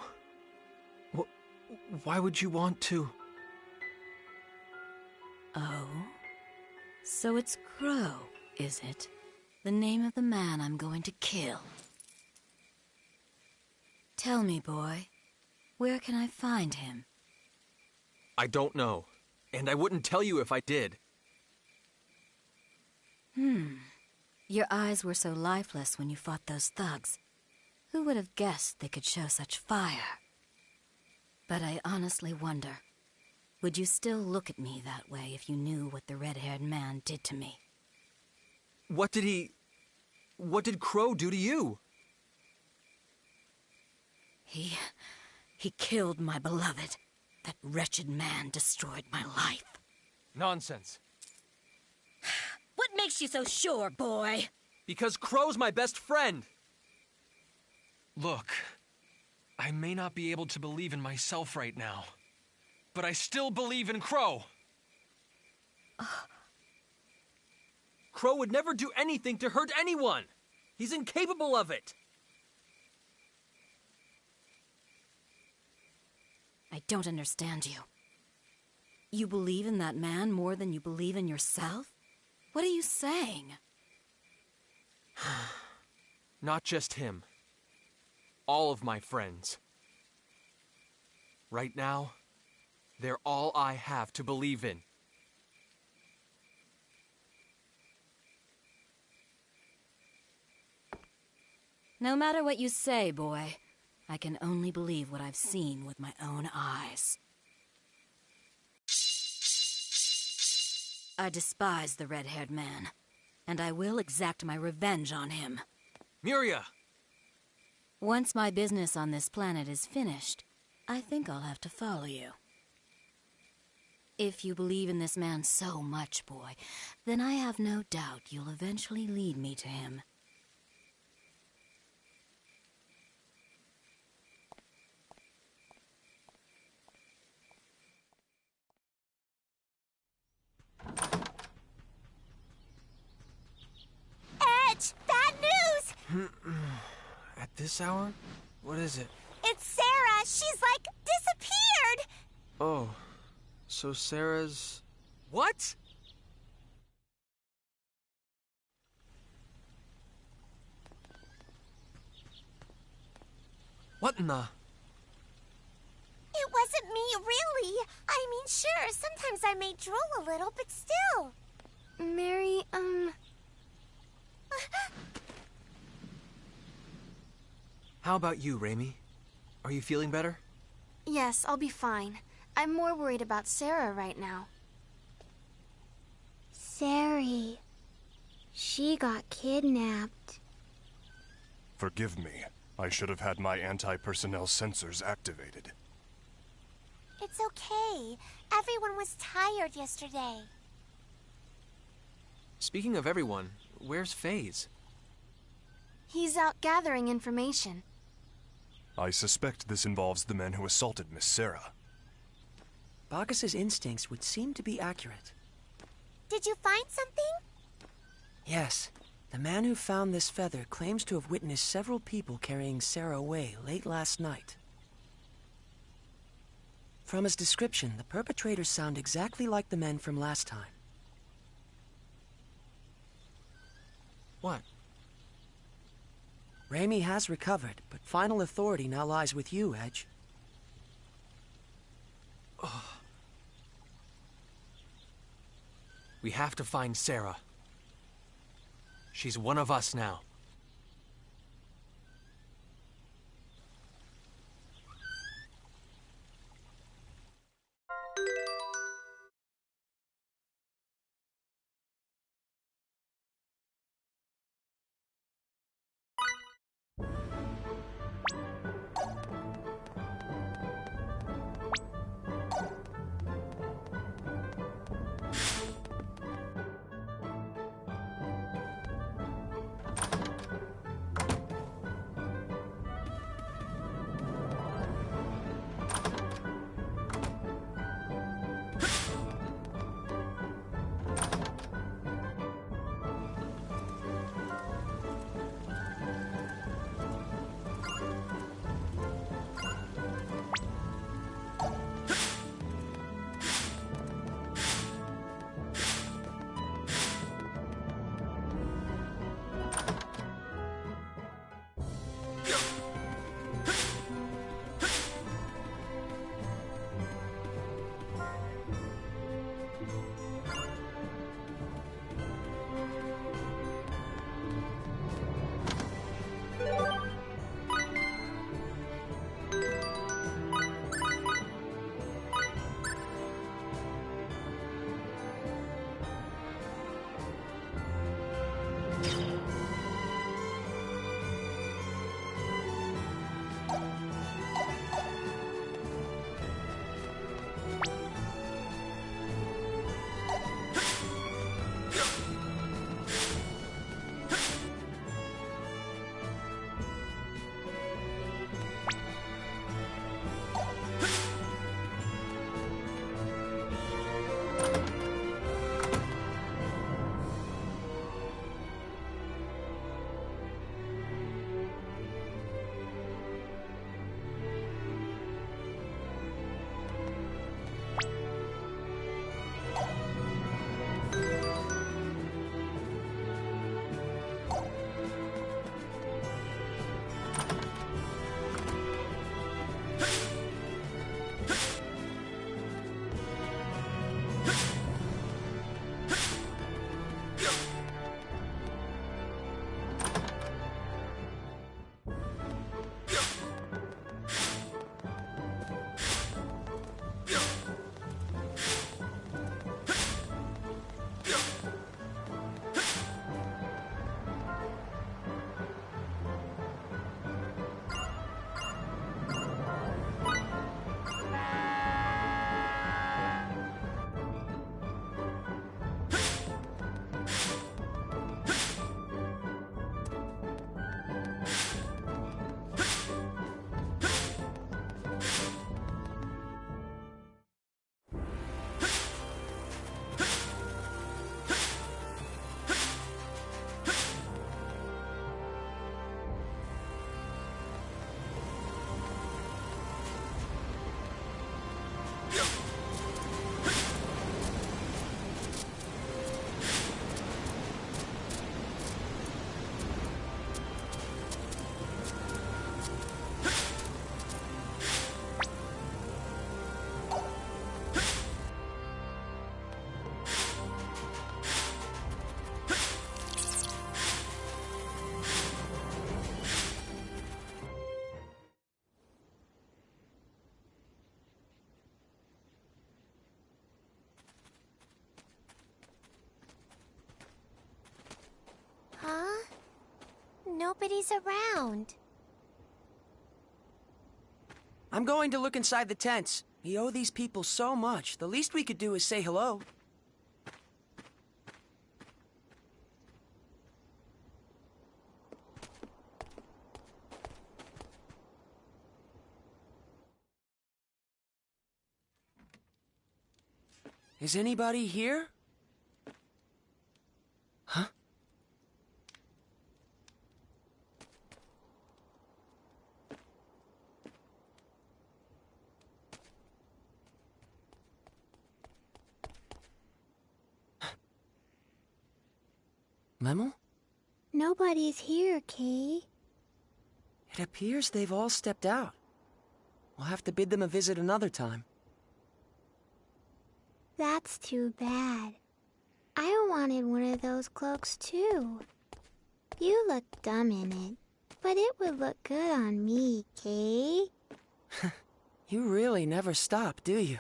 Why would you want to? Oh? So it's Crow, is it? The name of the man I'm going to kill. Tell me, boy, where can I find him? I don't know. And I wouldn't tell you if I did. Your eyes were so lifeless when you fought those thugs. Who would have guessed they could show such fire? But I honestly wonder, would you still look at me that way if you knew what the red-haired man did to me? What did Crow do to you? He killed my beloved. That wretched man destroyed my life. Nonsense. What makes you so sure, boy? Because Crow's my best friend. Look, I may not be able to believe in myself right now, but I still believe in Crow. Crow would never do anything to hurt anyone. He's incapable of it. I don't understand you. You believe in that man more than you believe in yourself? What are you saying? Not just him. All of my friends. Right now, they're all I have to believe in. No matter what you say, boy, I can only believe what I've seen with my own eyes. I despise the red-haired man, and I will exact my revenge on him. Miria! Once my business on this planet is finished, I think I'll have to follow you. If you believe in this man so much, boy, then I have no doubt you'll eventually lead me to him. Edge! Bad news! At this hour? What is it? It's Sarah! She's, like, disappeared! Oh, so Sarah's... What? What in the... It wasn't me, really. I mean, sure, sometimes I may drool a little, but still. Mary, How about you, Raimi? Are you feeling better? Yes, I'll be fine. I'm more worried about Sarah right now. Sari. She got kidnapped. Forgive me. I should have had my anti-personnel sensors activated. It's okay. Everyone was tired yesterday. Speaking of everyone, where's FaZe? He's out gathering information. I suspect this involves the men who assaulted Miss Sarah. Bacchus's instincts would seem to be accurate. Did you find something? Yes. The man who found this feather claims to have witnessed several people carrying Sarah away late last night. From his description, the perpetrators sound exactly like the men from last time. What? Raimi has recovered, but final authority now lies with you, Edge. We have to find Sarah. She's one of us now. Nobody's around. I'm going to look inside the tents. We owe these people so much. The least we could do is say hello. Is anybody here? Huh? Lemel? Nobody's here, Kay. It appears they've all stepped out. We'll have to bid them a visit another time. That's too bad. I wanted one of those cloaks too. You look dumb in it, but it would look good on me, Kay. You really never stop, do you?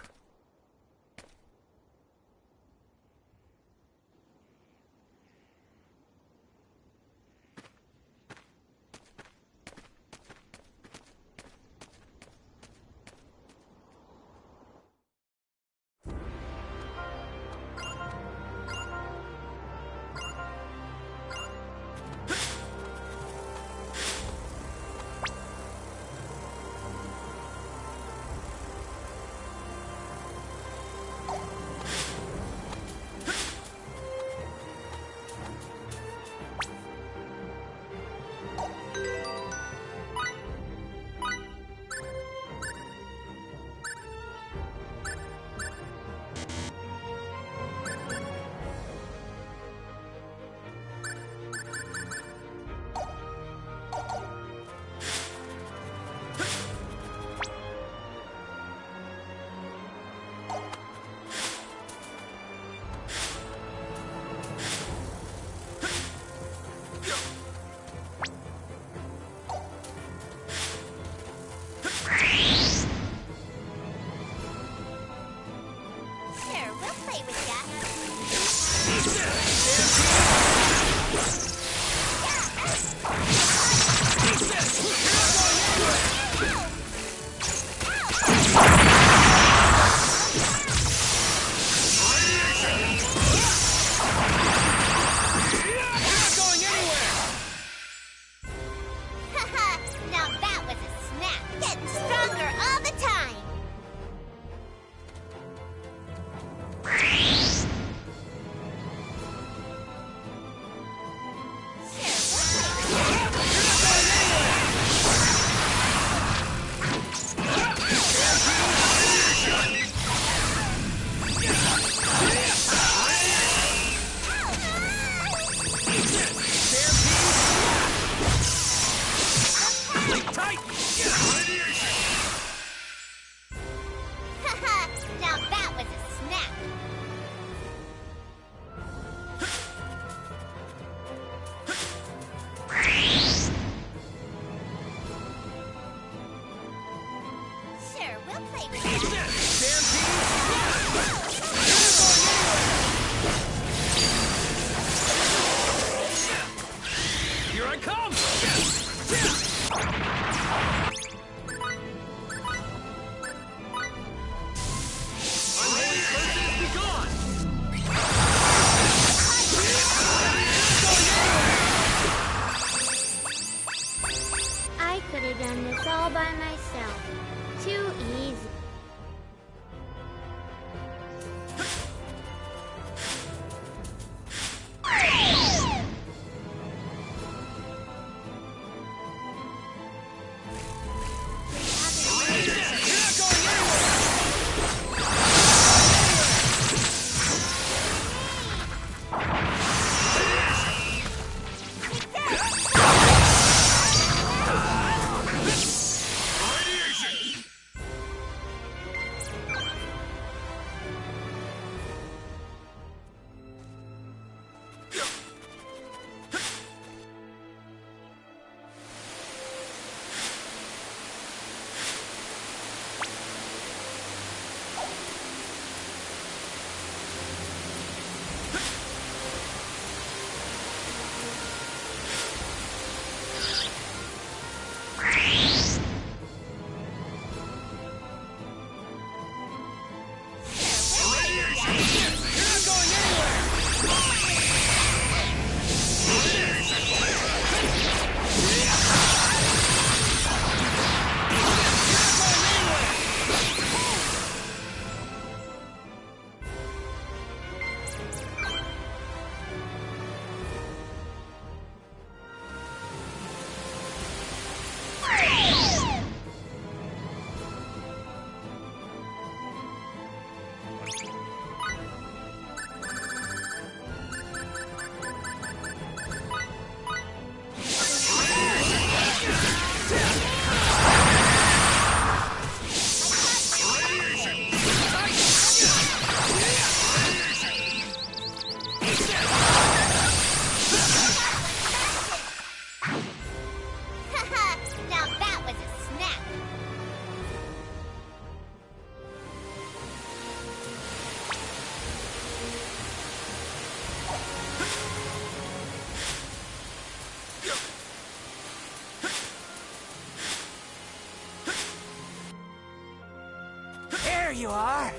Here you are!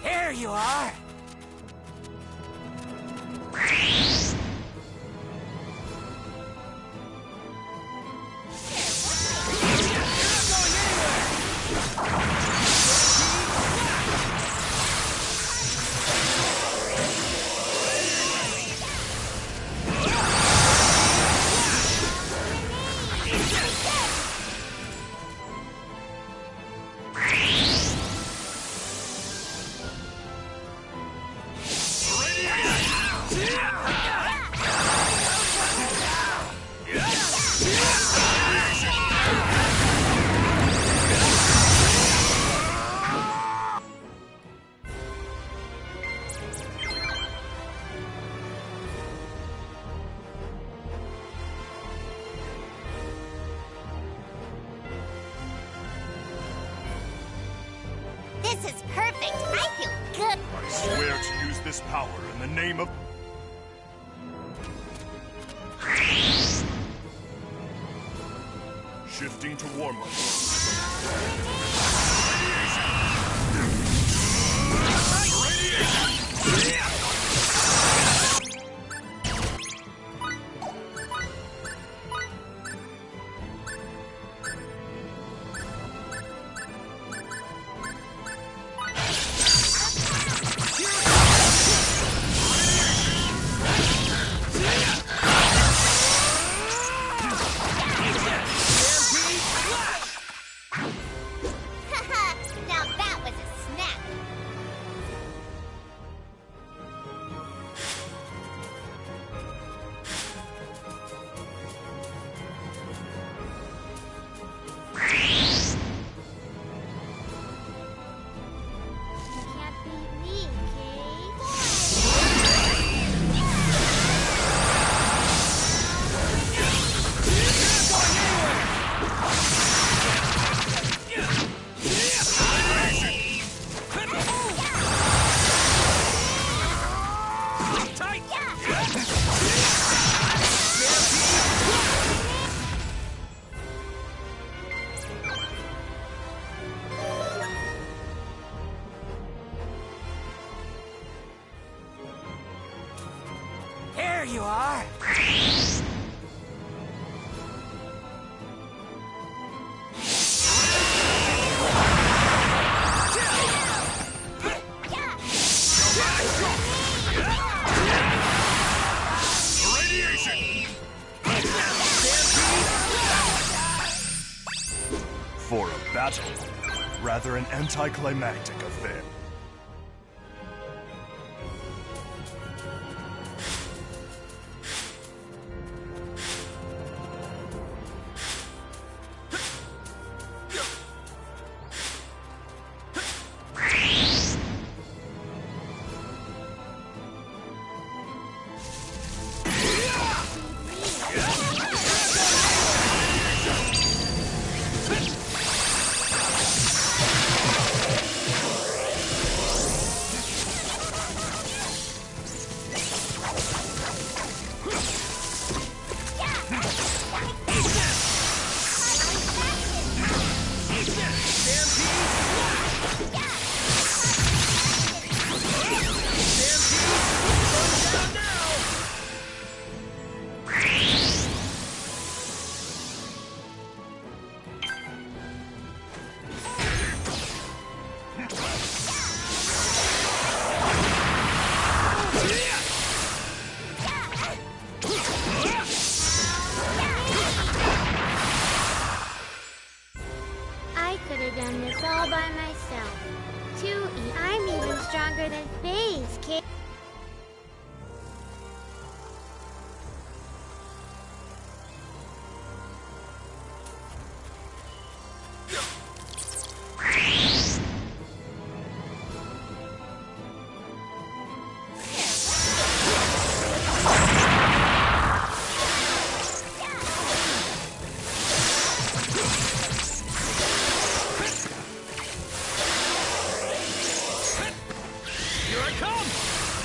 Here you are! This is perfect. I feel good. I swear to use this power in the name of... Shifting to war mode. Now that was a snap. You can't beat me, Here you are! For a battle, rather an anticlimactic affair. I could have done this all by myself. I'm even stronger than Phase, kid. Here I come!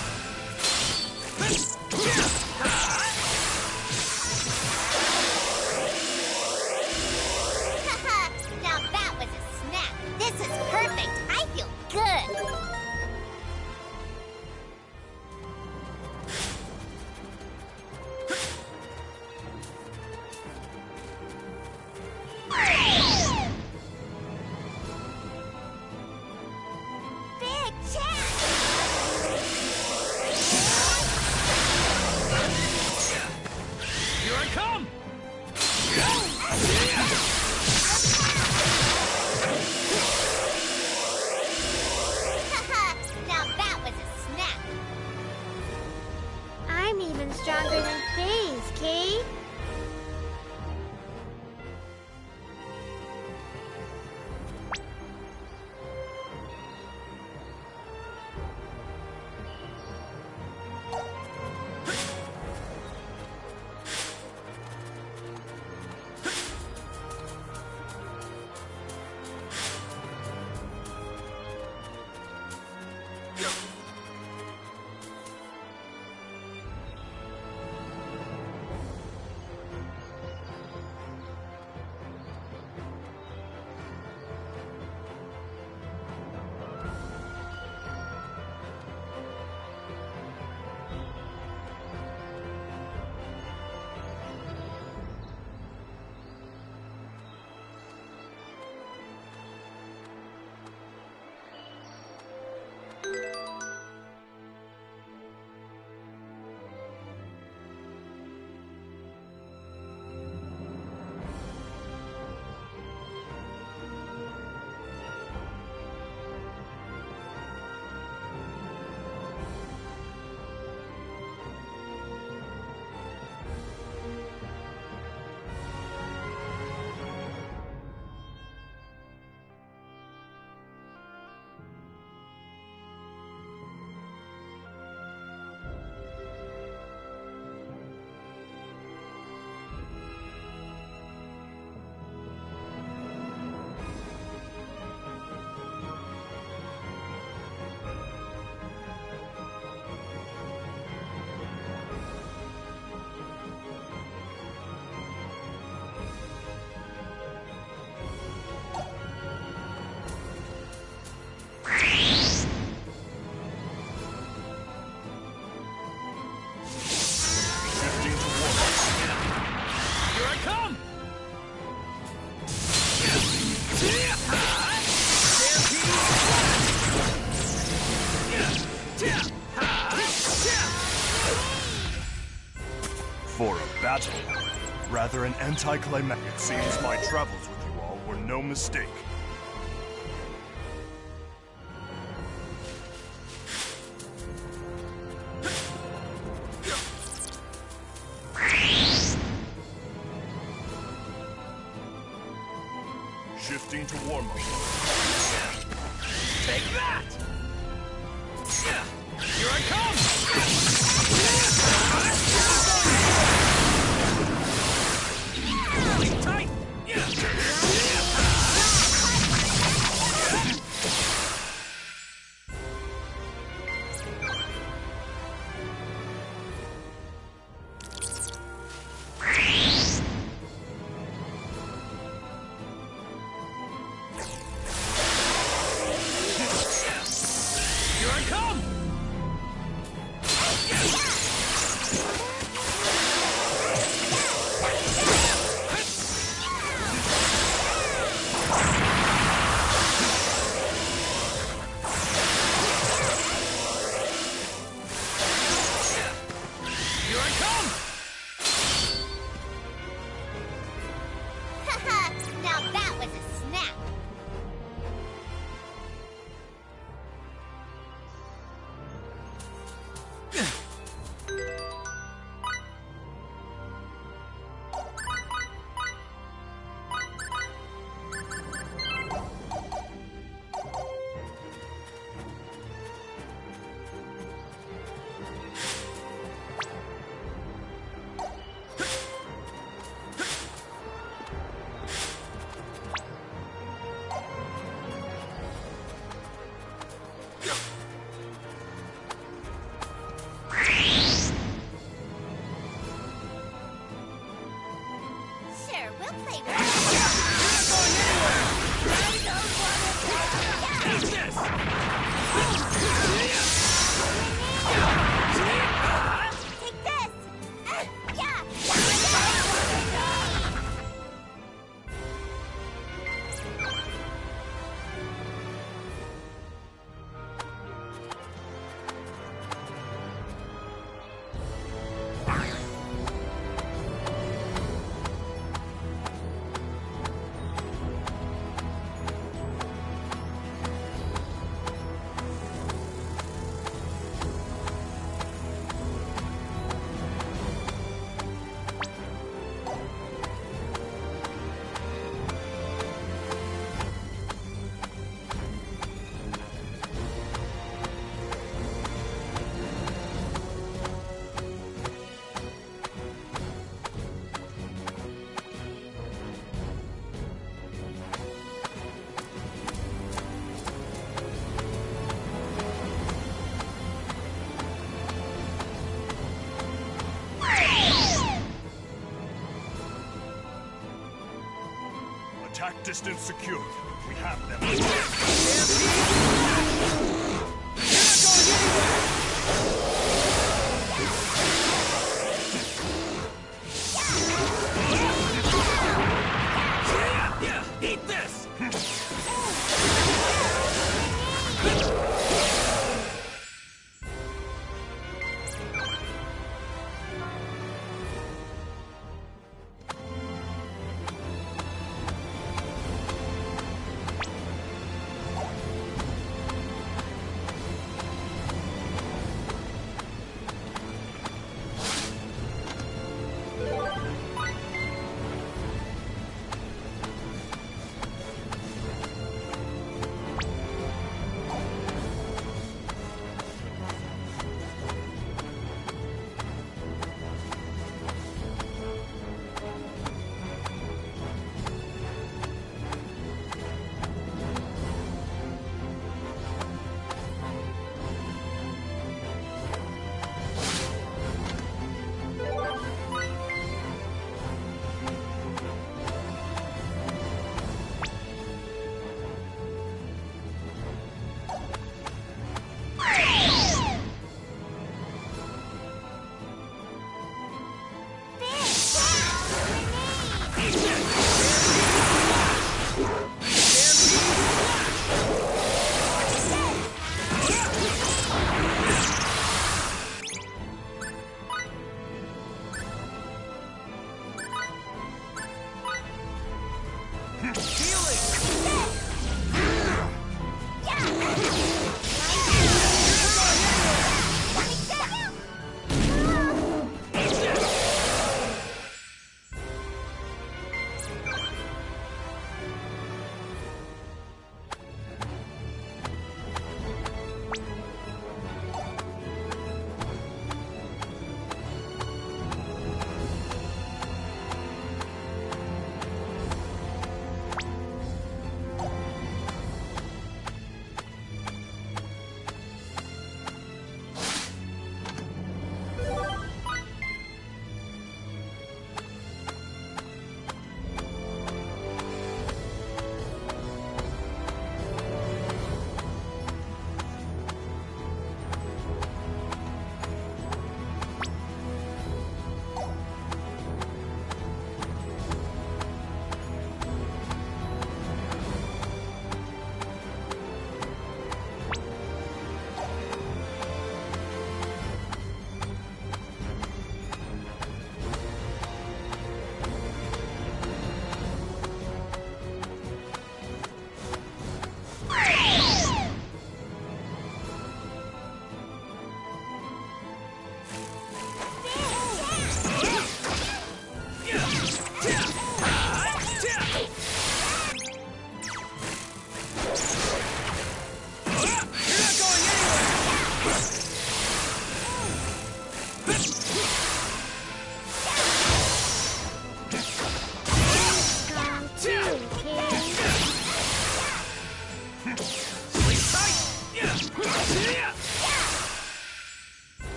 battle. Rather an anticlimactic. It seems my travels with you all were no mistake. Shifting to war mode. Take that! Here I come! Really tight! Here I come! Here I come! Haha, now that was a snap. Sure, we'll play with Take this! Yeah! Attack distance secured. We have them. Eat this!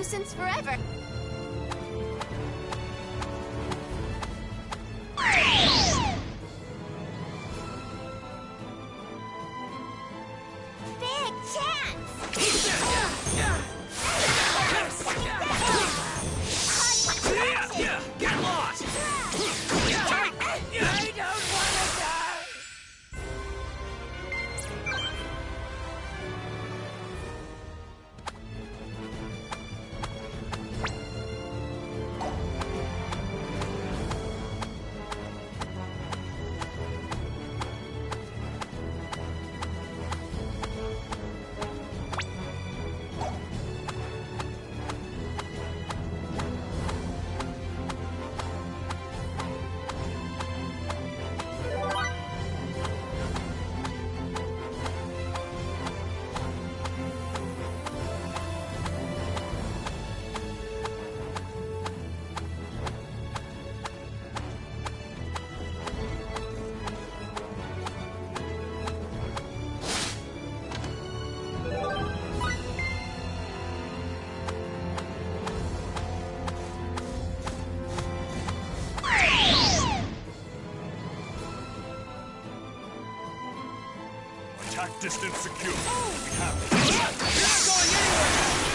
since forever. Big chance! Get lost! I don't want to die! Attack distance secure. We have it. You're not going anywhere!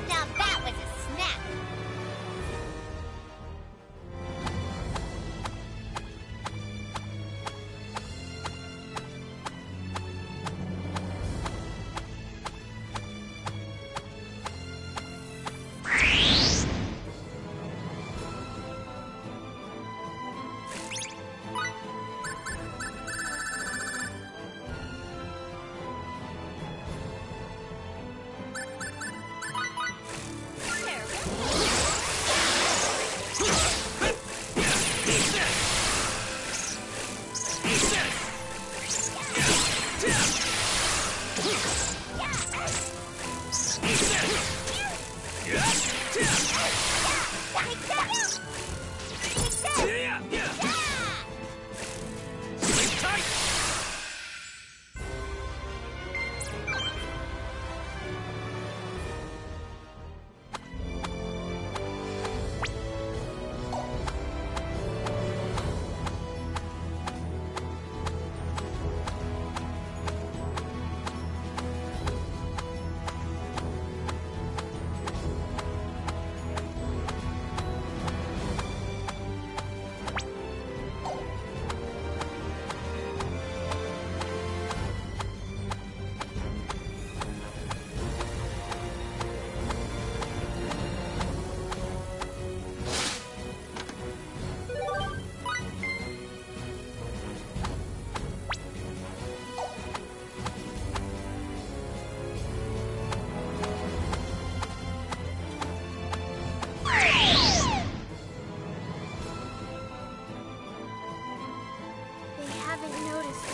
Now that was a snap.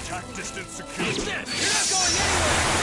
Attack distance secure. You're not going anywhere!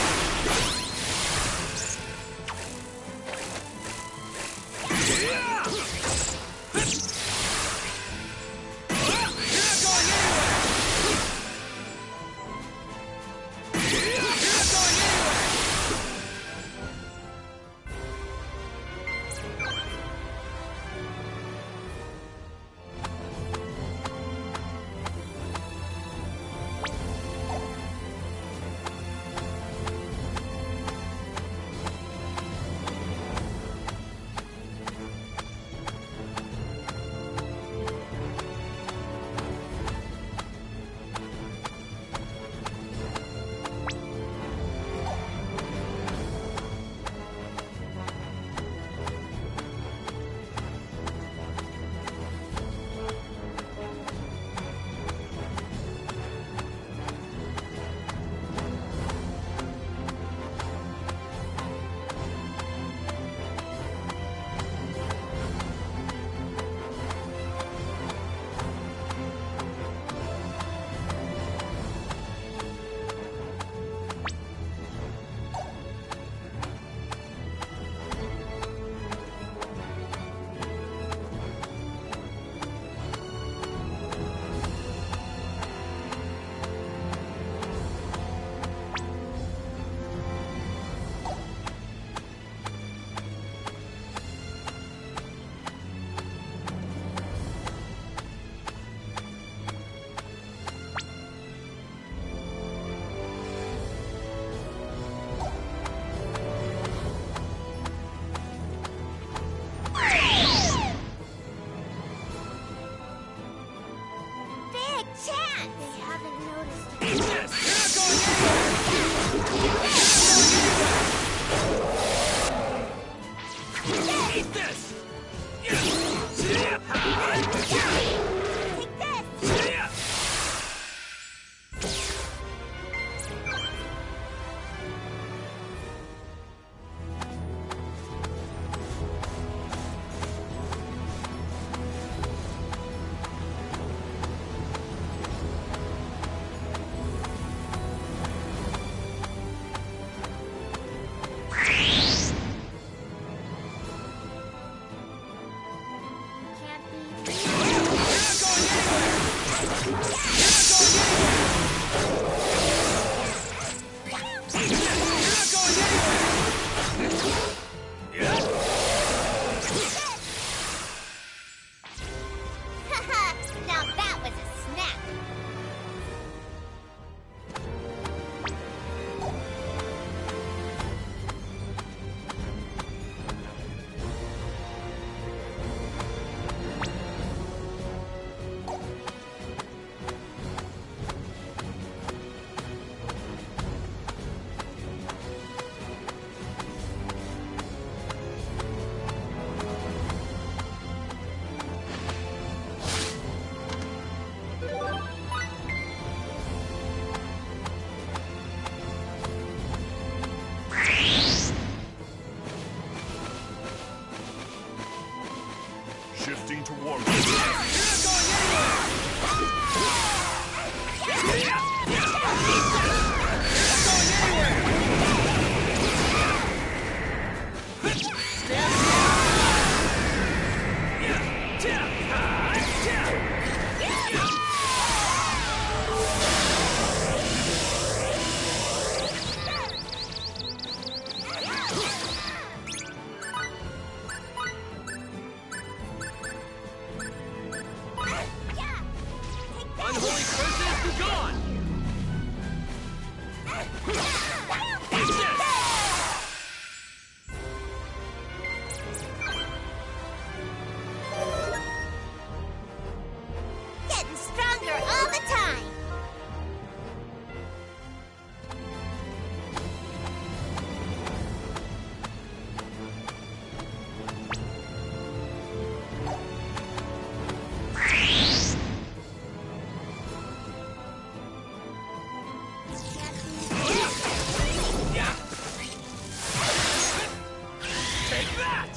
Getting stronger all the time. Take that!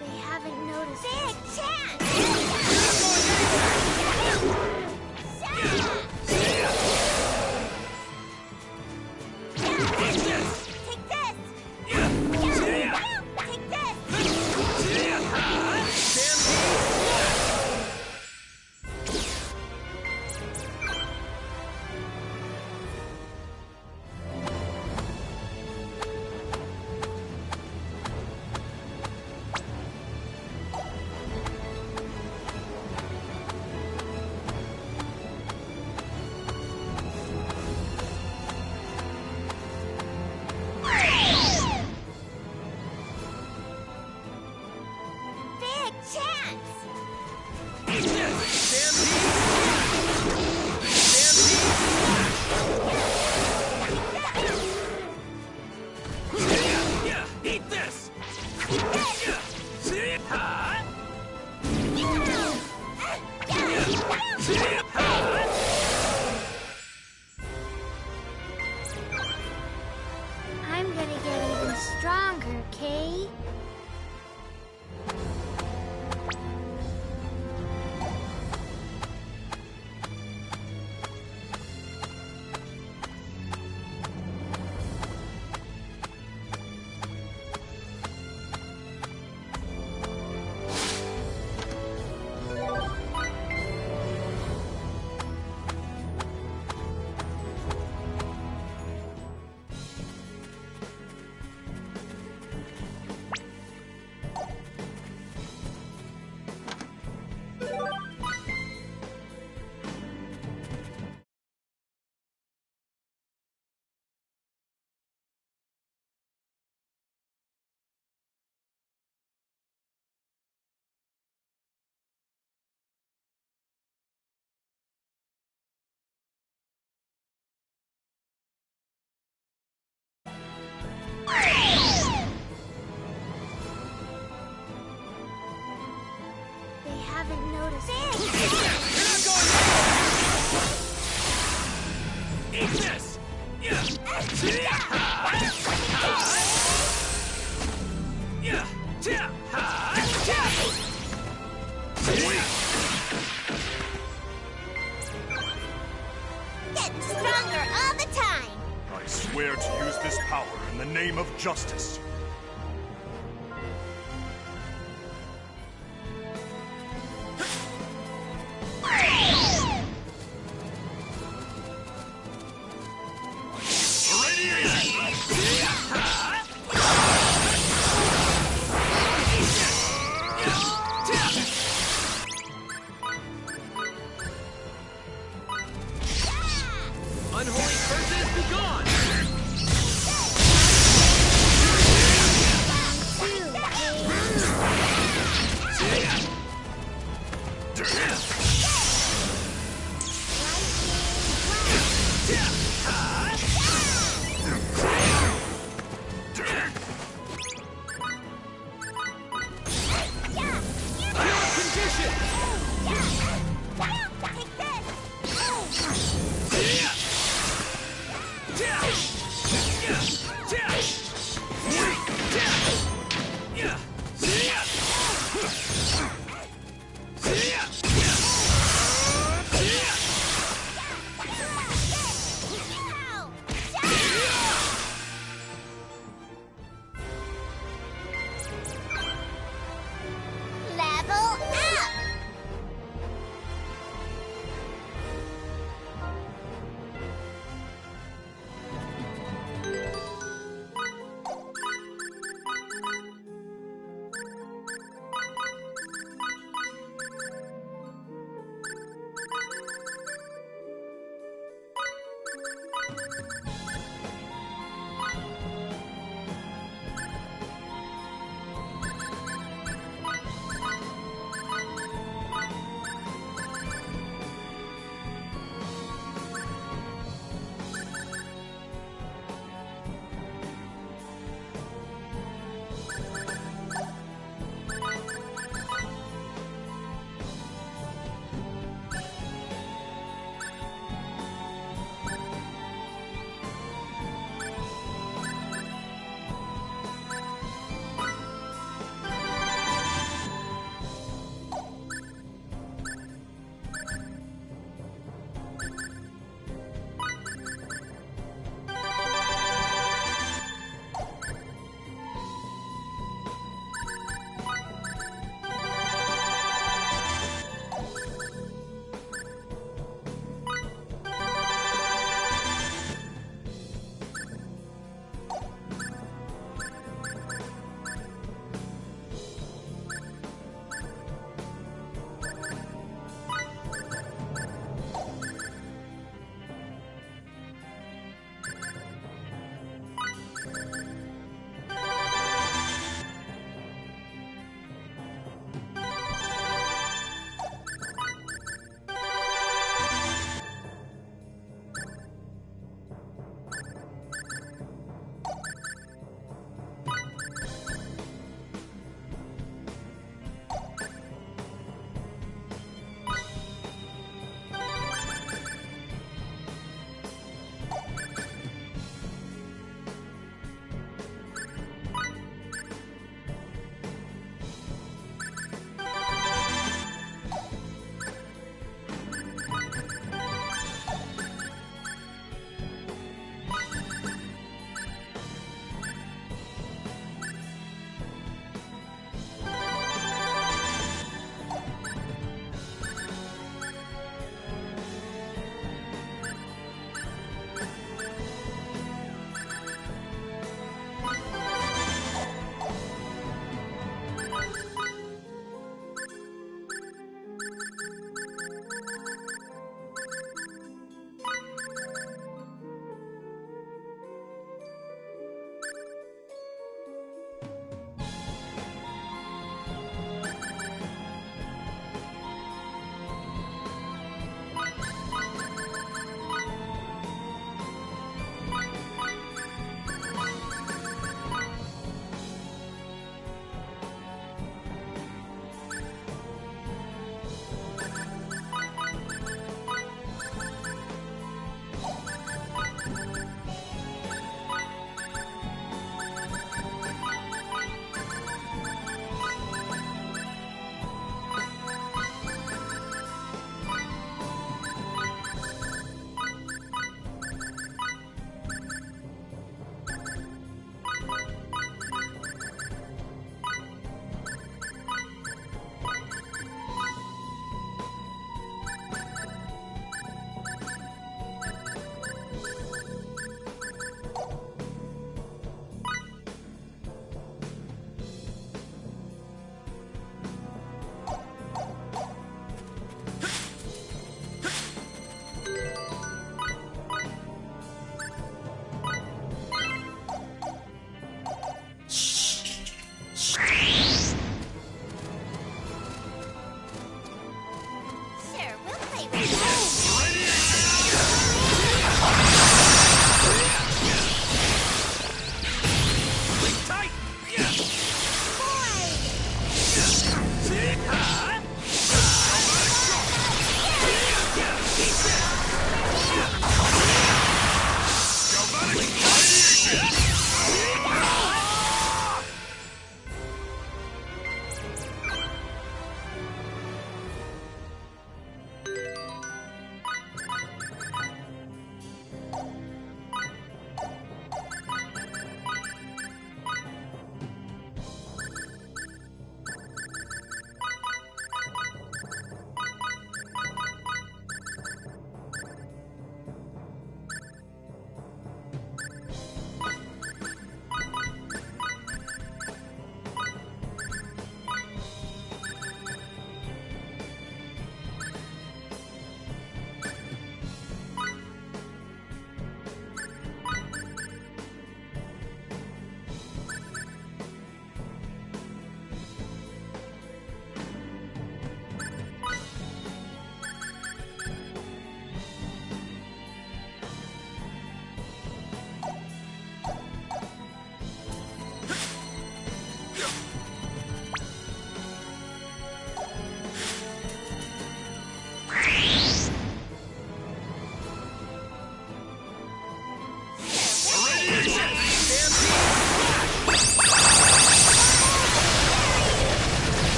They haven't noticed. Big chance! Take this! Take this! Big chance! Eat this! I'm gonna get even stronger, Kay. They haven't noticed. Eat this! Getting stronger all the time. I swear to use this power in the name of justice. Unholy curses be gone!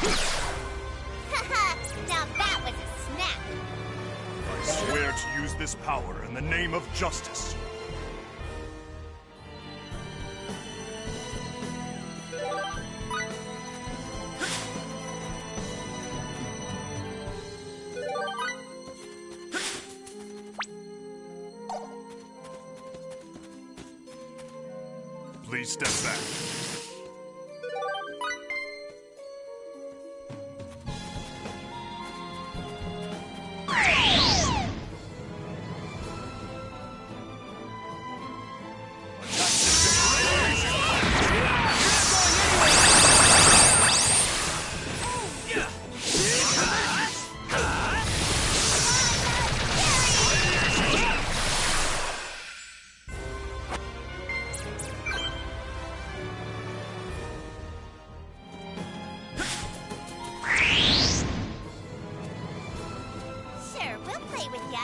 Haha, now that was a snap. I swear to use this power in the name of justice. Please step back. Sure, we'll play with ya.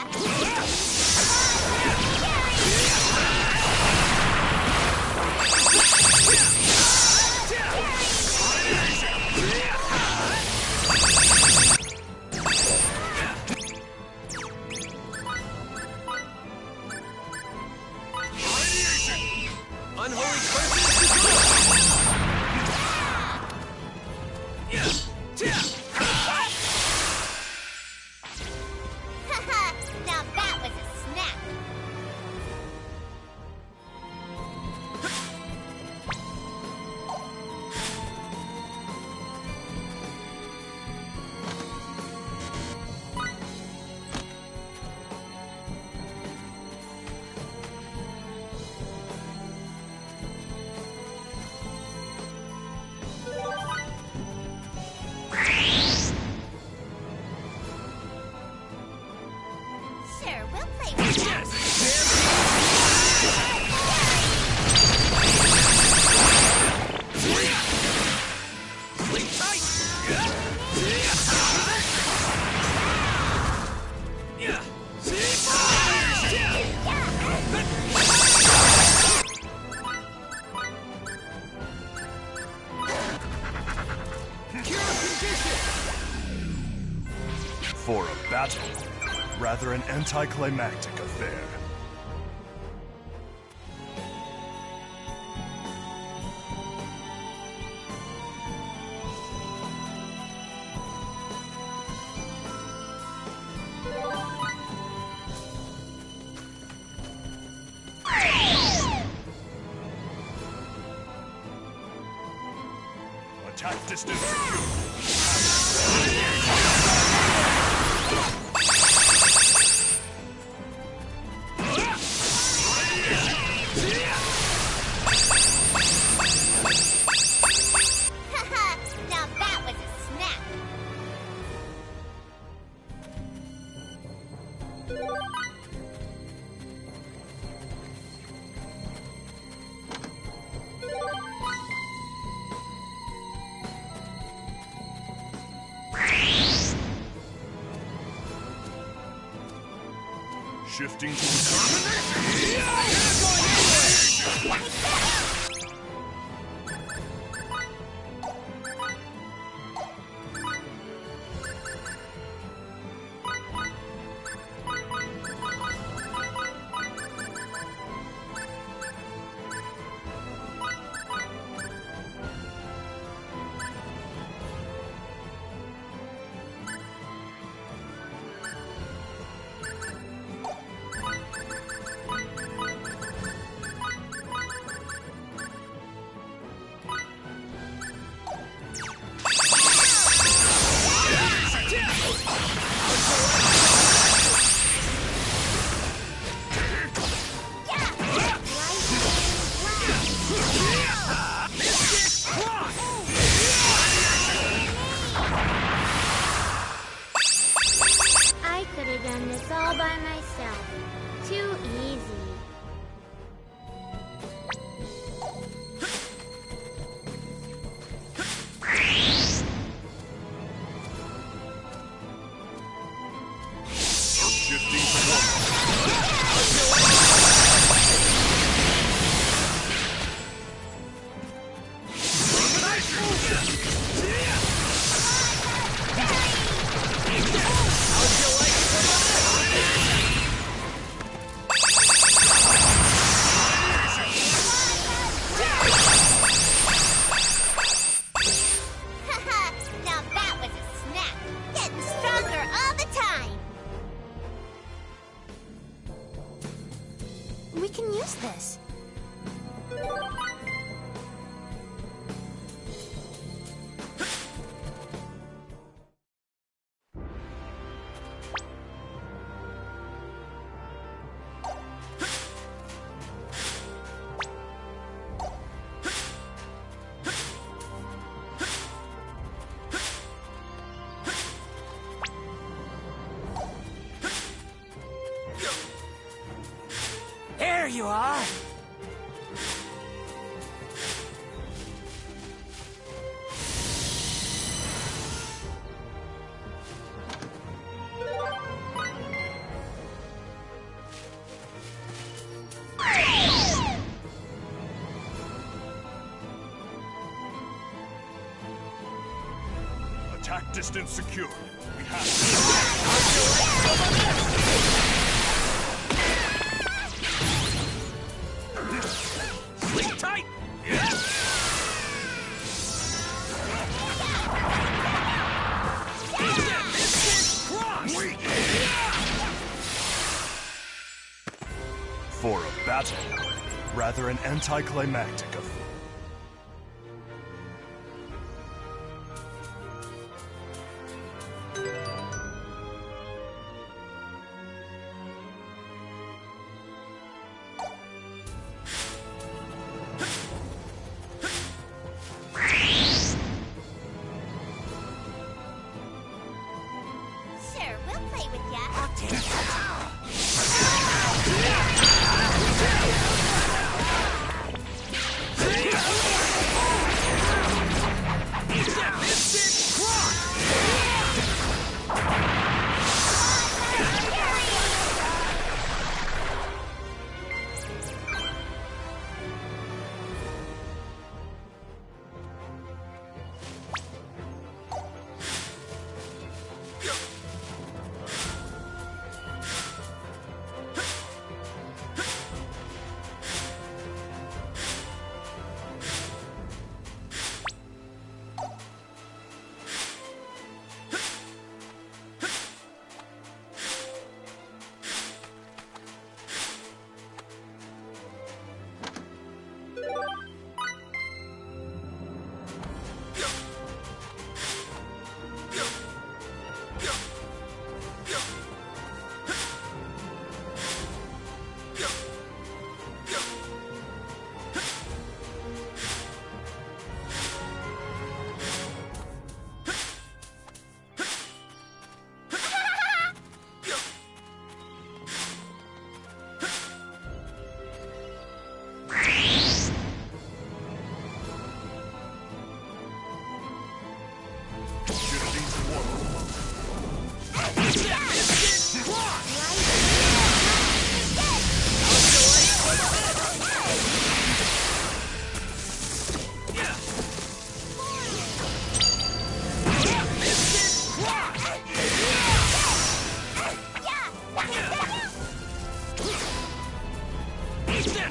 Unholy curses! Haha, now that was a snap. Sure, we'll play with ya. Sleep tight! For a battle, rather an anticlimactic affair. Attack distance secure. Haha, now that was a snap. Shifting to There you are! Attack distance secured. We have Sleep tight! For a battle, rather an anticlimactic affair. Sure, we'll play with ya.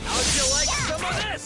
How'd you like some of this?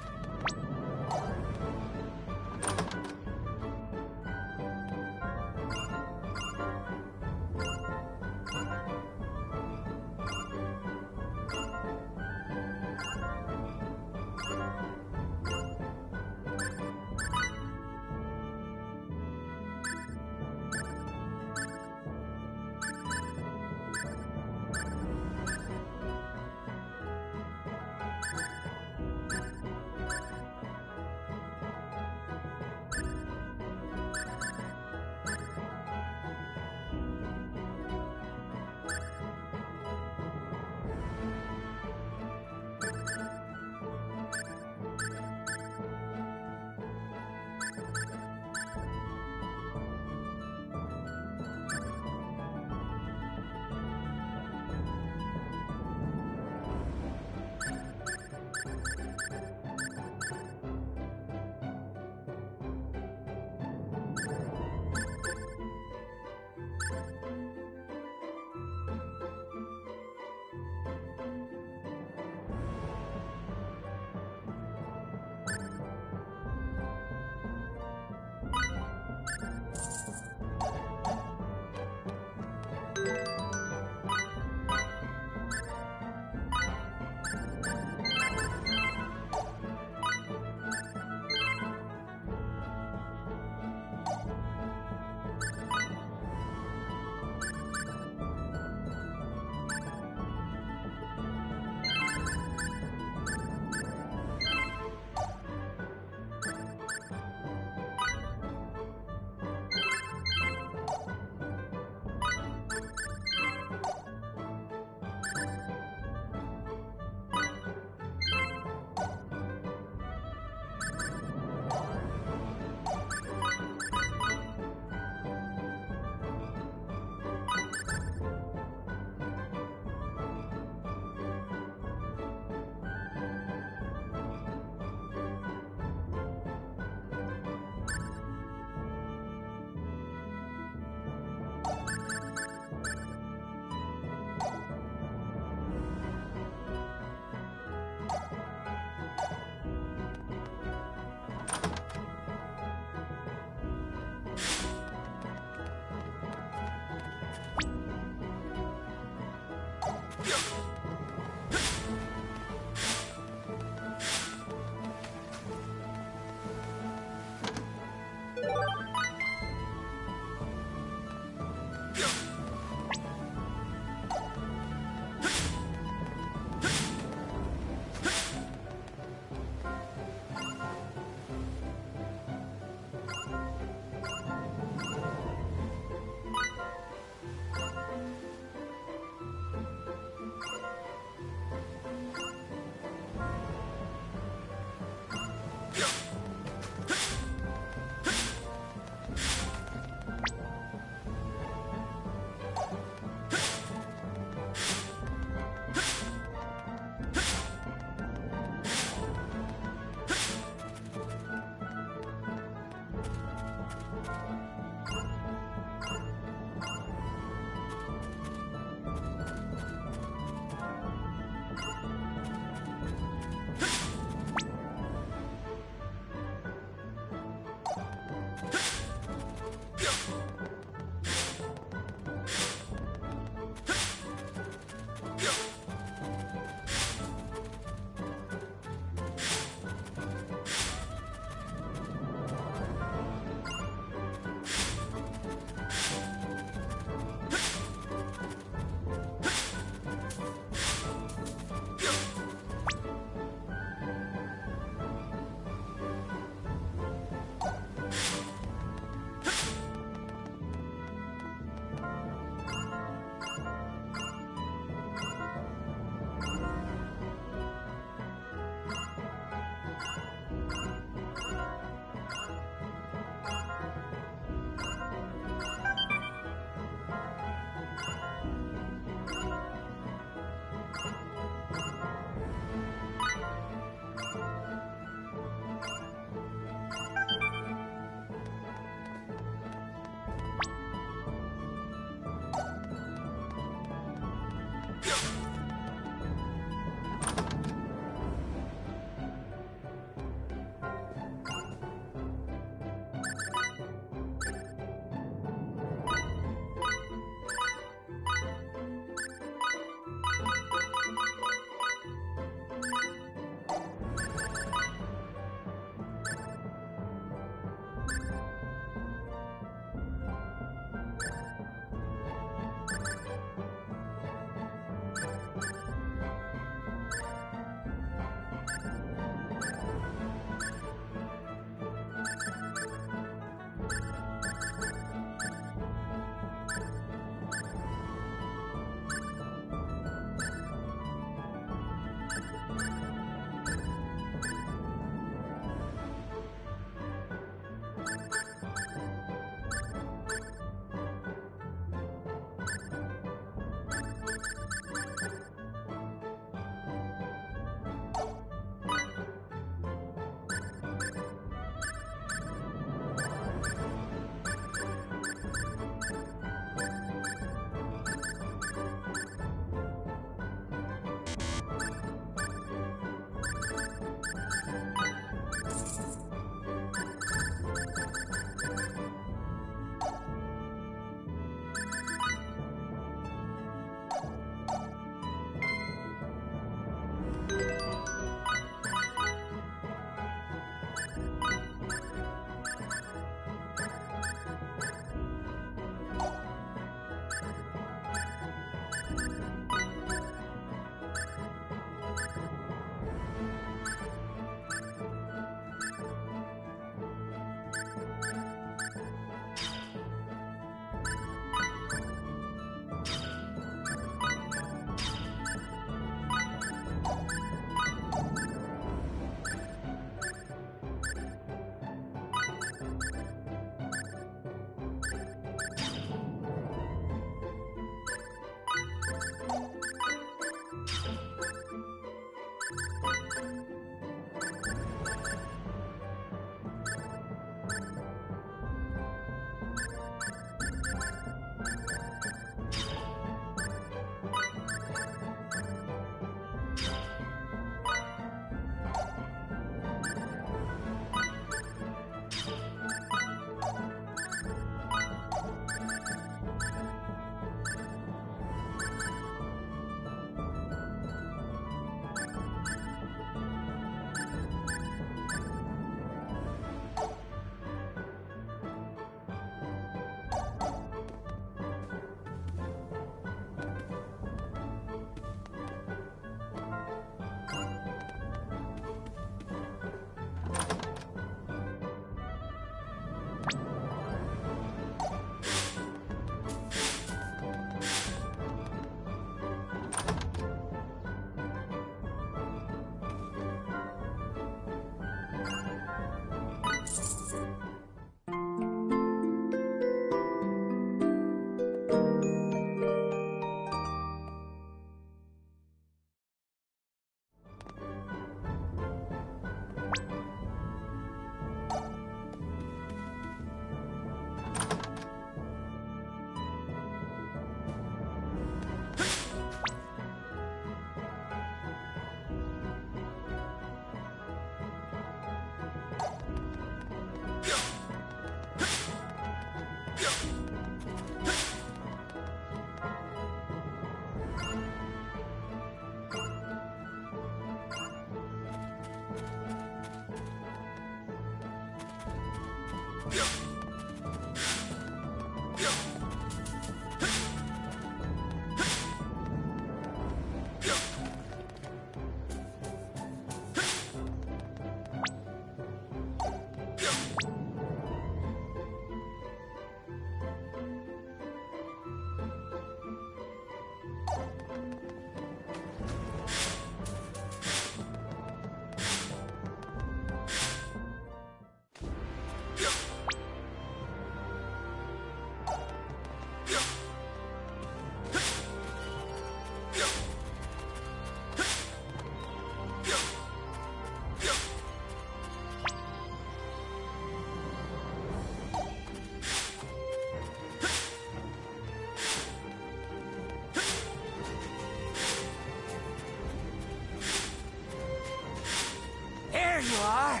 There you are!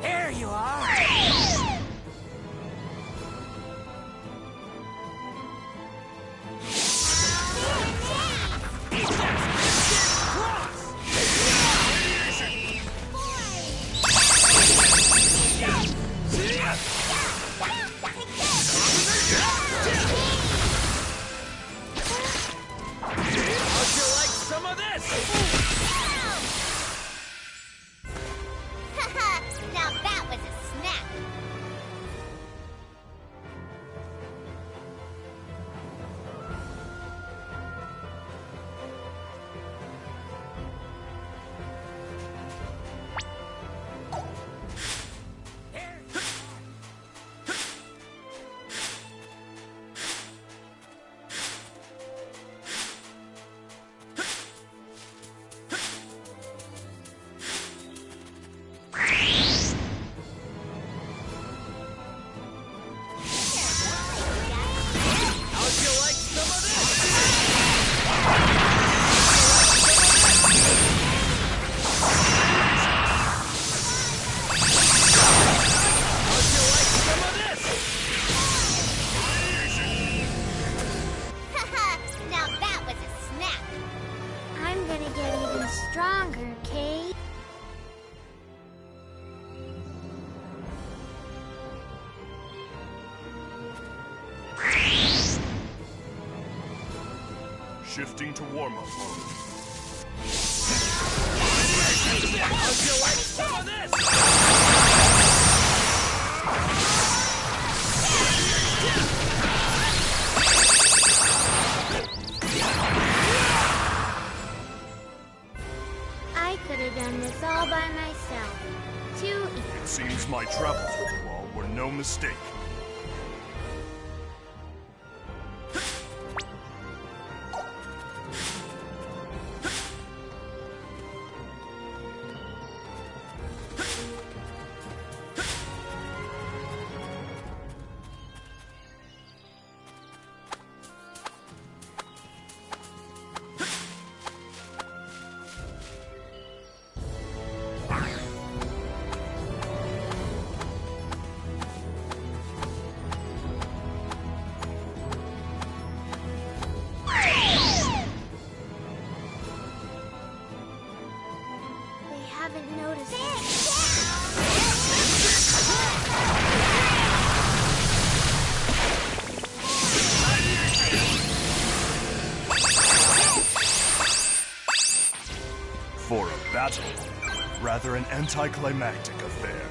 There you are! How'd you like some of this? Now that was a snap. How'd you like some of this? How'd you like some of this? Now that was a snap. I'm gonna get even stronger, Kay. Shifting to warm-up mode. How'd you like some of this? I could have done this all by myself. Too easy. It seems my travels with you all were no mistake. They haven't noticed it. For a battle, rather an anticlimactic affair.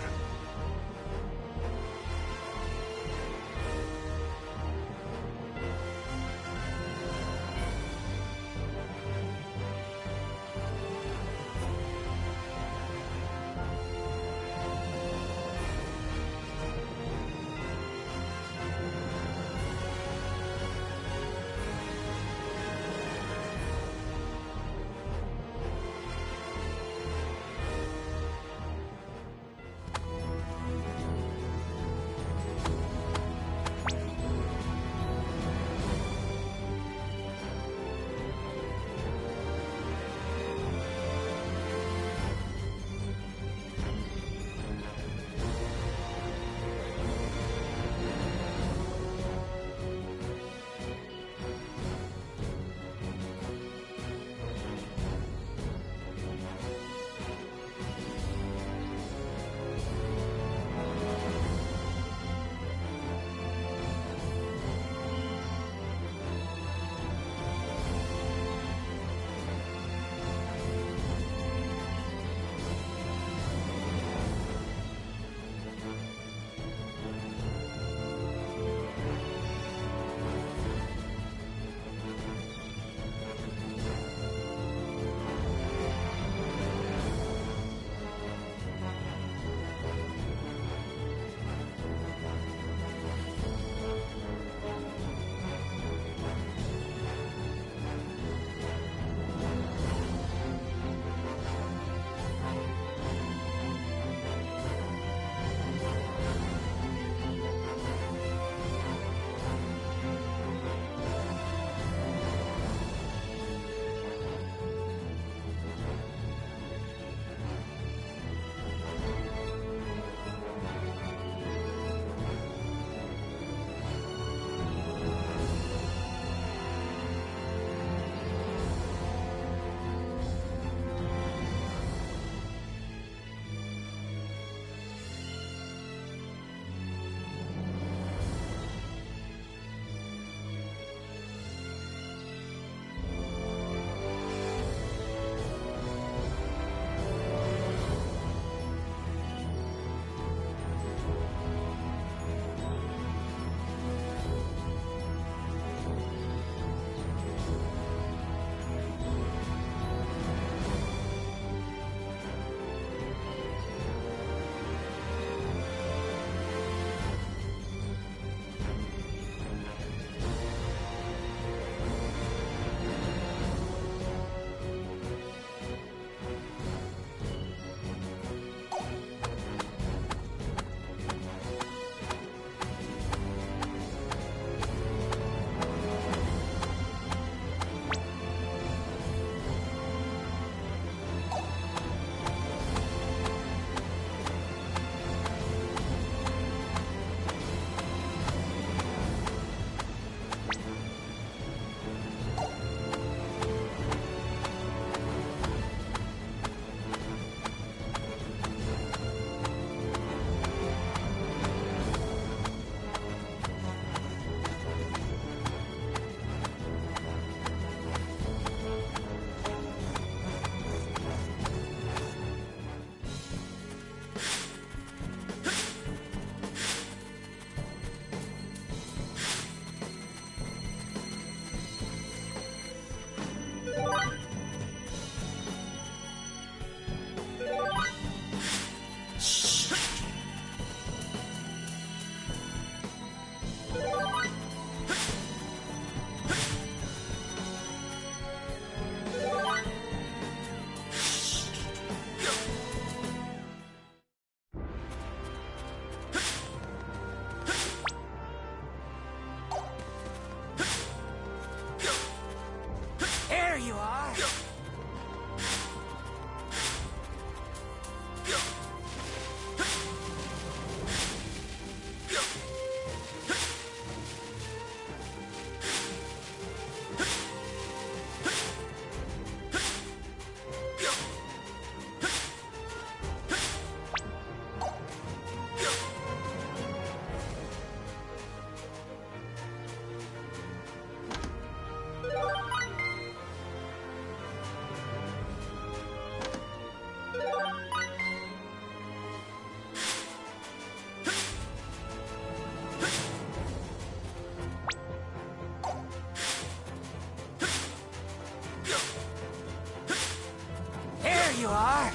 you are.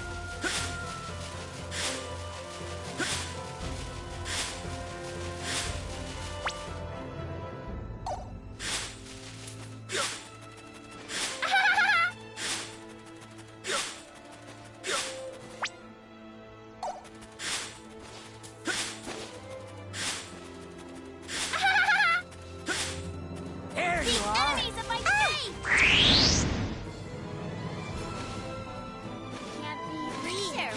There you are. Enemies of my faith! Can't be here.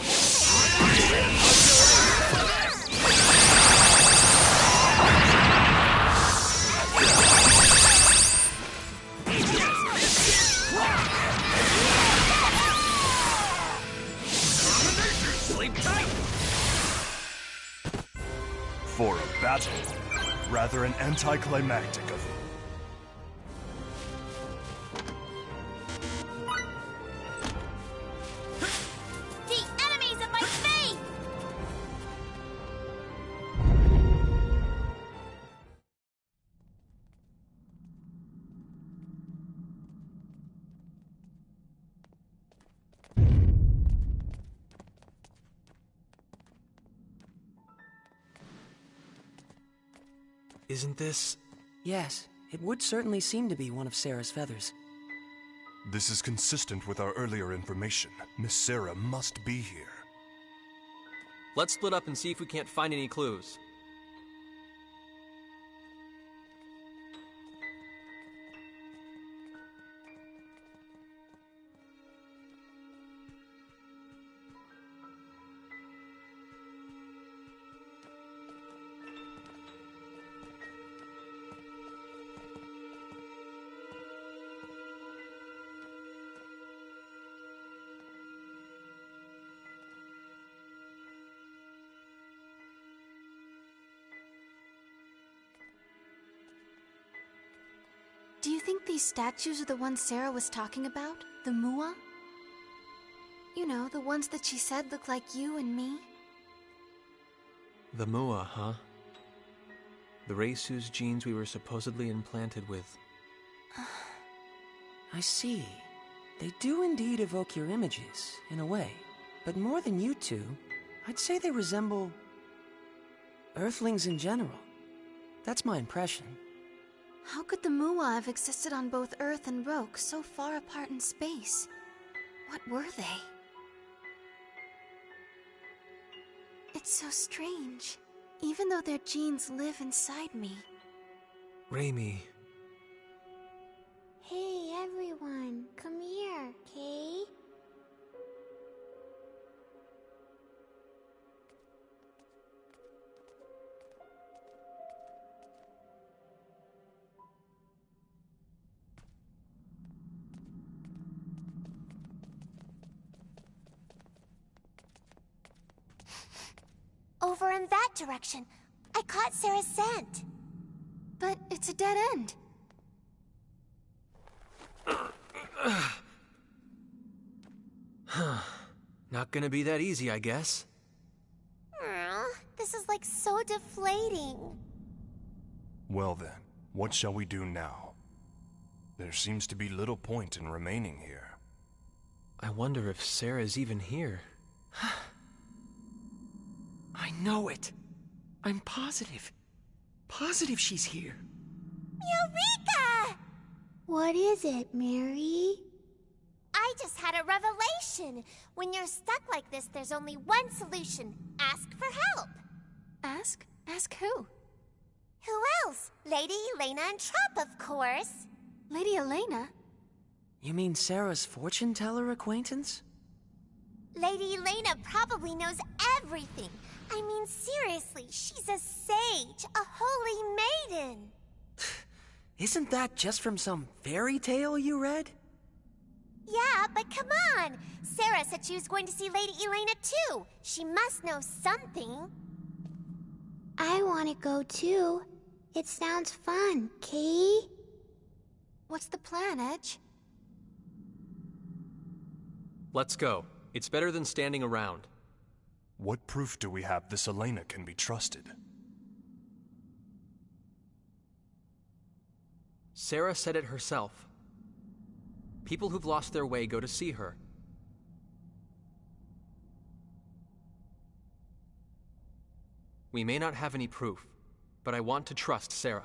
Sleep tight! For a battle, rather an anticlimactic of The enemies of my faith! Isn't this... Yes, it would certainly seem to be one of Sarah's feathers. This is consistent with our earlier information. Miss Sarah must be here. Let's split up and see if we can't find any clues. Do you think these statues are the ones Sarah was talking about? The Mua? You know, the ones that she said look like you and me? The Mua, huh? The race whose genes we were supposedly implanted with. I see. They do indeed evoke your images, in a way. But more than you two, I'd say they resemble... Earthlings in general. That's my impression. How could the Mua have existed on both Earth and Roke so far apart in space? What were they? It's so strange, even though their genes live inside me. Raimi. Hey, everyone, come here, okay? Over in that direction. I caught Sarah's scent. But it's a dead end. Not gonna be that easy, I guess. This is like so deflating. Well then, what shall we do now? There seems to be little point in remaining here. I wonder if Sarah's even here. I know it. I'm positive. Positive she's here. Eureka! What is it, Mary? I just had a revelation. When you're stuck like this, there's only one solution. Ask for help. Ask? Ask who? Who else? Lady Elena and Trop, of course. Lady Elena? You mean Sarah's fortune teller acquaintance? Lady Elena probably knows everything. I mean, seriously, she's a sage, a holy maiden. Isn't that just from some fairy tale you read? Yeah, but come on. Sarah said she was going to see Lady Elena too. She must know something. I want to go too. It sounds fun, Kay? What's the plan, Edge? Let's go. It's better than standing around. What proof do we have this Elena can be trusted? Sarah said it herself. People who've lost their way go to see her. We may not have any proof, but I want to trust Sarah.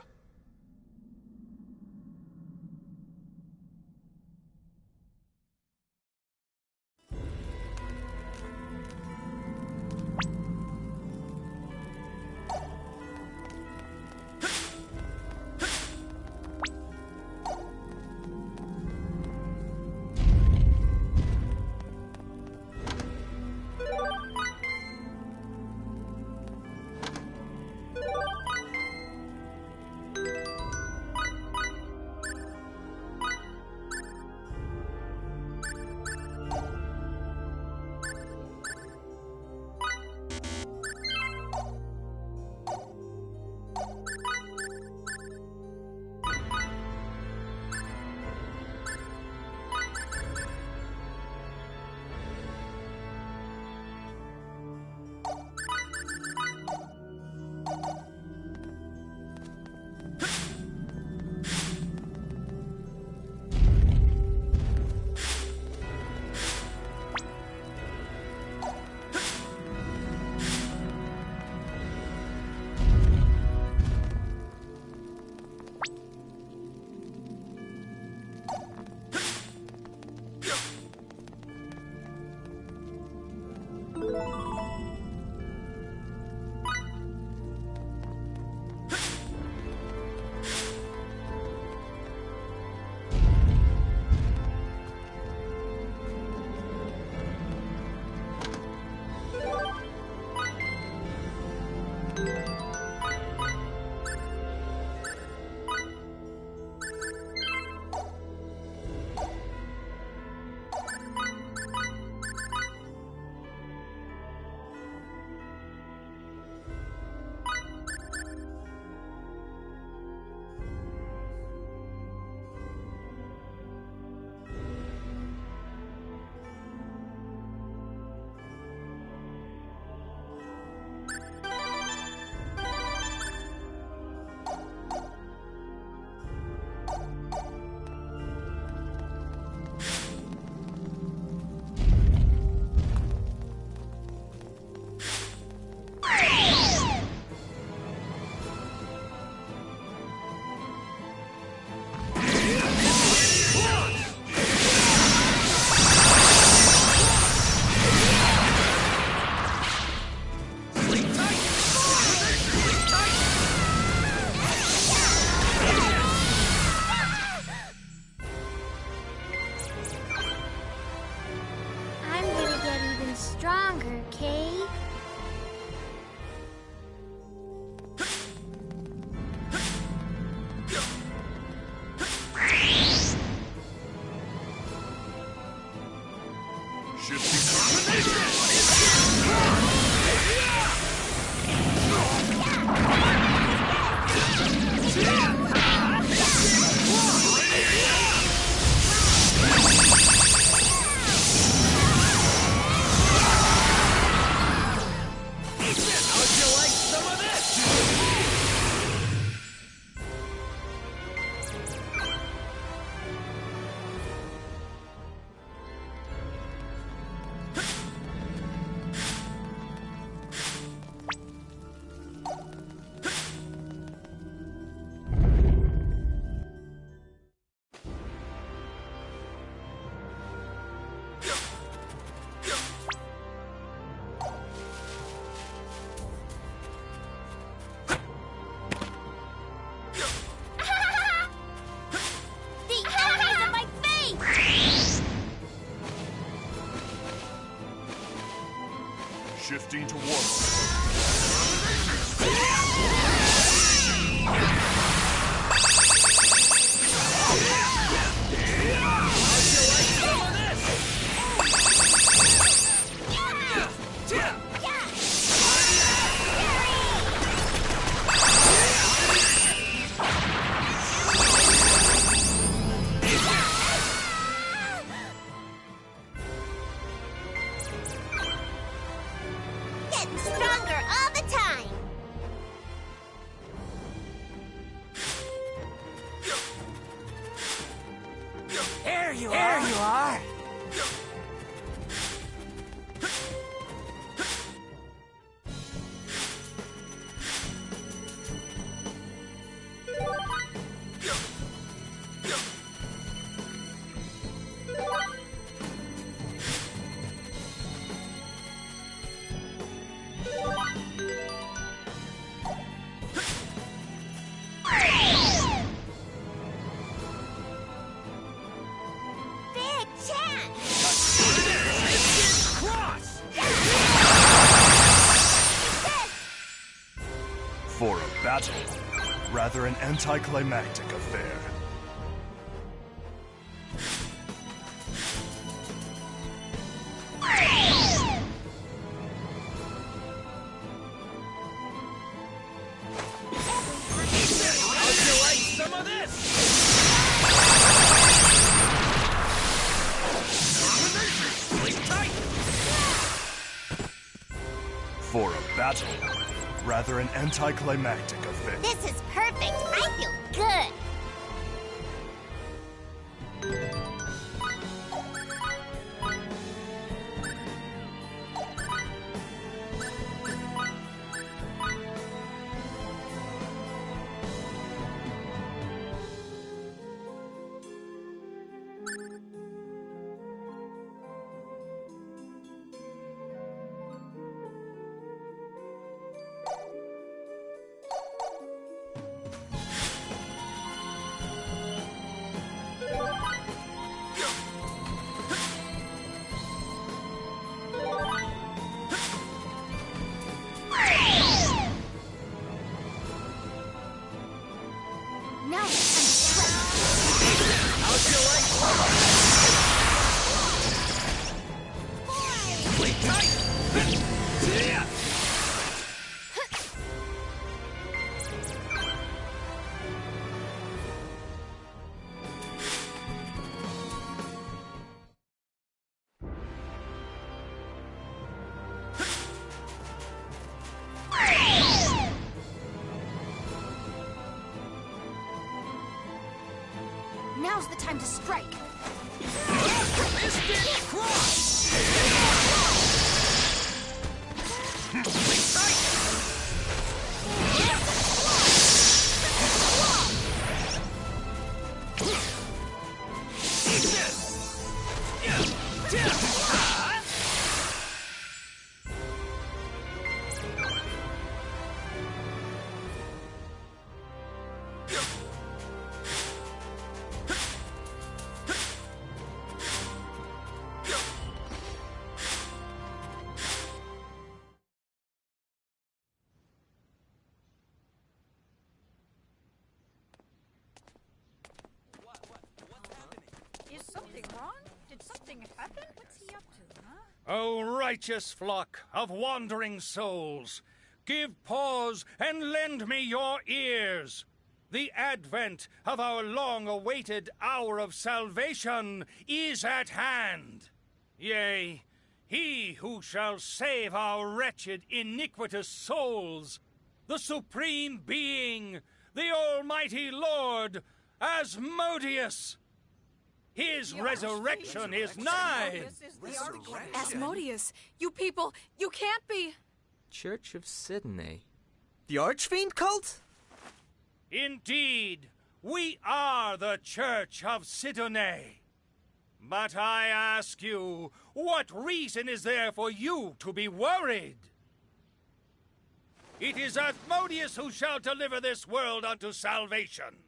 Stronger, Kay. Shifting to warp. Stronger all the time! There you are! battle, rather an anticlimactic affair. How'd you like some of this? Sleep tight! For a battle, rather an anticlimactic affair. This is perfect. I feel good. Now How'd you like Sleep tight! Yeah. Now's the time to strike. Mystic Cross! Sleep tight! Eat this! Is something wrong? Did something happen? What's he up to, huh? O righteous flock of wandering souls, give pause and lend me your ears. The advent of our long-awaited hour of salvation is at hand. Yea, he who shall save our wretched, iniquitous souls, the Supreme Being, the Almighty Lord, Asmodeus. His resurrection is nigh. Asmodeus, you people, you can't be. Church of Sidney. The Archfiend cult? Indeed, we are the Church of Sidonais. But I ask you, what reason is there for you to be worried? It is Asmodeus who shall deliver this world unto salvation.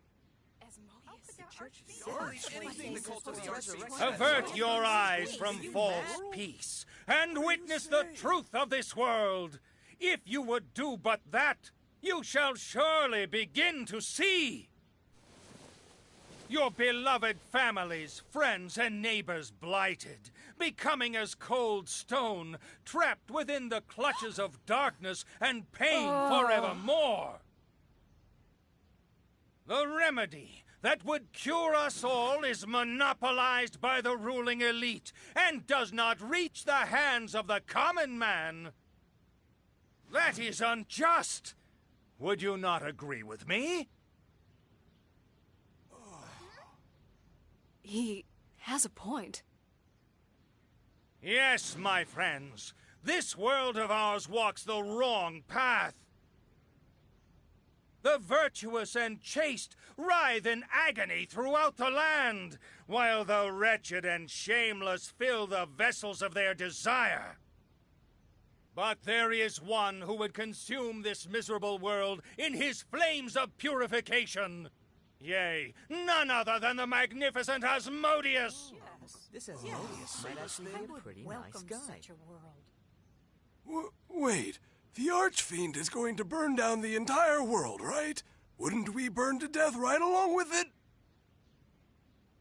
Avert your eyes from false peace and witness the truth of this world. If you would do but that, you shall surely begin to see. Your beloved families, friends, and neighbors blighted, becoming as cold stone, trapped within the clutches of darkness and pain forevermore. The remedy that would cure us all is monopolized by the ruling elite and does not reach the hands of the common man. That is unjust. Would you not agree with me? He has a point. Yes, my friends. This world of ours walks the wrong path. The virtuous and chaste writhe in agony throughout the land, while the wretched and shameless fill the vessels of their desire. But there is one who would consume this miserable world in his flames of purification. Yea, none other than the magnificent Asmodeus. This Asmodeus might actually be a pretty nice guy. Wait, The Archfiend is going to burn down the entire world, right? Wouldn't we burn to death right along with it?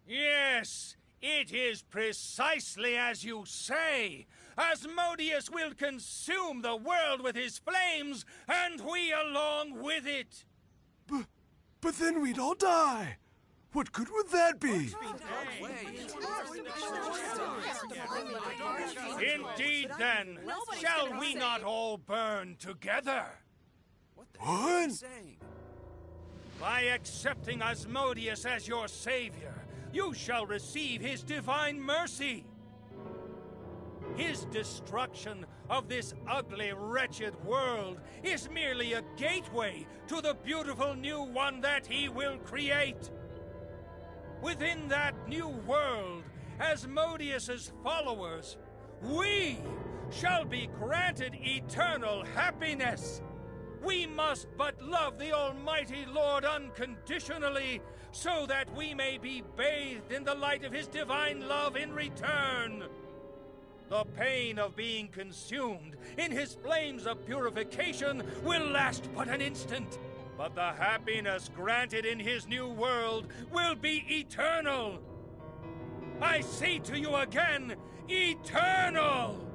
Yes, it is precisely as you say. Asmodeus will consume the world with his flames, and we along with it. But then we'd all die. What good would that be? Indeed, then, shall we not all burn together? What? By accepting Asmodeus as your savior, you shall receive his divine mercy. His destruction of this ugly, wretched world is merely a gateway to the beautiful new one that he will create. Within that new world, Asmodeus's followers, we shall be granted eternal happiness. We must but love the Almighty Lord unconditionally, so that we may be bathed in the light of his divine love in return. The pain of being consumed in his flames of purification will last but an instant, but the happiness granted in his new world will be eternal. I say to you again, eternal!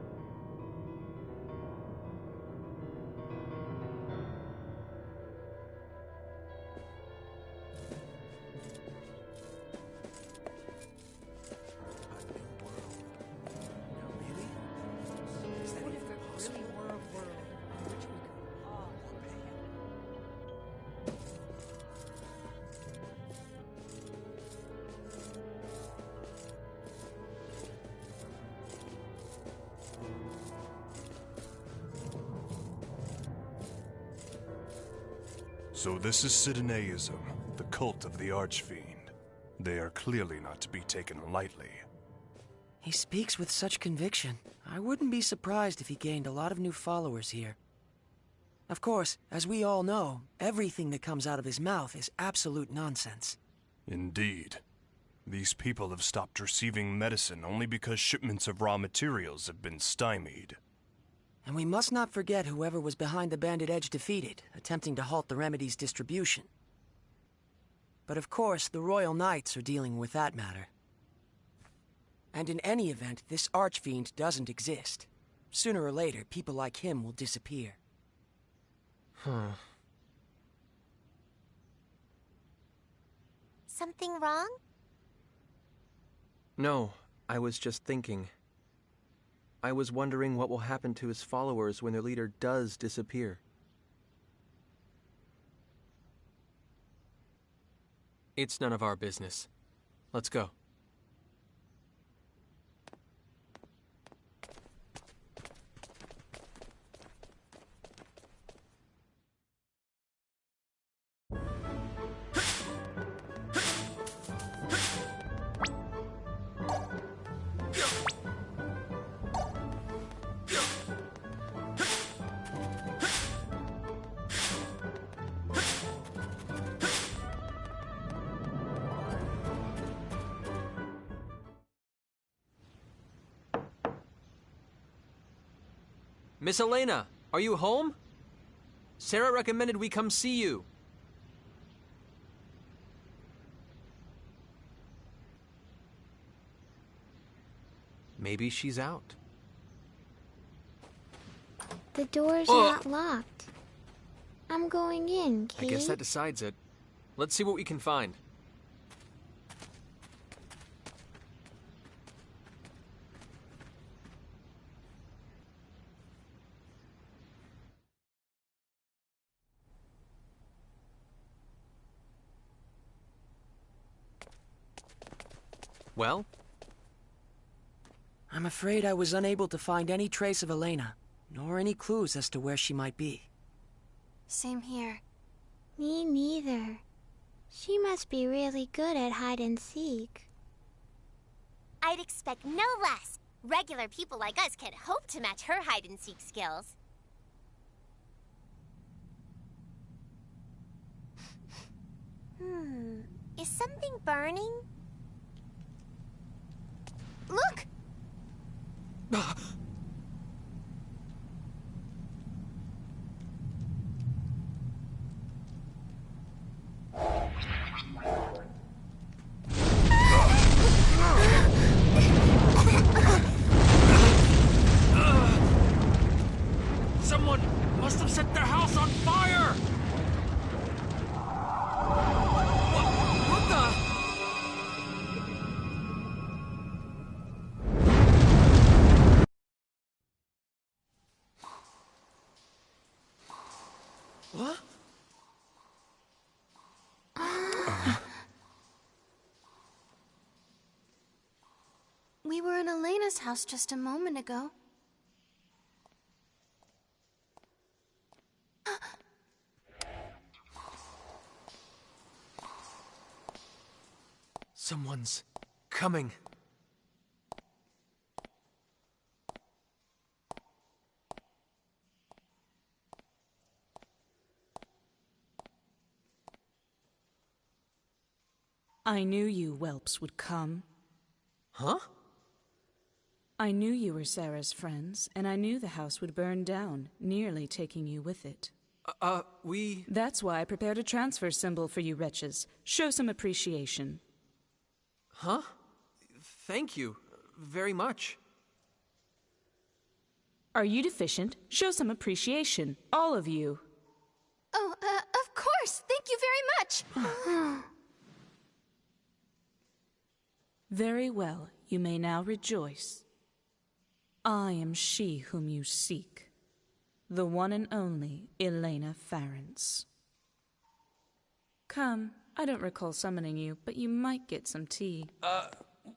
So this is Sidonaism, the cult of the Archfiend. They are clearly not to be taken lightly. He speaks with such conviction. I wouldn't be surprised if he gained a lot of new followers here. Of course, as we all know, everything that comes out of his mouth is absolute nonsense. Indeed. These people have stopped receiving medicine only because shipments of raw materials have been stymied. And we must not forget whoever was behind the Bandit Edge defeated, attempting to halt the remedy's distribution. But of course, the Royal Knights are dealing with that matter. And in any event, this Archfiend doesn't exist. Sooner or later, people like him will disappear. Something wrong? No, I was just thinking. I was wondering what will happen to his followers when their leader does disappear. It's none of our business. Let's go. Miss Elena, are you home? Sarah recommended we come see you. Maybe she's out. The door's not locked. I'm going in, Kate. I guess that decides it. Let's see what we can find. Well? I'm afraid I was unable to find any trace of Elena, nor any clues as to where she might be. Same here. Me neither. She must be really good at hide and seek. I'd expect no less. Regular people like us can't hope to match her hide and seek skills. Is something burning? Look! We were in Elena's house just a moment ago. Someone's coming. I knew you whelps would come. Huh? I knew you were Sarah's friends, and I knew the house would burn down, nearly taking you with it. That's why I prepared a transfer symbol for you wretches. Show some appreciation. Huh? Thank you. Very much. Are you deficient? Show some appreciation. All of you. Oh, of course. Thank you very much. Very well. You may now rejoice. I am she whom you seek. The one and only Elena Farrance. Come. I don't recall summoning you, but you might get some tea.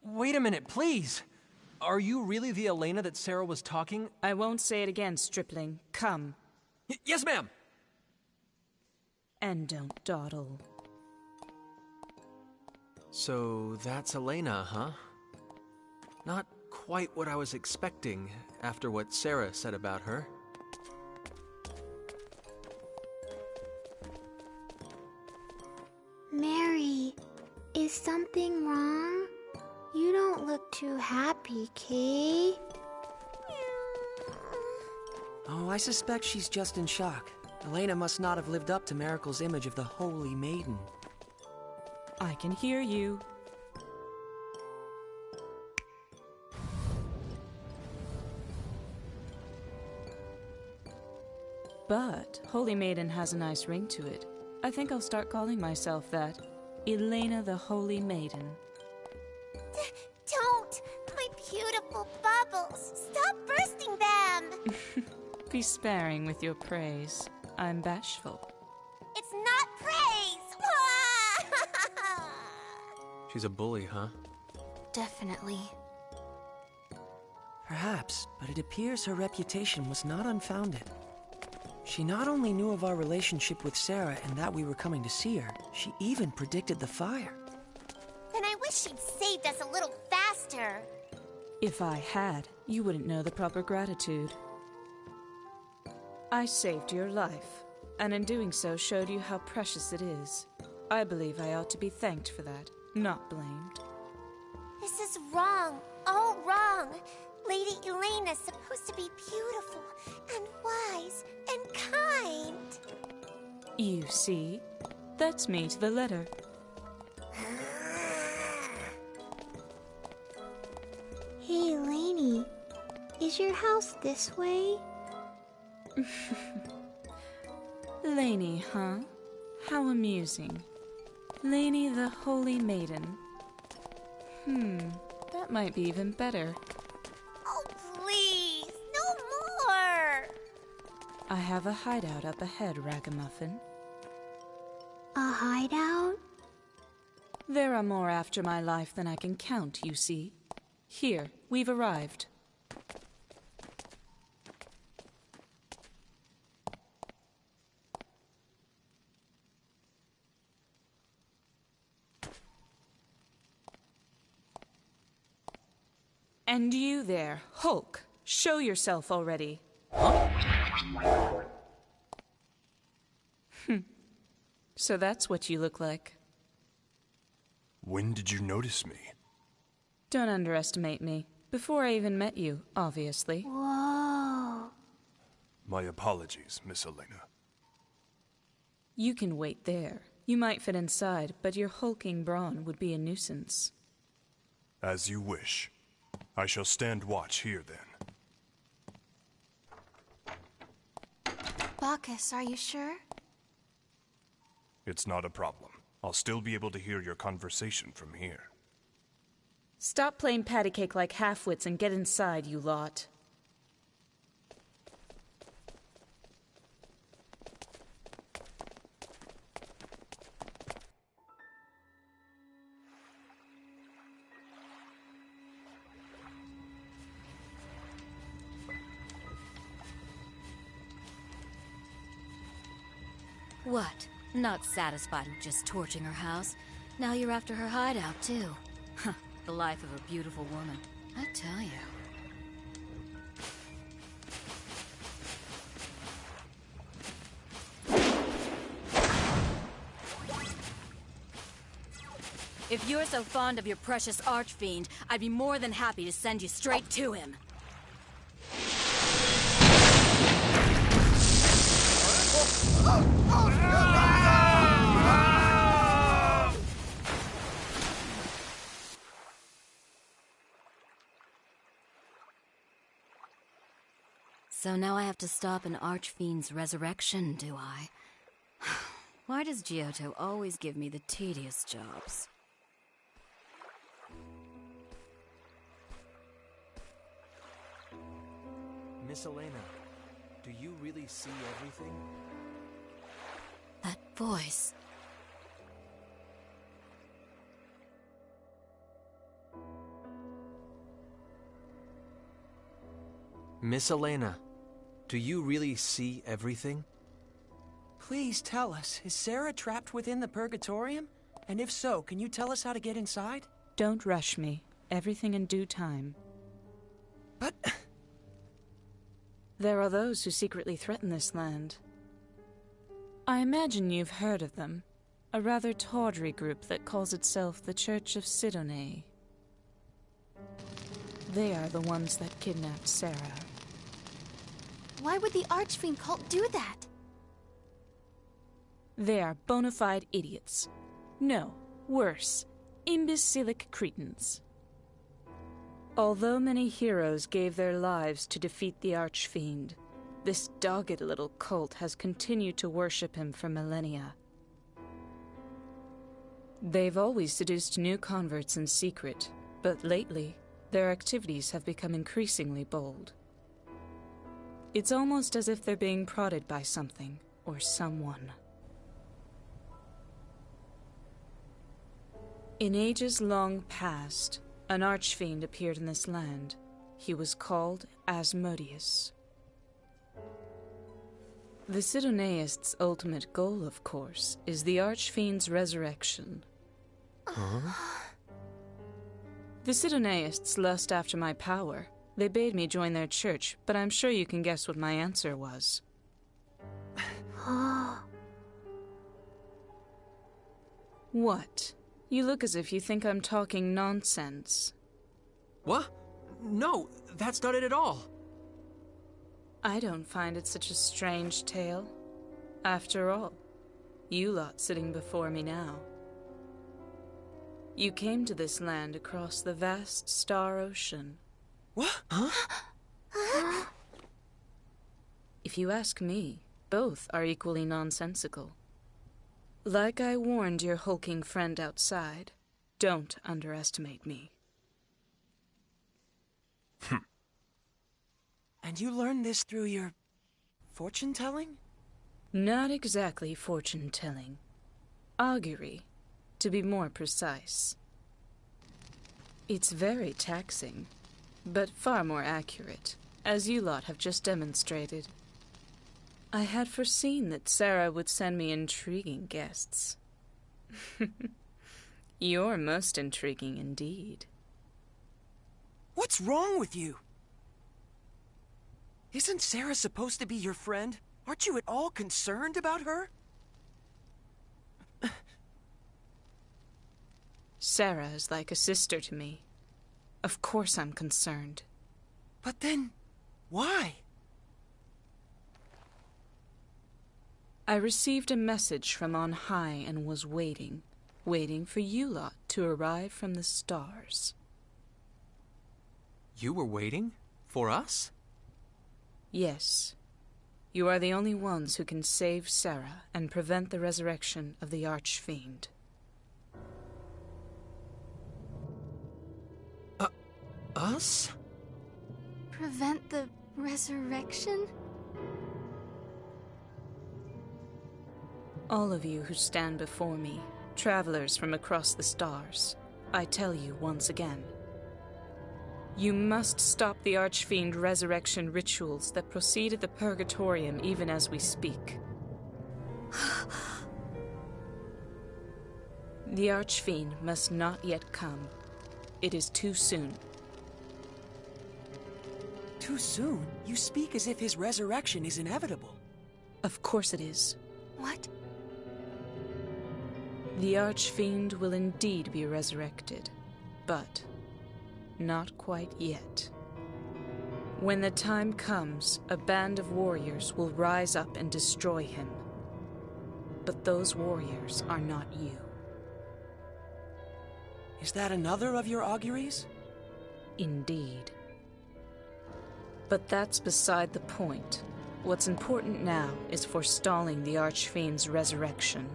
Wait a minute, please. Are you really the Elena that Sarah was talking? I won't say it again, stripling. Come. Yes, ma'am! And don't dawdle. So that's Elena, huh? Not quite what I was expecting after what Sarah said about her. Mary, is something wrong? You don't look too happy, Kay. Oh, I suspect she's just in shock. Elena must not have lived up to Miracle's image of the Holy Maiden. I can hear you. But Holy Maiden has a nice ring to it. I think I'll start calling myself that. Elena the Holy Maiden. Don't! My beautiful bubbles! Stop bursting them! Be sparing with your praise. I'm bashful. It's not praise! She's a bully, huh? Definitely. Perhaps, but it appears her reputation was not unfounded. She not only knew of our relationship with Sarah and that we were coming to see her, she even predicted the fire. Then I wish she'd saved us a little faster. If I had, you wouldn't know the proper gratitude. I saved your life, and in doing so showed you how precious it is. I believe I ought to be thanked for that, not blamed. This is wrong. All wrong. Lady Elena's supposed to be beautiful and wise and kind. You see? That's me to the letter. Hey, Lainey. Is your house this way? Lainey, huh? How amusing. Lainey the Holy Maiden. That might be even better. Oh, please, no more! I have a hideout up ahead, Ragamuffin. A hideout? There are more after my life than I can count, you see. Here, we've arrived. And you there, Hulk, show yourself already. So that's what you look like. When did you notice me? Don't underestimate me. Before I even met you, obviously. Whoa. My apologies, Miss Elena. You can wait there. You might fit inside, but your hulking brawn would be a nuisance. As you wish. I shall stand watch here, then. Bacchus, are you sure? It's not a problem. I'll still be able to hear your conversation from here. Stop playing patty cake like half-wits and get inside, you lot. What? Not satisfied with just torching her house? Now you're after her hideout, too. Huh, the life of a beautiful woman. I tell you. If you're so fond of your precious Archfiend, I'd be more than happy to send you straight to him. So now I have to stop an Archfiend's resurrection, do I? Why does Giotto always give me the tedious jobs? Miss Elena, do you really see everything? That voice. Miss Elena, do you really see everything? Please tell us, is Sarah trapped within the Purgatorium? And if so, can you tell us how to get inside? Don't rush me. Everything in due time. But... There are those who secretly threaten this land. I imagine you've heard of them. A rather tawdry group that calls itself the Church of Sidone. They are the ones that kidnapped Sarah. Why would the Archfiend cult do that? They are bona fide idiots. No, worse, imbecilic cretins. Although many heroes gave their lives to defeat the Archfiend, this dogged little cult has continued to worship him for millennia. They've always seduced new converts in secret, but lately, their activities have become increasingly bold. It's almost as if they're being prodded by something or someone. In ages long past, an Archfiend appeared in this land. He was called Asmodeus. The Sidoneists' ultimate goal, of course, is the Archfiend's resurrection. Huh? The Sidoneists lust after my power. They bade me join their church, but I'm sure you can guess what my answer was. What? You look as if you think I'm talking nonsense. What? No, that's not it at all. I don't find it such a strange tale. After all, you lot sitting before me now. You came to this land across the vast star ocean. What? Huh? If you ask me, both are equally nonsensical. Like I warned your hulking friend outside, don't underestimate me. And you learned this through your... fortune-telling? Not exactly fortune-telling. Augury, to be more precise. It's very taxing, but far more accurate, as you lot have just demonstrated. I had foreseen that Sarah would send me intriguing guests. You're most intriguing indeed. What's wrong with you? Isn't Sarah supposed to be your friend? Aren't you at all concerned about her? Sarah is like a sister to me. Of course I'm concerned. But then, why? I received a message from on high and was waiting for you lot to arrive from the stars. You were waiting? For us? Yes. You are the only ones who can save Sarah and prevent the resurrection of the Archfiend. Us? Prevent the resurrection? All of you who stand before me, travelers from across the stars, I tell you once again. You must stop the Archfiend resurrection rituals that proceed at the Purgatorium even as we speak. The Archfiend must not yet come. It is too soon. Too soon? You speak as if his resurrection is inevitable. Of course it is. What? The Archfiend will indeed be resurrected, but not quite yet. When the time comes, a band of warriors will rise up and destroy him. But those warriors are not you. Is that another of your auguries? Indeed. But that's beside the point. What's important now is forestalling the Archfiend's resurrection.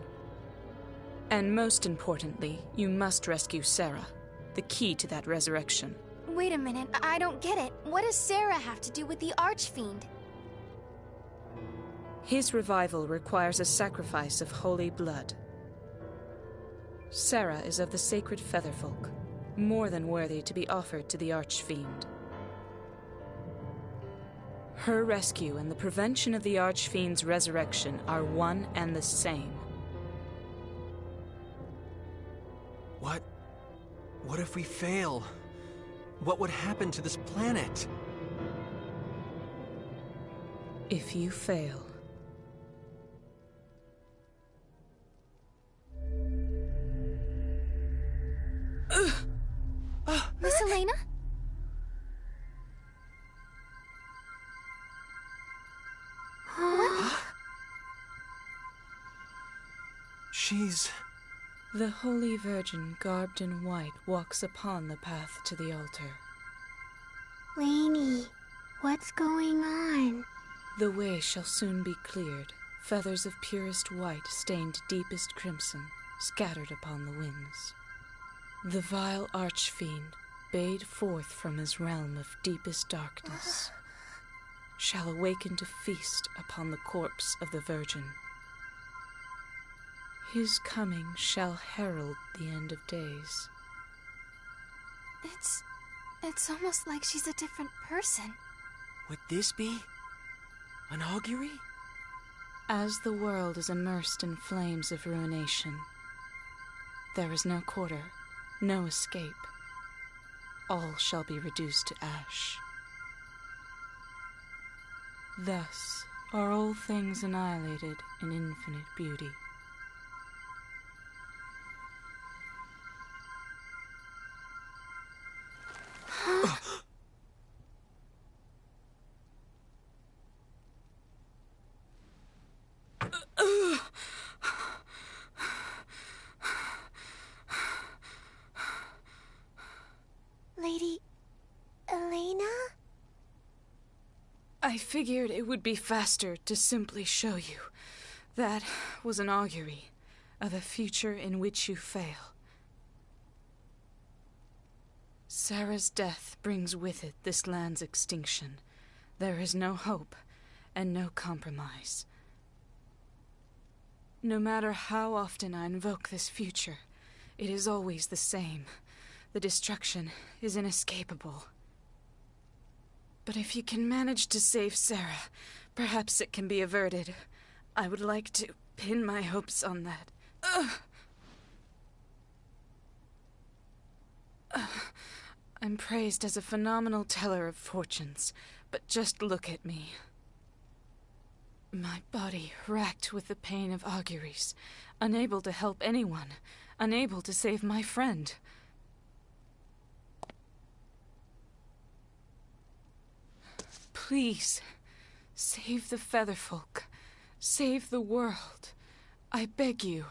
And most importantly, you must rescue Sarah, the key to that resurrection. Wait a minute, I don't get it. What does Sarah have to do with the Archfiend? His revival requires a sacrifice of holy blood. Sarah is of the sacred Featherfolk, more than worthy to be offered to the Archfiend. Her rescue and the prevention of the Archfiend's resurrection are one and the same. What if we fail? What would happen to this planet? If you fail... Miss Elena? What? She's... The Holy Virgin, garbed in white, walks upon the path to the altar. Lainey, what's going on? The way shall soon be cleared, feathers of purest white stained deepest crimson, scattered upon the winds. The vile Archfiend, bayed forth from his realm of deepest darkness, shall awaken to feast upon the corpse of the Virgin. His coming shall herald the end of days. It's almost like she's a different person. Would this be an augury? As the world is immersed in flames of ruination, there is no quarter, no escape. All shall be reduced to ash. Thus are all things annihilated in infinite beauty. Lady Elena? I figured it would be faster to simply show you. That was an augury of a future in which you fail. Sarah's death brings with it this land's extinction. There is no hope and no compromise. No matter how often I invoke this future, it is always the same. The destruction is inescapable. But if you can manage to save Sarah, perhaps it can be averted. I would like to pin my hopes on that. I'm praised as a phenomenal teller of fortunes, but just look at me. My body racked with the pain of auguries, unable to help anyone, unable to save my friend. Please, save the Featherfolk. Save the world. I beg you.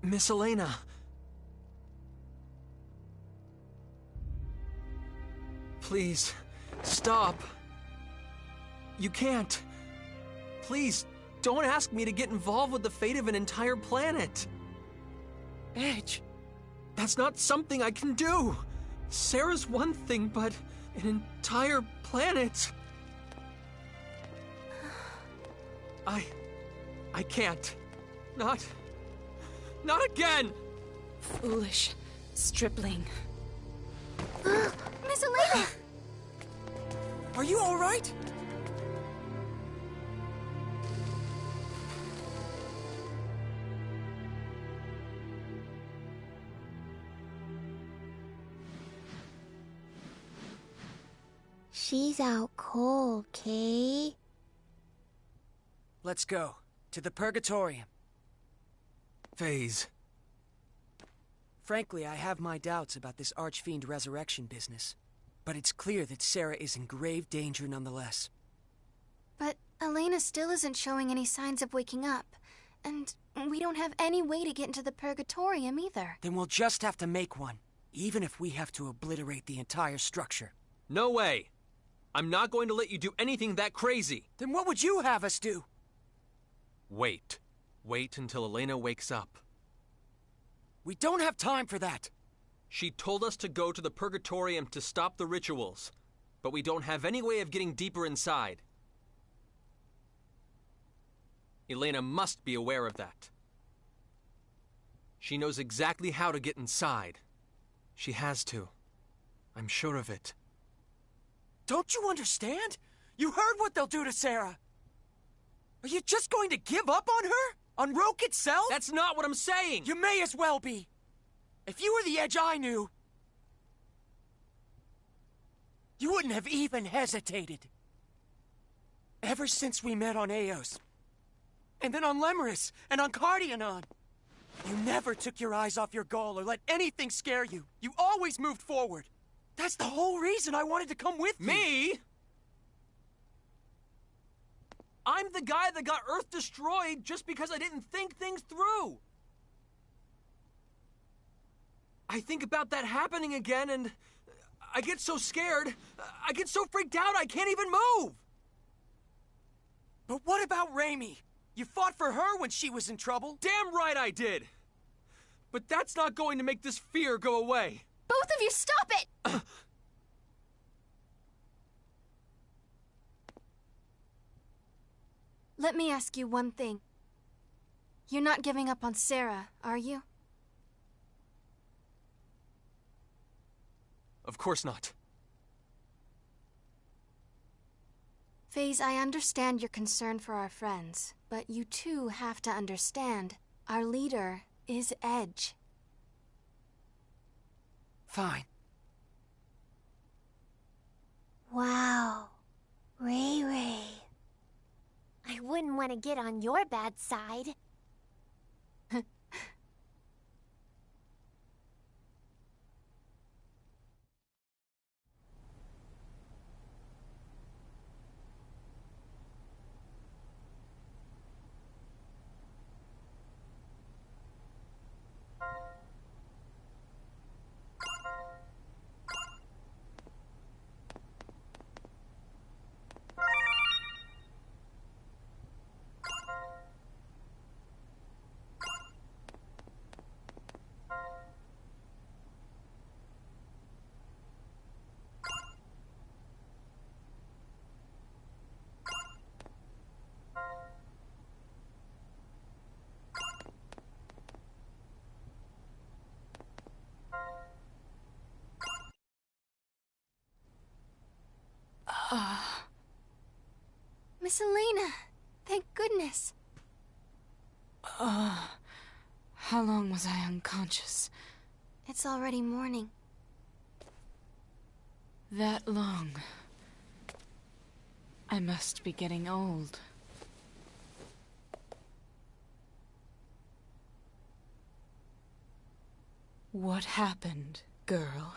Miss Elena. Please, stop. You can't. Please, don't ask me to get involved with the fate of an entire planet. Edge. That's not something I can do. Sarah's one thing, but an entire planet. I can't. Not again! Foolish stripling. Miss Elena! Are you all right? She's out cold, Kay. Let's go. To the Purgatorium. Phase. Frankly, I have my doubts about this Archfiend resurrection business. But it's clear that Sarah is in grave danger nonetheless. But Elena still isn't showing any signs of waking up. And we don't have any way to get into the Purgatorium either. Then we'll just have to make one, even if we have to obliterate the entire structure. No way! I'm not going to let you do anything that crazy! Then what would you have us do? Wait. Wait until Elena wakes up. We don't have time for that! She told us to go to the Purgatorium to stop the rituals, but we don't have any way of getting deeper inside. Elena must be aware of that. She knows exactly how to get inside. She has to. I'm sure of it. Don't you understand? You heard what they'll do to Sarah! Are you just going to give up on her? On Roke itself? That's not what I'm saying! You may as well be! If you were the Edge I knew, you wouldn't have even hesitated. Ever since we met on Eos, and then on Lemerus, and on Cardionon, you never took your eyes off your goal or let anything scare you. You always moved forward. That's the whole reason I wanted to come with you. Me? I'm the guy that got Earth destroyed just because I didn't think things through. I think about that happening again and I get so scared. I get so freaked out I can't even move. But what about Raimi? You fought for her when she was in trouble. Damn right I did. But that's not going to make this fear go away. Both of you, stop it! Let me ask you one thing. You're not giving up on Sarah, are you? Of course not. FaZe, I understand your concern for our friends, but you too have to understand our leader is Edge. Fine. Wow. Ray Ray. I wouldn't want to get on your bad side. Miss Elena, thank goodness. How long was I unconscious? It's already morning. That long. I must be getting old. What happened, girl?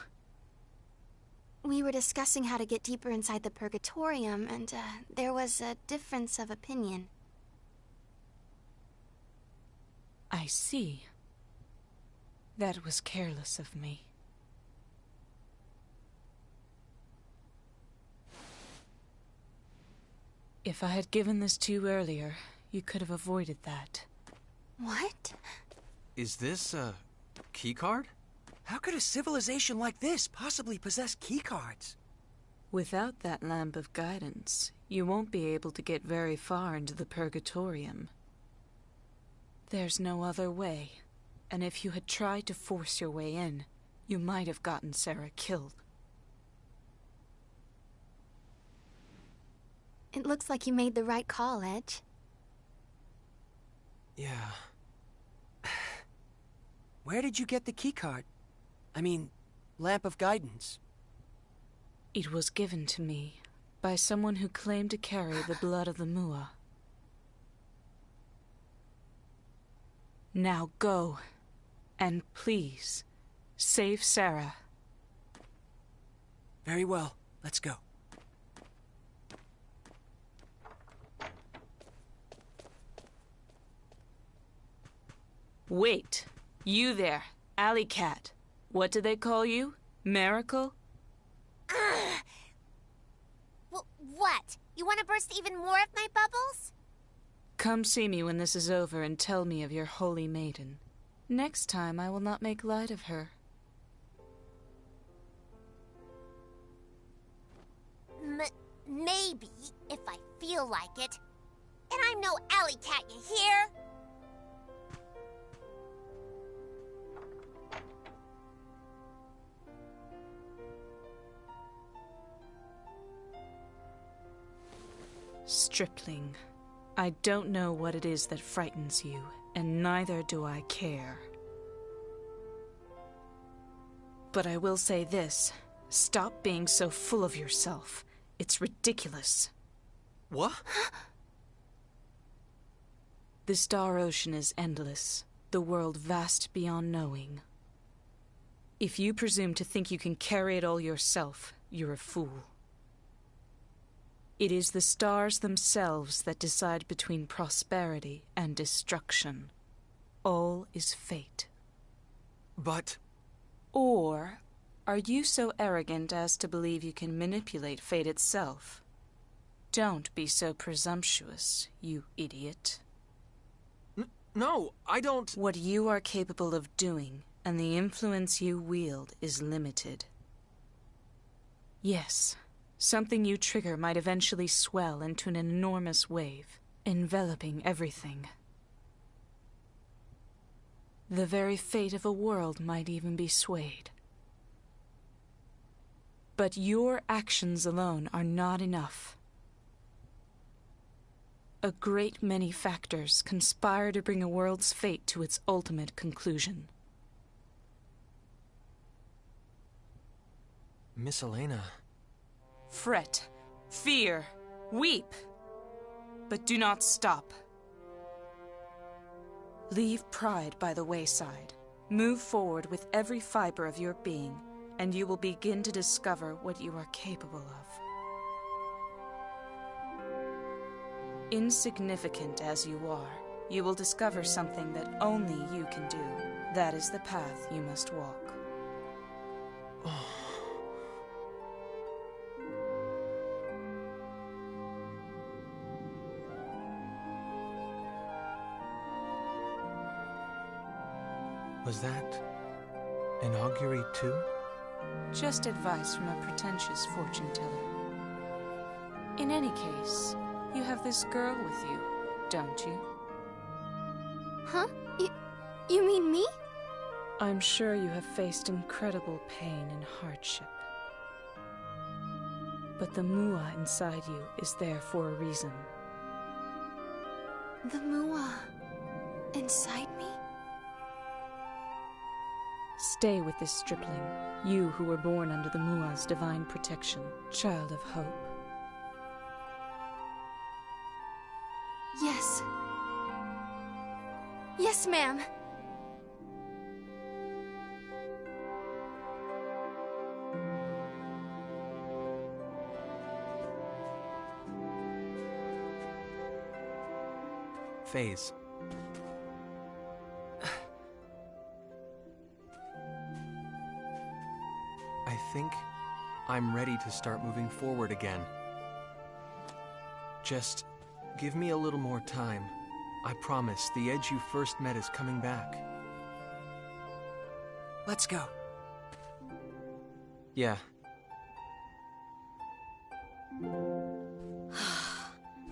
We were discussing how to get deeper inside the Purgatorium, and there was a difference of opinion. I see. That was careless of me. If I had given this to you earlier, you could have avoided that. What? Is this a keycard? How could a civilization like this possibly possess keycards? Without that lamp of guidance, you won't be able to get very far into the Purgatorium. There's no other way, and if you had tried to force your way in, you might have gotten Sarah killed. It looks like you made the right call, Edge. Yeah. Where did you get the keycard? I mean, lamp of guidance. It was given to me by someone who claimed to carry the blood of the Mua. Now go, and please, save Sarah. Very well. Let's go. Wait. You there, Alley Cat. What do they call you? Miracle? What? You want to burst even more of my bubbles? Come see me when this is over and tell me of your holy maiden. Next time I will not make light of her. Maybe, if I feel like it. And I'm no alley cat, you hear? Stripling, I don't know what it is that frightens you, and neither do I care. But I will say this. Stop being so full of yourself. It's ridiculous. What? The Star Ocean is endless, the world vast beyond knowing. If you presume to think you can carry it all yourself, you're a fool. It is the stars themselves that decide between prosperity and destruction. All is fate. But... Or are you so arrogant as to believe you can manipulate fate itself? Don't be so presumptuous, you idiot. No, I don't... What you are capable of doing and the influence you wield is limited. Yes, something you trigger might eventually swell into an enormous wave, enveloping everything. The very fate of a world might even be swayed. But your actions alone are not enough. A great many factors conspire to bring a world's fate to its ultimate conclusion. Miss Elena... Fret, fear, weep, but do not stop. Leave pride by the wayside. Move forward with every fiber of your being, and you will begin to discover what you are capable of. Insignificant as you are, you will discover something that only you can do. That is the path you must walk. Was that an augury too? Just advice from a pretentious fortune teller. In any case, you have this girl with you, don't you? Huh? You mean me? I'm sure you have faced incredible pain and hardship. But the Mua inside you is there for a reason. The Mua inside me? Stay with this stripling, you who were born under the Mua's divine protection, child of hope. Yes. Yes, ma'am. Phase. I think I'm ready to start moving forward again. Just give me a little more time. I promise the Edge you first met is coming back. Let's go. Yeah.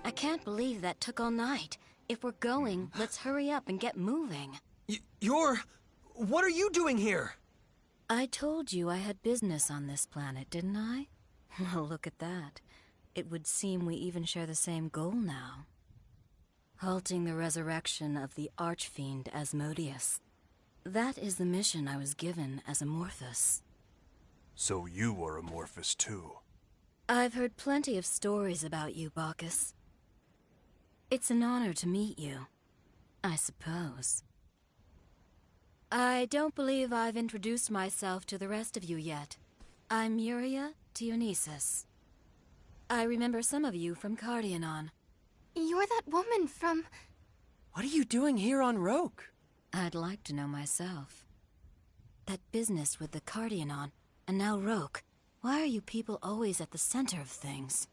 I can't believe that took all night. If we're going, let's hurry up and get moving. What are you doing here? I told you I had business on this planet, didn't I? Well, look at that. It would seem we even share the same goal now. Halting the resurrection of the Archfiend Asmodeus. That is the mission I was given as Amorphous. So you were Amorphous too. I've heard plenty of stories about you, Bacchus. It's an honor to meet you, I suppose. I don't believe I've introduced myself to the rest of you yet. I'm Yuria Dionysus. I remember some of you from Cardionon. You're that woman from... What are you doing here on Roke? I'd like to know myself. That business with the Cardionon, and now Roke. Why are you people always at the center of things?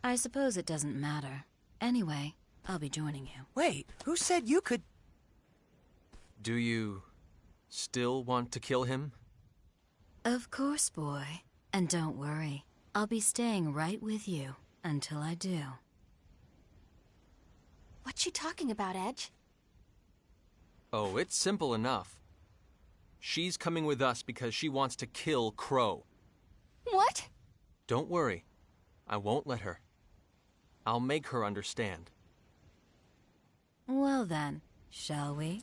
I suppose it doesn't matter. Anyway, I'll be joining you. Wait, who said you could... Do you still want to kill him? Of course, boy. And don't worry, I'll be staying right with you until I do. What's she talking about, Edge? Oh, it's simple enough. She's coming with us because she wants to kill Crow. What? Don't worry. I won't let her. I'll make her understand. Well then, shall we?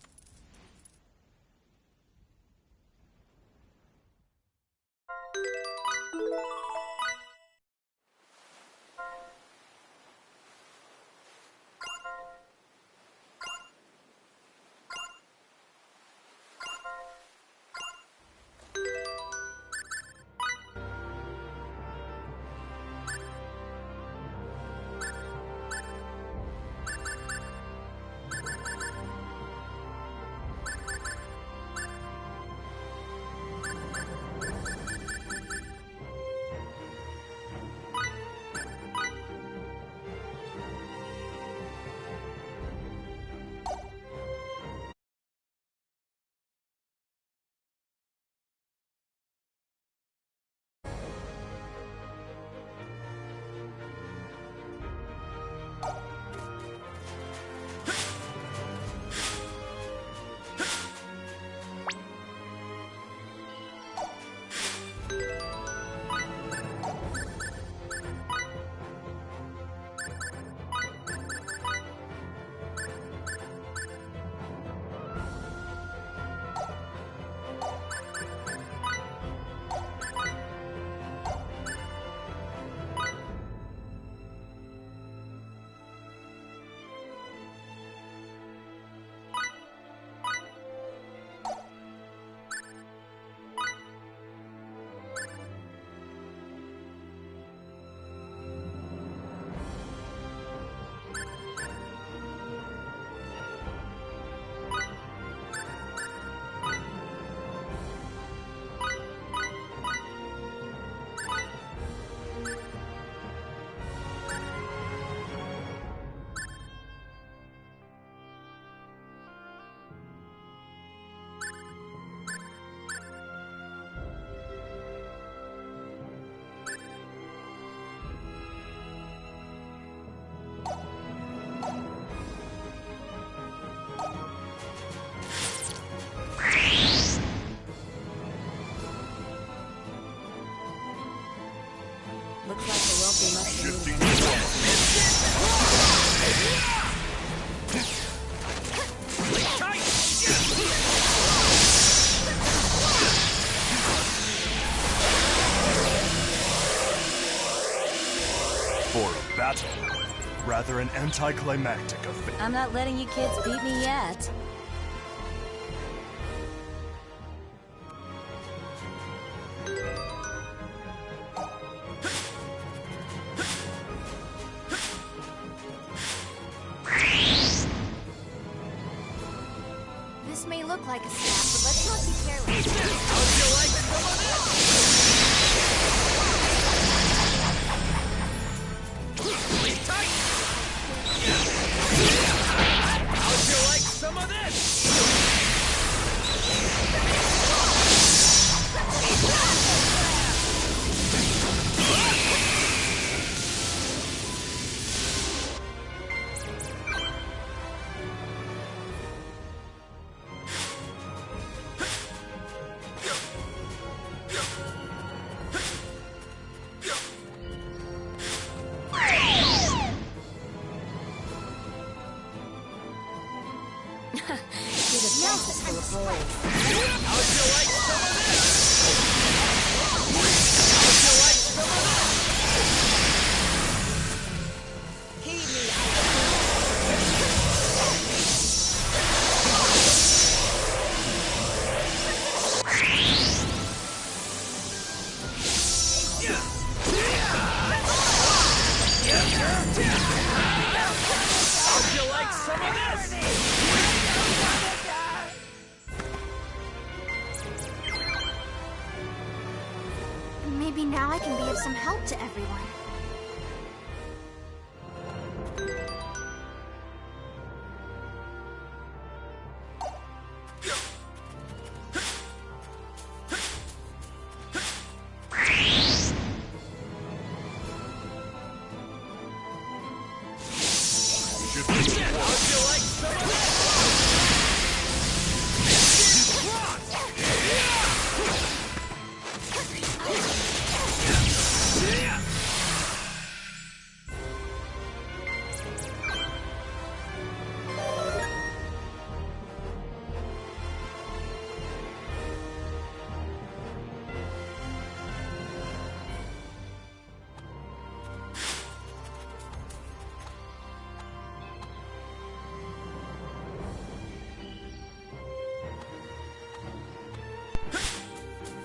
Looks like the wealthy must be For a battle, rather an anticlimactic affair. I'm not letting you kids beat me yet. This may look like a snap, but let's not be careless. How'd you like some of this? Really tight! How'd you like some of this? See the fence is full of holes. How'd you like some of this? How'd you like some of this? Heed me, How'd you like some of this? Maybe now I can be of some help to everyone.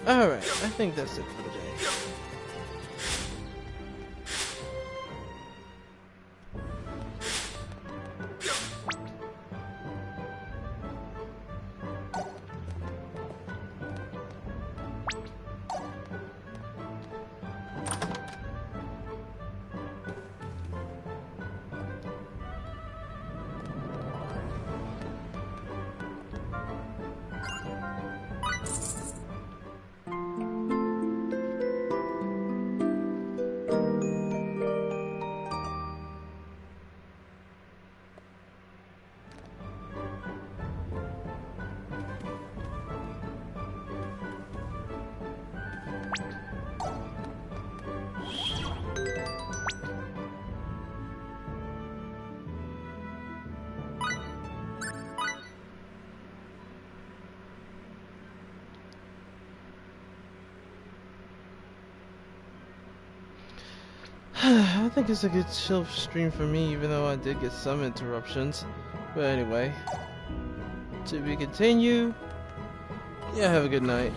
Alright, I think that's it for the day. I think it's a good chill stream for me, even though I did get some interruptions. But anyway, to be continued. Yeah, have a good night.